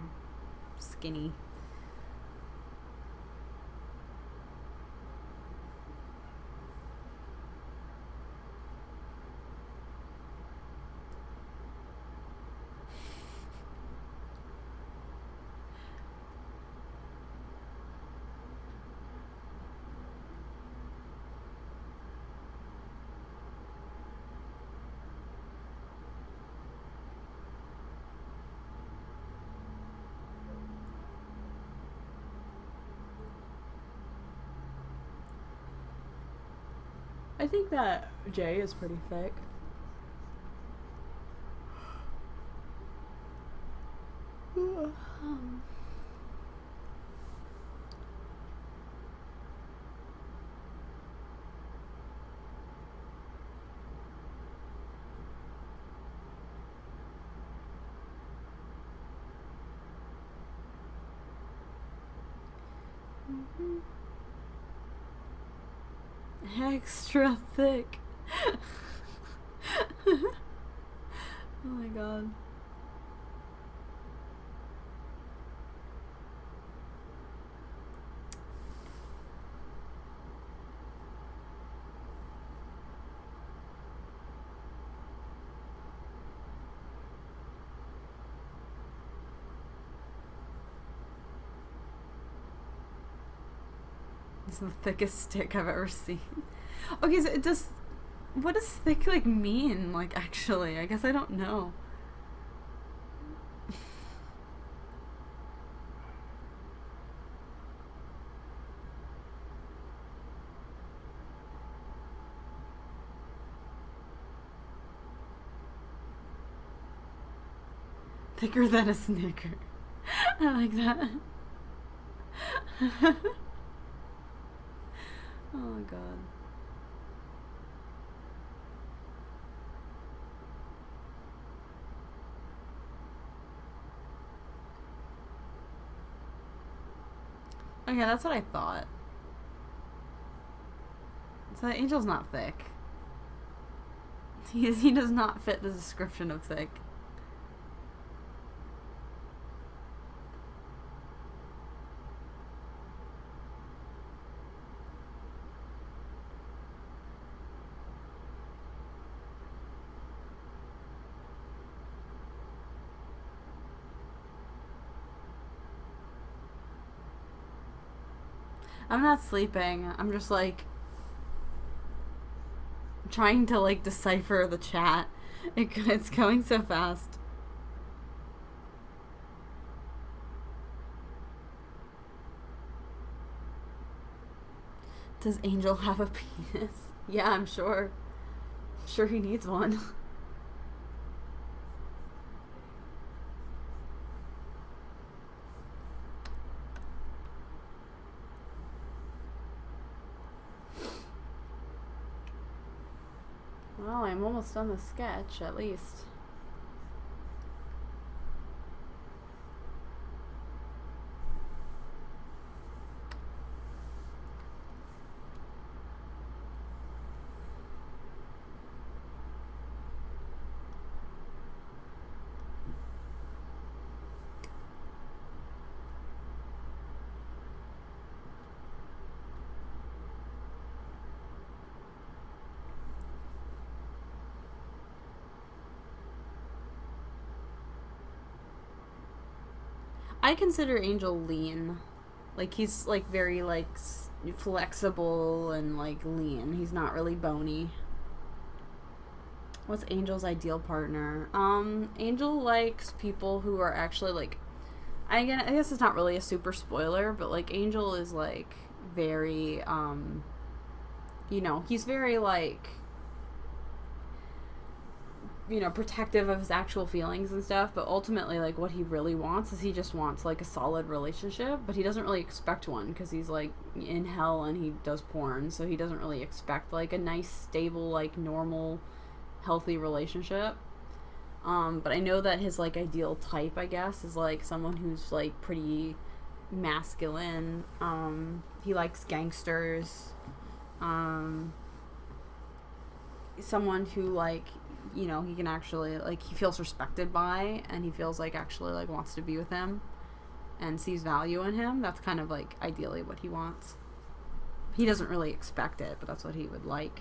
[SPEAKER 1] I think that Jay is pretty thick. Extra thick. Oh my god. It's the thickest stick I've ever seen. Okay, so it just... What does thick, like, mean? Like, actually? I guess I don't know. Thicker than a Snicker. I like that. Oh god. Okay, that's what I thought. So Angel's not thick. He does not fit the description of thick. I'm not sleeping. I'm just like trying to like decipher the chat. It's going so fast. Does Angel have a penis? Yeah, I'm sure. I'm sure he needs one. Well, I'm almost done the sketch, at least. I consider Angel lean. Like, he's, like, very, like, flexible and, like, lean. He's not really bony. What's Angel's ideal partner? Angel likes people who are actually, like... I guess it's not really a super spoiler, but, like, Angel is, like, very, you know, he's very, like... you know, protective of his actual feelings and stuff, but ultimately, like, what he really wants is he just wants, like, a solid relationship, but he doesn't really expect one, because he's, like, in hell and he does porn, so he doesn't really expect, like, a nice, stable, like, normal, healthy relationship. But I know that his, like, ideal type, I guess, is, like, someone who's, like, pretty masculine. He likes gangsters. Someone who, like, you know, he can actually, like, he feels respected by, and he feels like actually, like, wants to be with him and sees value in him. That's kind of, like, ideally what he wants. He doesn't really expect it, but that's what he would like.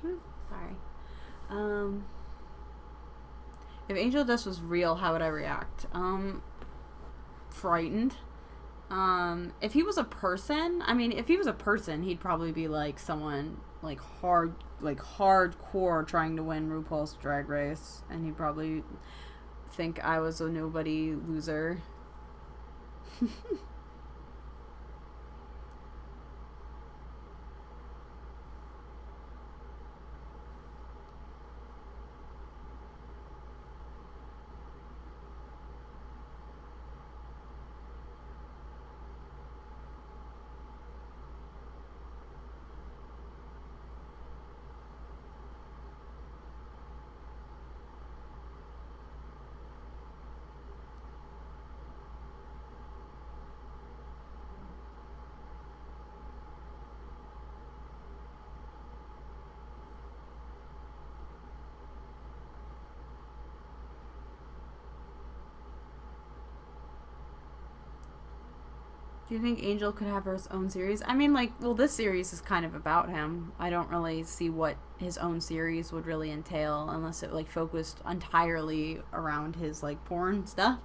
[SPEAKER 1] Sorry. If Angel Dust was real, how would I react? Frightened. If he was a person, I mean, if he was a person, he'd probably be like someone like hardcore trying to win RuPaul's Drag Race, and he'd probably think I was a nobody loser. Do you think Angel could have his own series? I mean, like, well, this series is kind of about him. I don't really see what his own series would really entail unless it, like, focused entirely around his, like, porn stuff.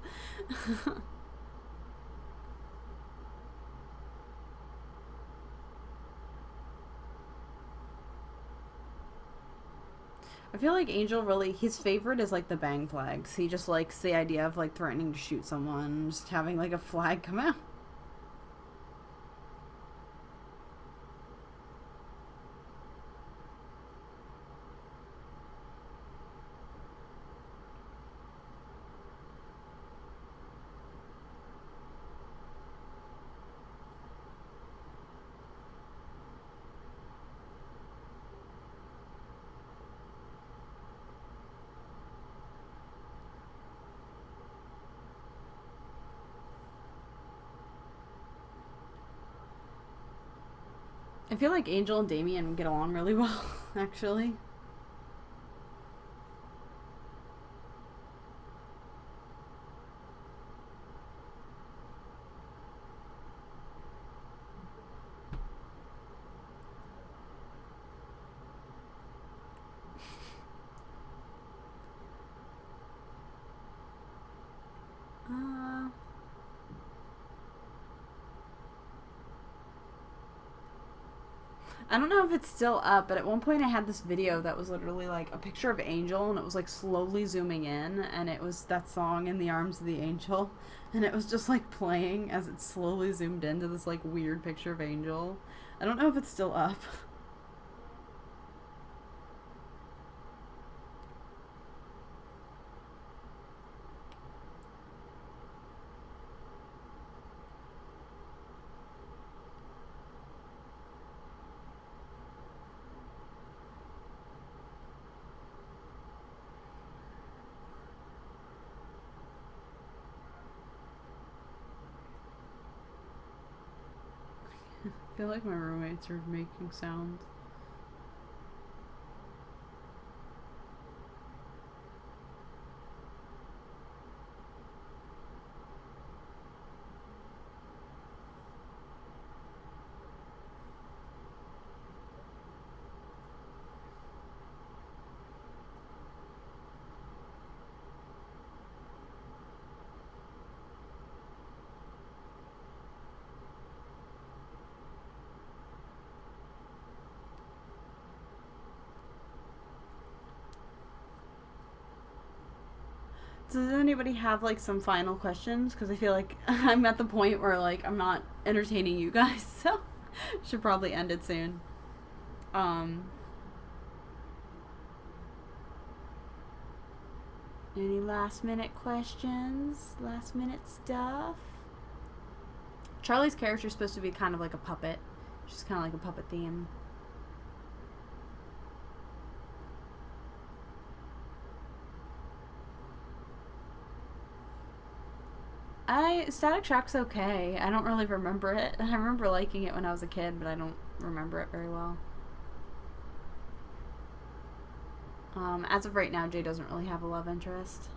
[SPEAKER 1] I feel like Angel really, his favorite is, like, the bang flags. He just likes the idea of, like, threatening to shoot someone, just having, like, a flag come out. I feel like Angel and Damien get along really well, actually. I don't know if it's still up, but at one point I had this video that was literally like a picture of Angel, and it was like slowly zooming in, and it was that song "In the Arms of the Angel," and it was just like playing as it slowly zoomed into this like weird picture of Angel. I don't know if it's still up. I feel like my roommates are making sounds. Does anybody have like some final questions? Because I feel like I'm at the point where like I'm not entertaining you guys, so should probably end it soon. Any last minute questions? Last minute stuff? Charlie's character is supposed to be kind of like a puppet. She's kind of like a puppet theme. Static Shock's okay. I don't really remember it. I remember liking it when I was a kid, but I don't remember it very well. As of right now, Jay doesn't really have a love interest.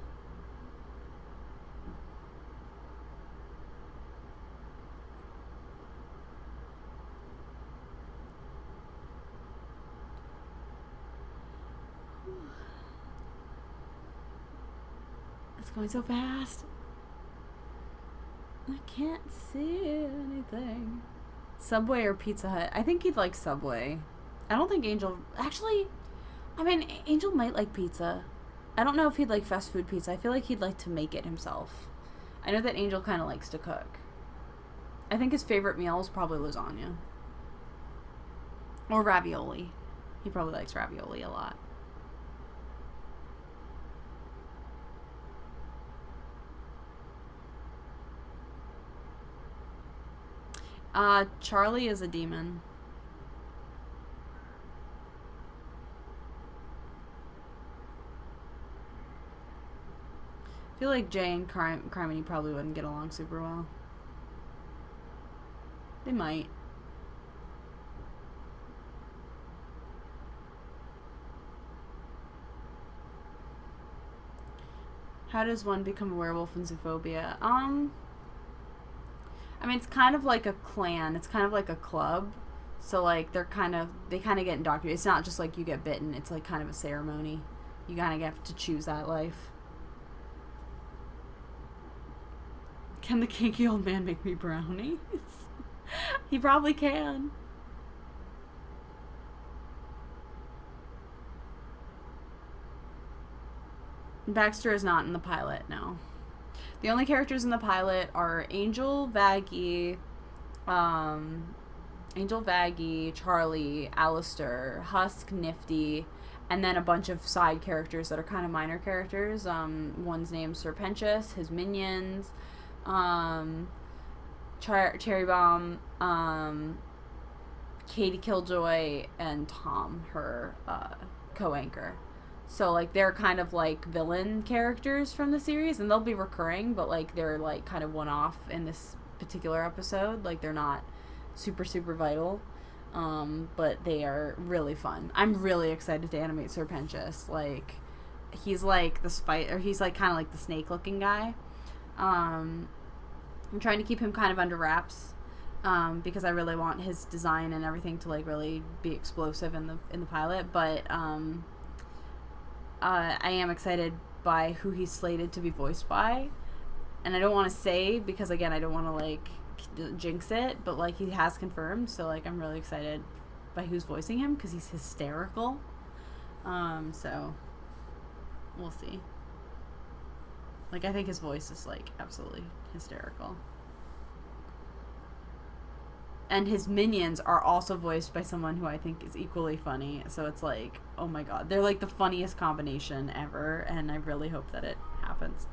[SPEAKER 1] It's going so fast. I can't see anything. Subway or Pizza Hut? I think he'd like Subway. I don't think Angel... Actually, I mean, Angel might like pizza. I don't know if he'd like fast food pizza. I feel like he'd like to make it himself. I know that Angel kind of likes to cook. I think his favorite meal is probably lasagna. Or ravioli. He probably likes ravioli a lot. Charlie is a demon. I feel like Jay and Criminy probably wouldn't get along super well. They might. How does one become a werewolf in Zootopia? I mean, it's kind of like a clan. It's kind of like a club. So, like, they kind of get indoctrinated. It's not just like you get bitten. It's like kind of a ceremony. You kind of have to choose that life. Can the kinky old man make me brownies? He probably can. Baxter is not in the pilot, no. The only characters in the pilot are Angel, Vaggie, Charlie, Alistair, Husk, Nifty, and then a bunch of side characters that are kind of minor characters. One's named Serpentious, his minions, Cherry Bomb, Katie Killjoy, and Tom, her co-anchor. So, like, they're kind of, like, villain characters from the series, and they'll be recurring, but, like, they're, like, kind of one-off in this particular episode. Like, they're not super, super vital, but they are really fun. I'm really excited to animate Serpentious. Like, he's, like, he's, like, kind of like the snake-looking guy. I'm trying to keep him kind of under wraps, because I really want his design and everything to, like, really be explosive in the pilot, but, I am excited by who he's slated to be voiced by, and I don't want to say because, again, I don't want to, like, jinx it, but, like, he has confirmed, so, like, I'm really excited by who's voicing him because he's hysterical. So we'll see. Like, I think his voice is, like, absolutely hysterical. And his minions are also voiced by someone who I think is equally funny. So it's like, oh my god. They're like the funniest combination ever. And I really hope that it happens.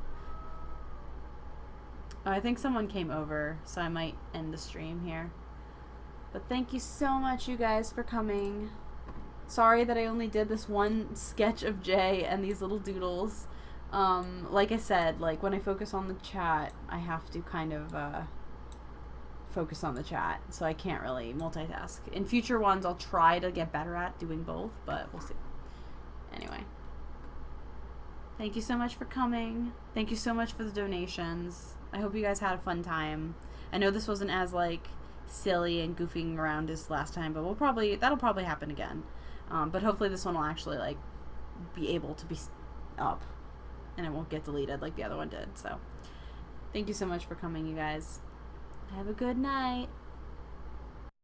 [SPEAKER 1] Oh, I think someone came over. So I might end the stream here. But thank you so much, you guys, for coming. Sorry that I only did this one sketch of Jay and these little doodles. Like I said, like, when I focus on the chat, I have to kind of, focus on the chat, so I can't really multitask. In future ones, I'll try to get better at doing both, but we'll see. Anyway. Thank you so much for coming. Thank you so much for the donations. I hope you guys had a fun time. I know this wasn't as, like, silly and goofing around as last time, but that'll probably happen again. But hopefully this one will actually, like, be able to be up, and it won't get deleted like the other one did. So, thank you so much for coming, you guys. Have a good night.